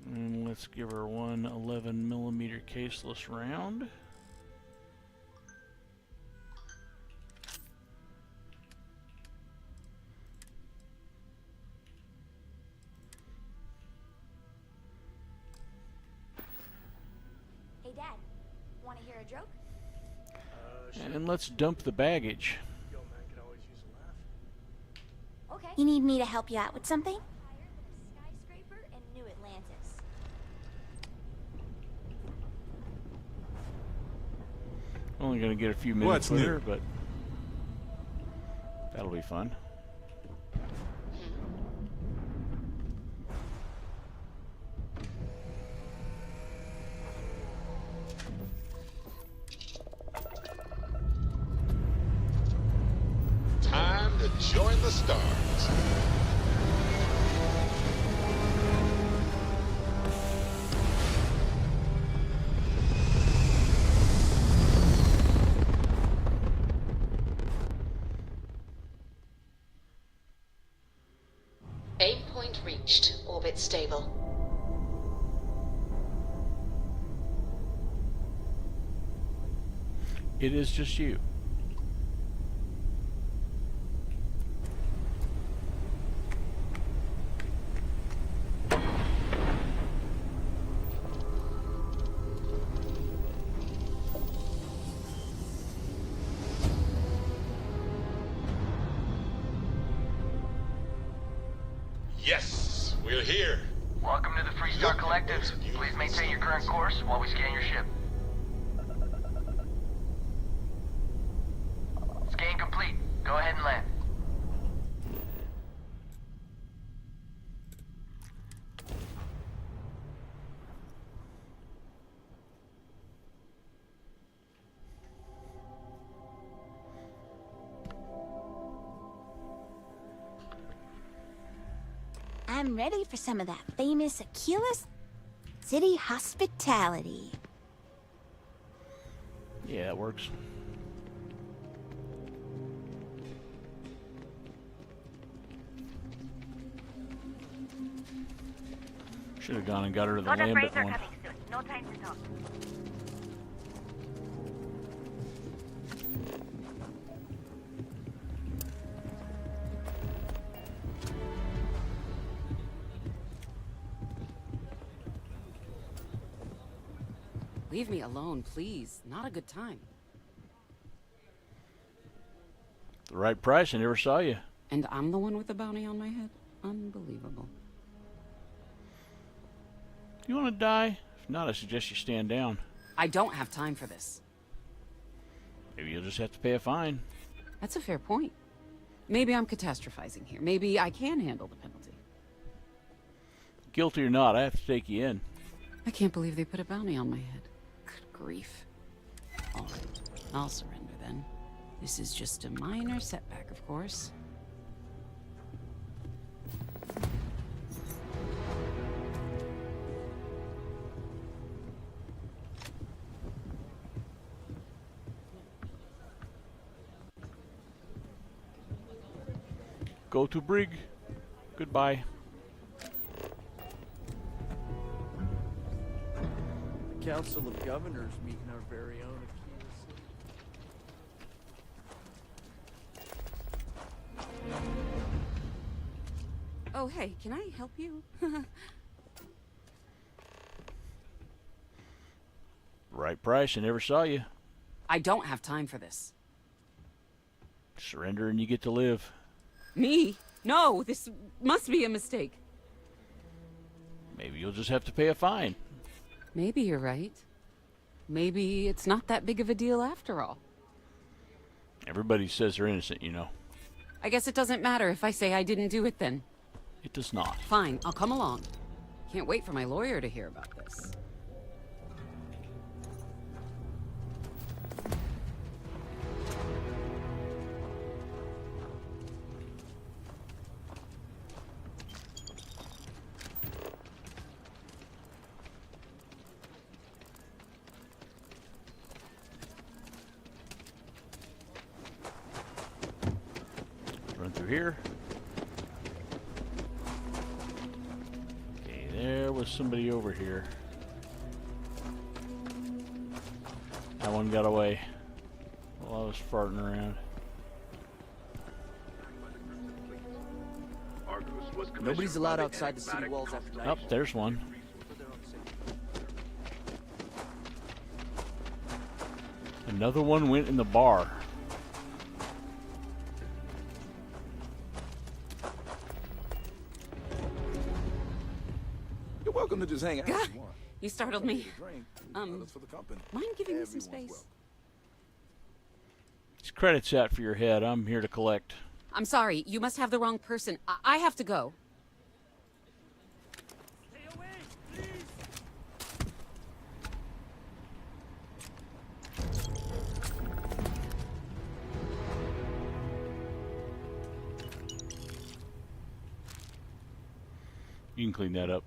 And let's give her one 11mm caseless round. Hey, Dad. Want to hear a joke? And let's dump the baggage. Okay. You need me to help you out with something? Skyscraper in New Atlantis. Only gonna get a few minutes with her, but that'll be fun. Time to join the stars. Aim point reached. Orbit stable. It is just you. Yes, we're here. Welcome to the Freestar Collective. Please maintain your current course while we scan your ship. Scan complete. Go ahead and land. I'm ready for some of that famous Aquila City hospitality. Yeah, that works. Should have gone and got her to the Lambert one. coming soon. No time to talk. Leave me alone, please. Not a good time. The right price, I never saw you. And I'm the one with the bounty on my head? Unbelievable. You want to die? If not, I suggest you stand down. I don't have time for this. Maybe you'll just have to pay a fine. That's a fair point. Maybe I'm catastrophizing here. Maybe I can handle the penalty. Guilty or not, I have to take you in. I can't believe they put a bounty on my head. Good grief. All right, I'll surrender then. This is just a minor setback, of course. Go to brig. Goodbye. Council of Governors meeting our very own Aquila City. Oh, hey, can I help you? Right price, I never saw you. I don't have time for this. Surrender and you get to live. Me? No, this must be a mistake. Maybe you'll just have to pay a fine. Maybe you're right. Maybe it's not that big of a deal after all. Everybody says they're innocent, you know. I guess it doesn't matter if I say I didn't do it then. It does not. Fine, I'll come along. Can't wait for my lawyer to hear about this. Run through here. Okay, there was somebody over here. That one got away while I was farting around. Nobody's allowed outside the city walls after night. Oh, there's one. Another one went in the bar. You're welcome to just hang out if you want. You startled me. That's for the company. Mind giving me some Everyone's space? These credits out for your head. I'm here to collect. I'm sorry, you must have the wrong person. I have to go. You can clean that up.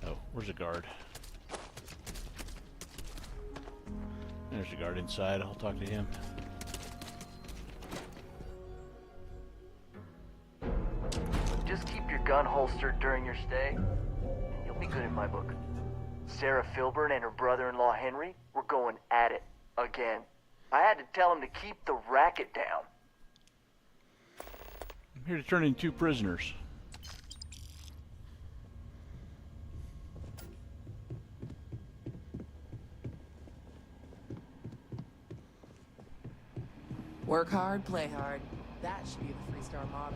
Oh, where's the guard? There's the guard inside. I'll talk to him. Just keep your gun holstered during your stay, and you'll be good in my book. Sarah Filburn and her brother-in-law Henry were going at it again. I had to tell them to keep the racket down. I'm here to turn in 2 prisoners. Work hard, play hard. That should be the Freestar motto.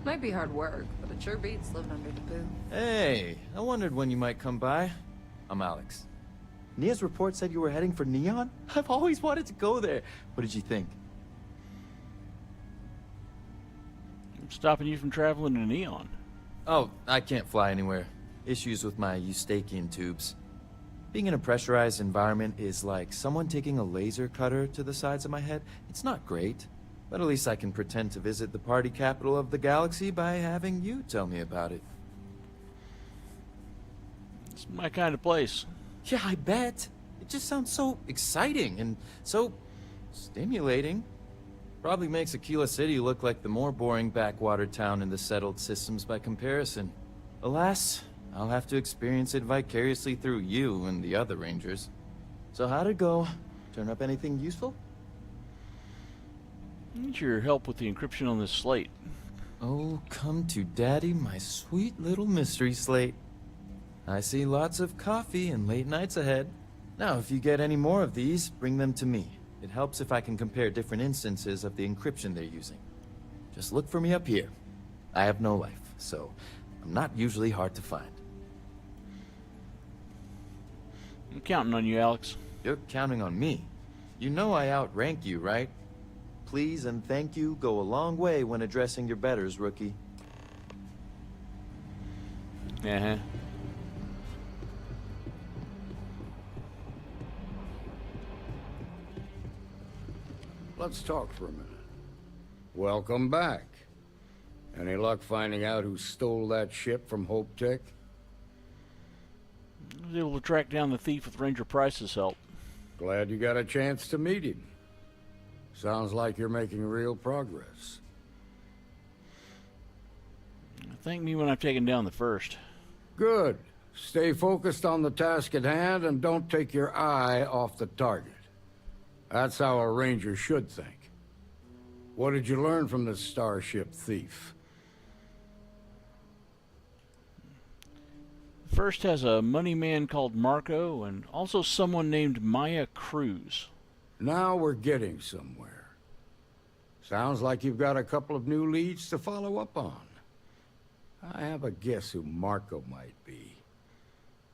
Might be hard work, but it sure beats living under the poo. Hey, I wondered when you might come by. I'm Alex. Nia's report said you were heading for Neon? I've always wanted to go there. What did you think? I'm stopping you from traveling to Neon. Oh, I can't fly anywhere. Issues with my Eustachian tubes. Being in a pressurized environment is like someone taking a laser cutter to the sides of my head. It's not great, but at least I can pretend to visit the party capital of the galaxy by having you tell me about it. It's my kind of place. Yeah, I bet. It just sounds so exciting and so stimulating. Probably makes Aquila City look like the more boring backwater town in the settled systems by comparison. Alas, I'll have to experience it vicariously through you and the other rangers. So how'd it go? Turn up anything useful? Need your help with the encryption on this slate. Oh, come to daddy, my sweet little mystery slate. I see lots of coffee and late nights ahead. Now, if you get any more of these, bring them to me. It helps if I can compare different instances of the encryption they're using. Just look for me up here. I have no life, so I'm not usually hard to find. I'm counting on you, Alex. You're counting on me. You know I outrank you, right? Please and thank you go a long way when addressing your betters, rookie. Uh-huh. Let's talk for a minute. Welcome back. Any luck finding out who stole that ship from Hope Tech? I was able to track down the thief with Ranger Price's help. Glad you got a chance to meet him. Sounds like you're making real progress. Thank me when I've taken down the first. Good. Stay focused on the task at hand and don't take your eye off the target. That's how a ranger should think. What did you learn from this starship thief? First has a money man called Marco and also someone named Maya Cruz. Now we're getting somewhere. Sounds like you've got a couple of new leads to follow up on. I have a guess who Marco might be.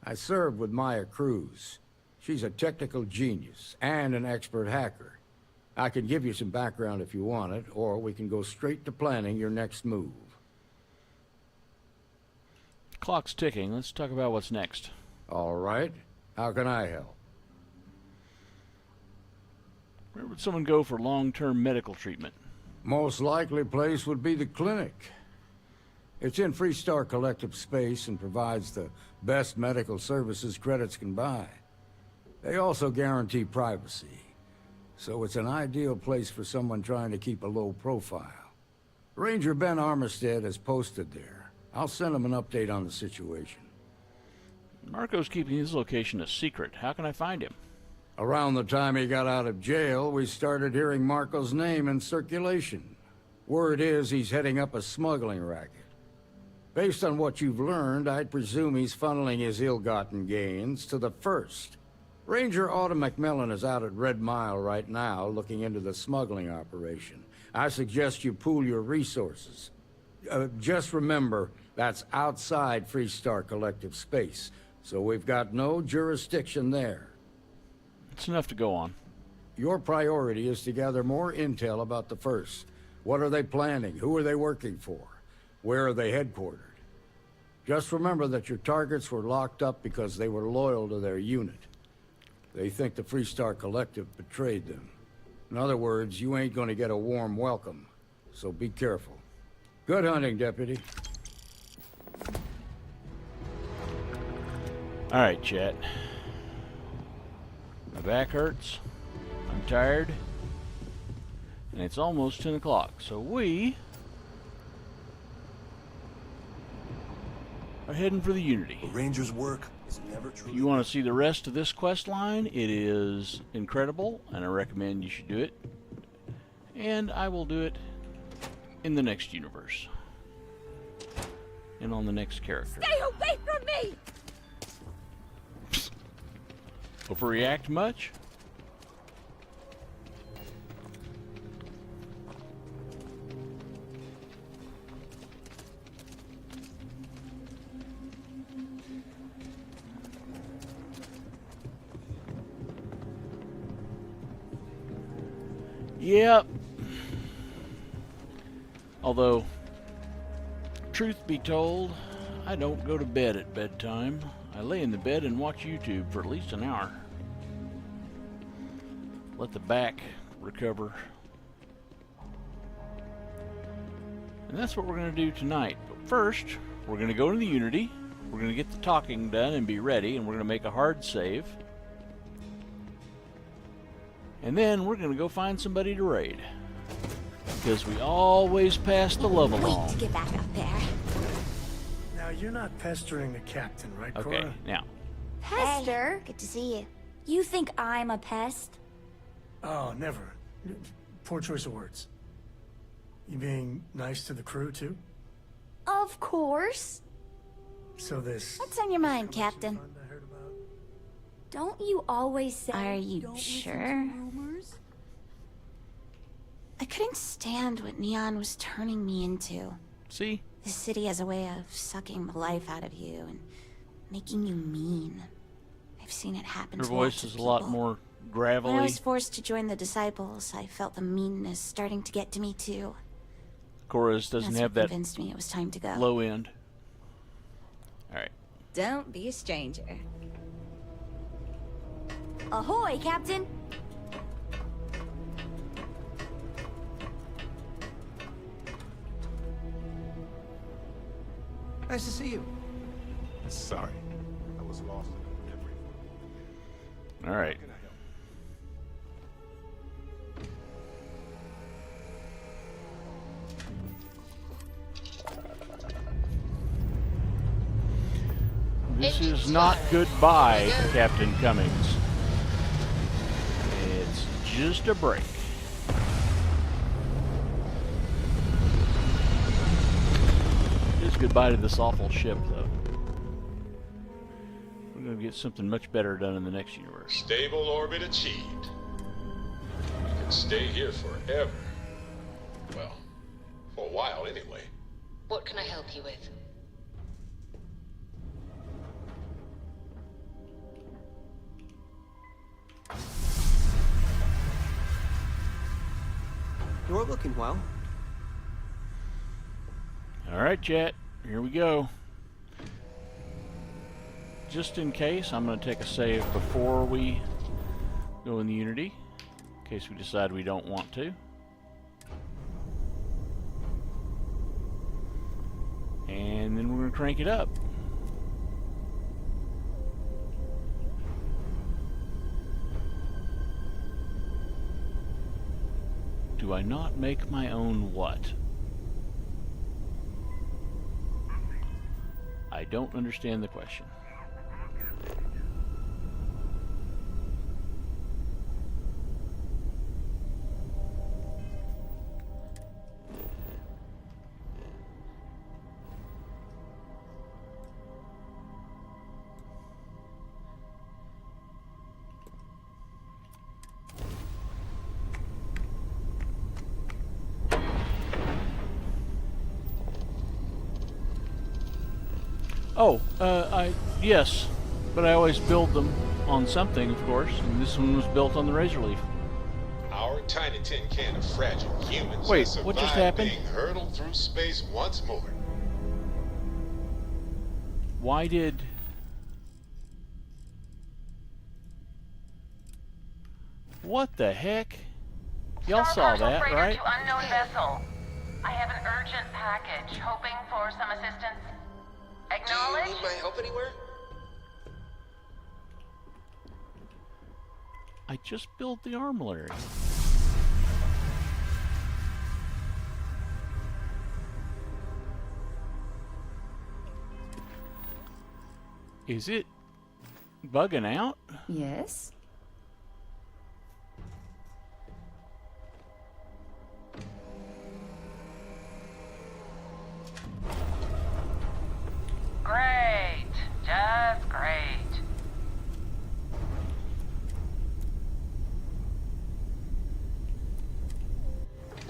I served with Maya Cruz. She's a technical genius and an expert hacker. I can give you some background if you want it, or we can go straight to planning your next move. Clock's ticking. Let's talk about what's next. All right. How can I help? Where would someone go for long-term medical treatment? Most likely place would be the clinic. It's in Freestar Collective space and provides the best medical services credits can buy. They also guarantee privacy, so it's an ideal place for someone trying to keep a low profile. Ranger Ben Armistead is posted there. I'll send him an update on the situation. Marco's keeping his location a secret. How can I find him? Around the time he got out of jail, we started hearing Marco's name in circulation. Word is he's heading up a smuggling racket. Based on what you've learned, I'd presume he's funneling his ill-gotten gains to the First. Ranger Autumn McMillan is out at Red Mile right now looking into the smuggling operation. I suggest you pool your resources. Just remember, that's outside Freestar Collective space, so we've got no jurisdiction there. It's enough to go on. Your priority is to gather more intel about the First. What are they planning? Who are they working for? Where are they headquartered? Just remember that your targets were locked up because they were loyal to their unit. They think the Freestar Collective betrayed them. In other words, you ain't gonna get a warm welcome, so be careful. Good hunting, Deputy. All right, chat. My back hurts. I'm tired. And it's almost 10 o'clock, so we are heading for the Unity. A ranger's work is never true. If you want to see the rest of this quest line, it is incredible, and I recommend you should do it. And I will do it in the next universe. and on the next character. Stay away from me! Overreact much? Yep. Although, truth be told, I don't go to bed at bedtime. I lay in the bed and watch YouTube for at least an hour. Let the back recover. And that's what we're going to do tonight. But first, we're going to go to the Unity. We're going to get the talking done and be ready, and we're going to make a hard save. And then we're going to go find somebody to raid. Because we always pass the love along. Wait to get back up there. Now, you're not pestering the captain, right, Cora? Okay, now. Pester? Hey, good to see you. You think I'm a pest? Oh, never. Poor choice of words. You being nice to the crew, too? Of course. So this... What's on your mind, Captain? Don't you always say... Are you sure? I couldn't stand what Neon was turning me into. See? The city has a way of sucking the life out of you and making you mean. I've seen it happen Her to voice lots of is a lot people. more gravelly. When I was forced to join the Disciples, I felt the meanness starting to get to me too. Cora's doesn't That's have what that convinced me it was time to go. low end. Alright. Don't be a stranger. Ahoy, Captain! Nice to see you. Sorry, I was lost in memory. Alright. This is not goodbye, Captain Cummings. It's just a break. It is goodbye to this awful ship, though. We're going to get something much better done in the next universe. Stable orbit achieved. You can stay here forever. Well, for a while anyway. What can I help you with? You're looking well. Alright, chat. Here we go. Just in case, I'm going to take a save before we go in the Unity. In case we decide we don't want to. And then we're going to crank it up. Do I not make my own what? I don't understand the question. Oh, yes, but I always build them on something, of course, and this one was built on the Razorleaf. Our tiny tin can of fragile humans Wait, has what just survived happened? being hurtled through space once more. Why did... What the heck? Y'all saw that, Freighter right? to unknown vessel. I have an urgent package, hoping for some assistance. Acknowledge? Do you need my help anywhere? I just built the armillary. Is it bugging out? Yes?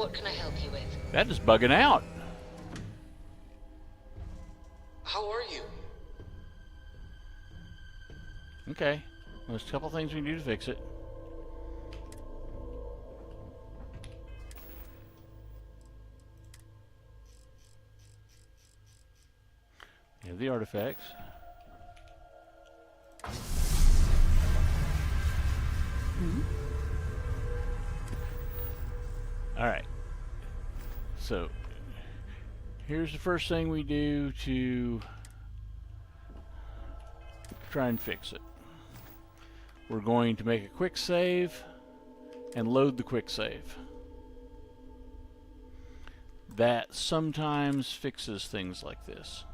What can I help you with? That is bugging out. How are you? Okay. Well, there's a couple things we can do to fix it. We have the artifacts. Alright. So, here's the first thing we do to try and fix it. We're going to make a quick save and load the quick save. That sometimes fixes things like this.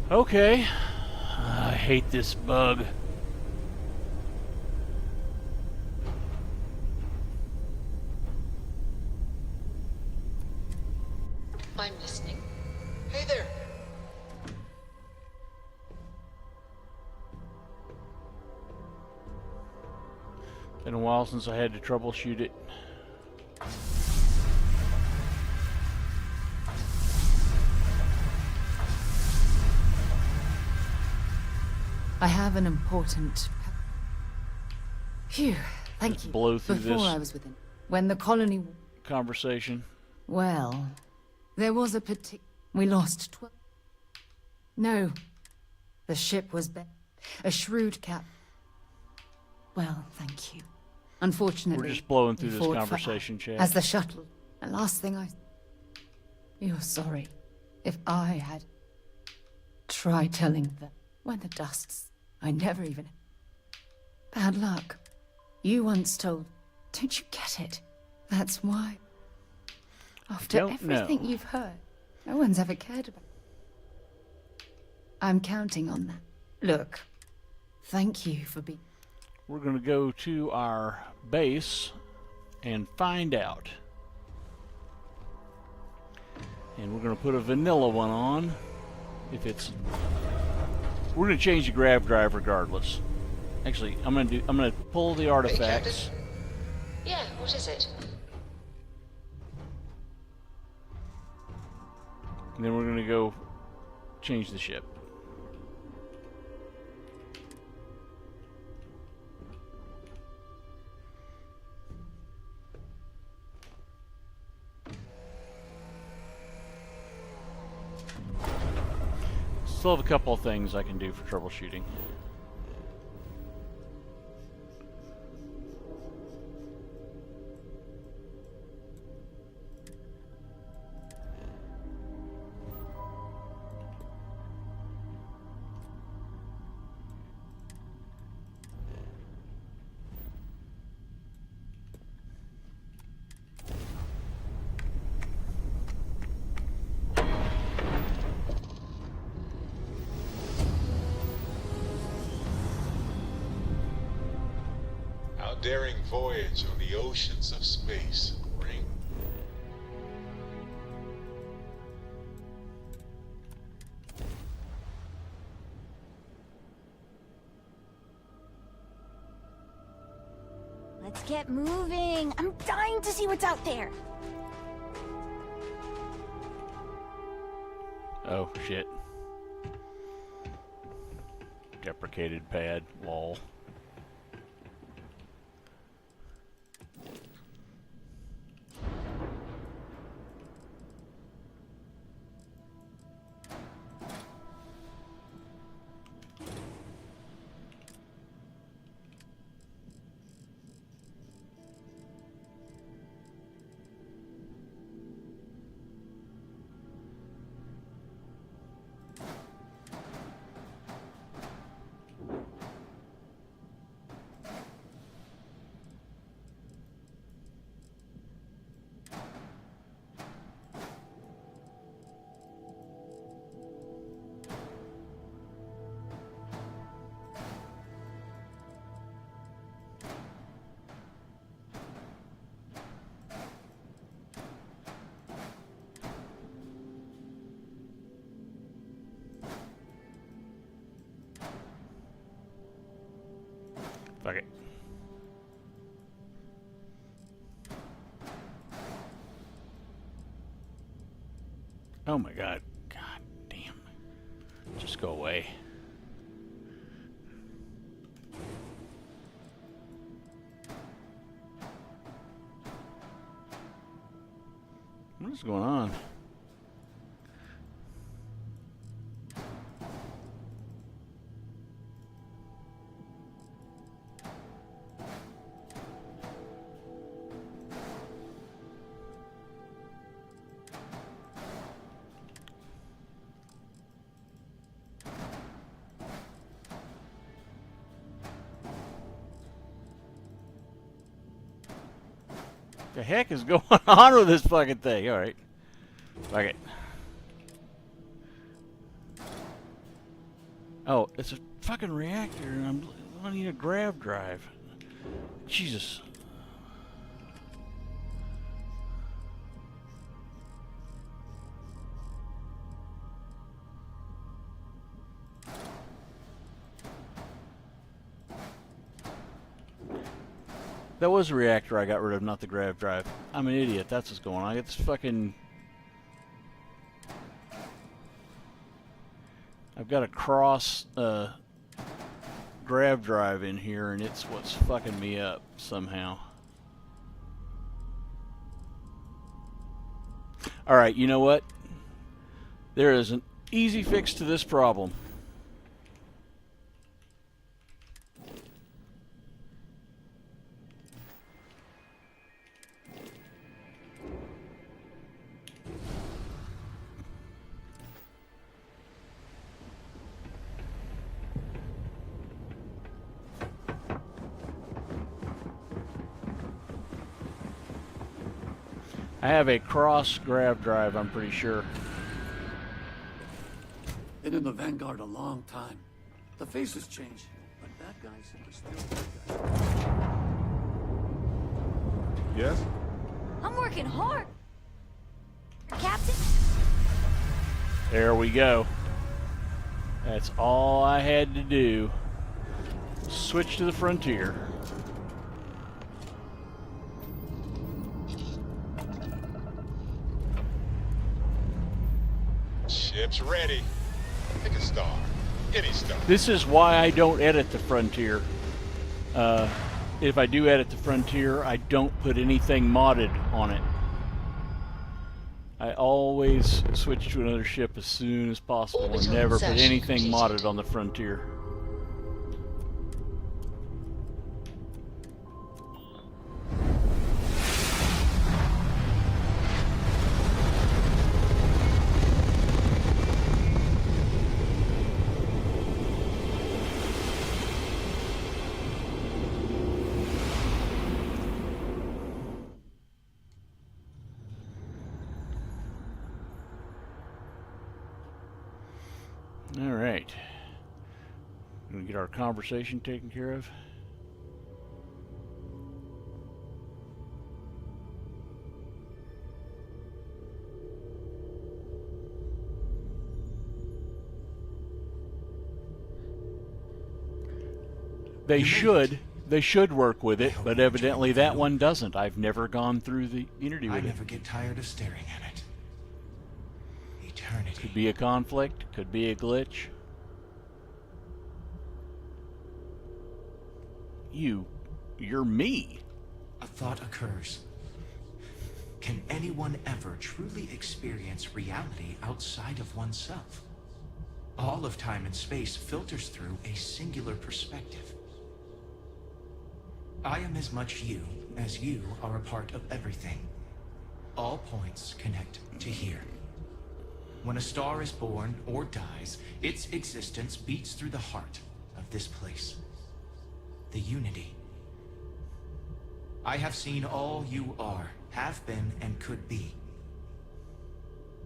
Okay. I hate this bug. I'm listening. Hey there. Been a while since I had to troubleshoot it. I have an important... Phew, thank you. Blow through Before this I was within... When the colony... conversation. Well, there was a we lost 12... No. The ship was a shrewd cap. Well, thank you. Unfortunately... We're just blowing through we this fought conversation, Chad. as the shuttle. The last thing I... You're sorry. If I had... tried telling them... When the dusts... I never even... Bad luck. You once told... Don't you get it? That's why. After everything you've heard, no one's ever cared about... I'm counting on that. Look, thank you for being... We're going to go to our base and find out. And we're going to put a vanilla one on. If it's... We're going to change the grav drive regardless. Actually, I'm going to pull the artifacts. Yeah, what is it? And then we're going to go change the ship. Still have a couple of things I can do for troubleshooting. Daring voyage on the oceans of space, Ring. Let's get moving. I'm dying to see what's out there. Oh, shit. Deprecated pad, lol. Fuck it. Oh my god. God damn. Just go away. What is going on? The heck is going on with this fucking thing? All right. Fuck it. Oh, it's a fucking reactor, and I need a grav drive. Jesus. That was a reactor I got rid of, not the grav drive. I'm an idiot. That's what's going on. I got this fucking... I've got a cross grav drive in here, and it's what's fucking me up somehow. Alright, you know what? There is an easy fix to this problem. I have a cross grav drive, I'm pretty sure. Been in the Vanguard a long time. The faces change, but that guy's still that guy. Yes? I'm working hard. Captain? There we go. That's all I had to do. Switch to the Frontier. Ship's ready. Pick a star. Any star. This is why I don't edit the Frontier. If I do edit the Frontier, I don't put anything modded on it. I always switch to another ship as soon as possible and never put anything modded on the Frontier. All right. Gonna get our conversation taken care of. They should work with it, but evidently that one doesn't. I've never gone through the Unity with it. I never get tired of staring at it. Eternity. Could be a conflict, could be a glitch. You're me. A thought occurs. Can anyone ever truly experience reality outside of oneself? All of time and space filters through a singular perspective. I am as much you as you are a part of everything. All points connect to here. When a star is born or dies, its existence beats through the heart of this place. The Unity. I have seen all you are, have been, and could be.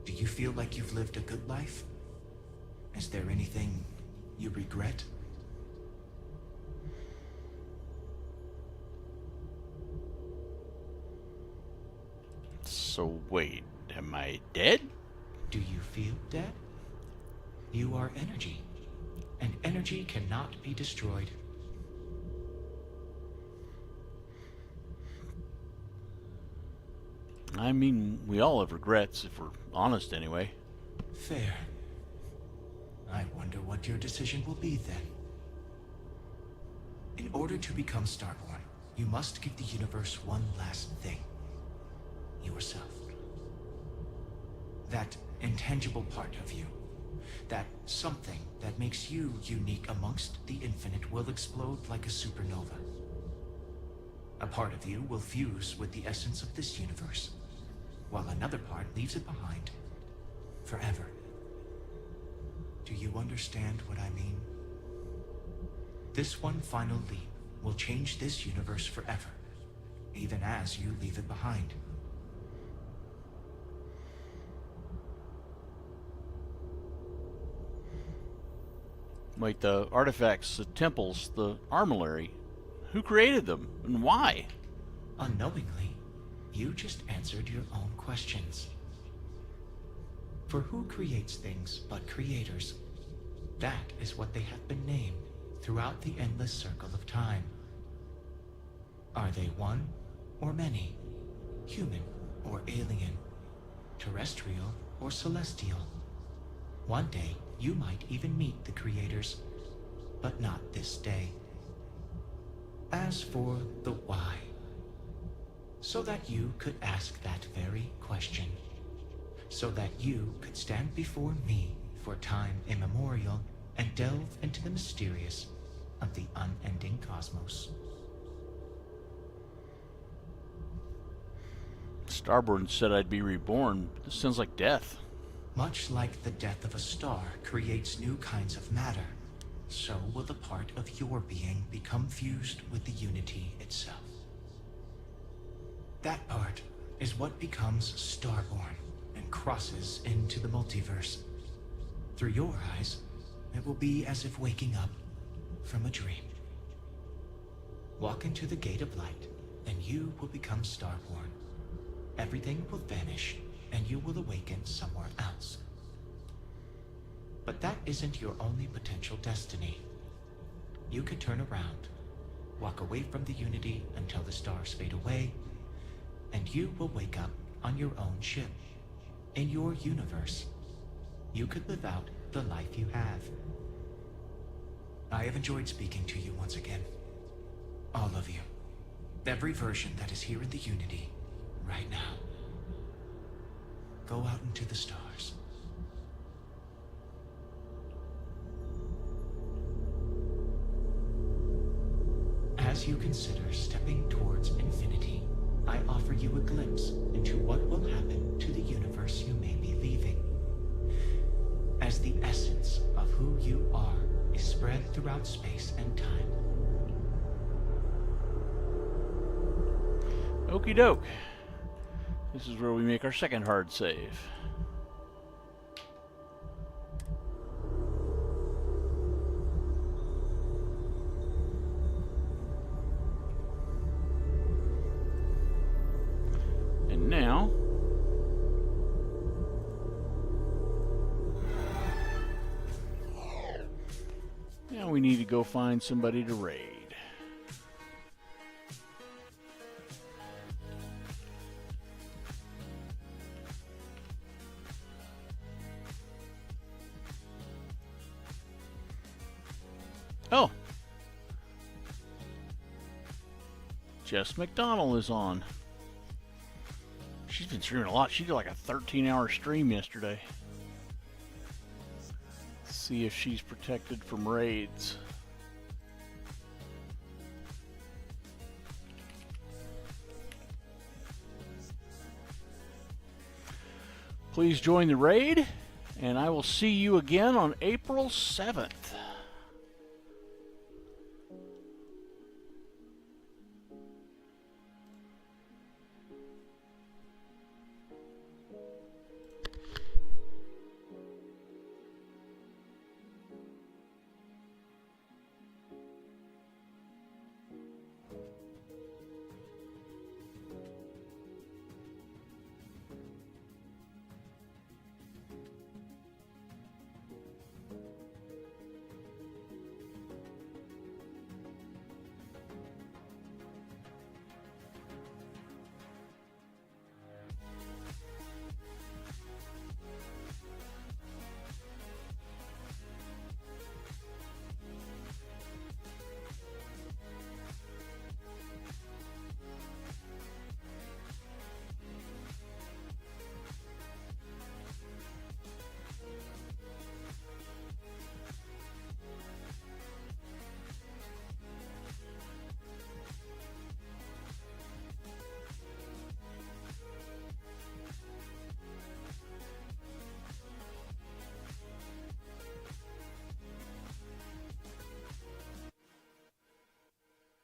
Do you feel like you've lived a good life? Is there anything you regret? So wait, am I dead? Do you feel dead? You are energy, and energy cannot be destroyed. I mean, we all have regrets, if we're honest anyway. Fair. I wonder what your decision will be then. In order to become Starborn, you must give the universe one last thing. Yourself. That intangible part of you. That something that makes you unique amongst the infinite will explode like a supernova. A part of you will fuse with the essence of this universe, while another part leaves it behind forever. Do you understand what I mean? This one final leap will change this universe forever, even as you leave it behind. Wait, the artifacts, the temples, the armillary. Who created them, and why? Unknowingly, you just answered your own questions. For who creates things but creators? That is what they have been named throughout the endless circle of time. Are they one or many? Human or alien? Terrestrial or celestial? One day, you might even meet the creators, but not this day. As for the why, so that you could ask that very question, so that you could stand before me for time immemorial and delve into the mysterious of the unending cosmos. Starborn said I'd be reborn. This sounds like death. Much like the death of a star creates new kinds of matter, so will the part of your being become fused with the unity itself. That part is what becomes Starborn and crosses into the multiverse. Through your eyes, it will be as if waking up from a dream. Walk into the gate of light, and you will become Starborn. Everything will vanish, and you will awaken somewhere else. But that isn't your only potential destiny. You could turn around, walk away from the Unity until the stars fade away, and you will wake up on your own ship, in your universe. You could live out the life you have. I have enjoyed speaking to you once again. All of you. Every version that is here in the Unity, right now. Go out into the stars. As you consider stepping towards infinity, I offer you a glimpse into what will happen to the universe you may be leaving. As the essence of who you are is spread throughout space and time. Okie doke. This is where we make our second hard save. And now, we need to go find somebody to raid. Oh, Jess McDonald is on. She's been streaming a lot. She did like a 13-hour stream yesterday. Let's see if she's protected from raids. Please join the raid, and I will see you again on April 7th.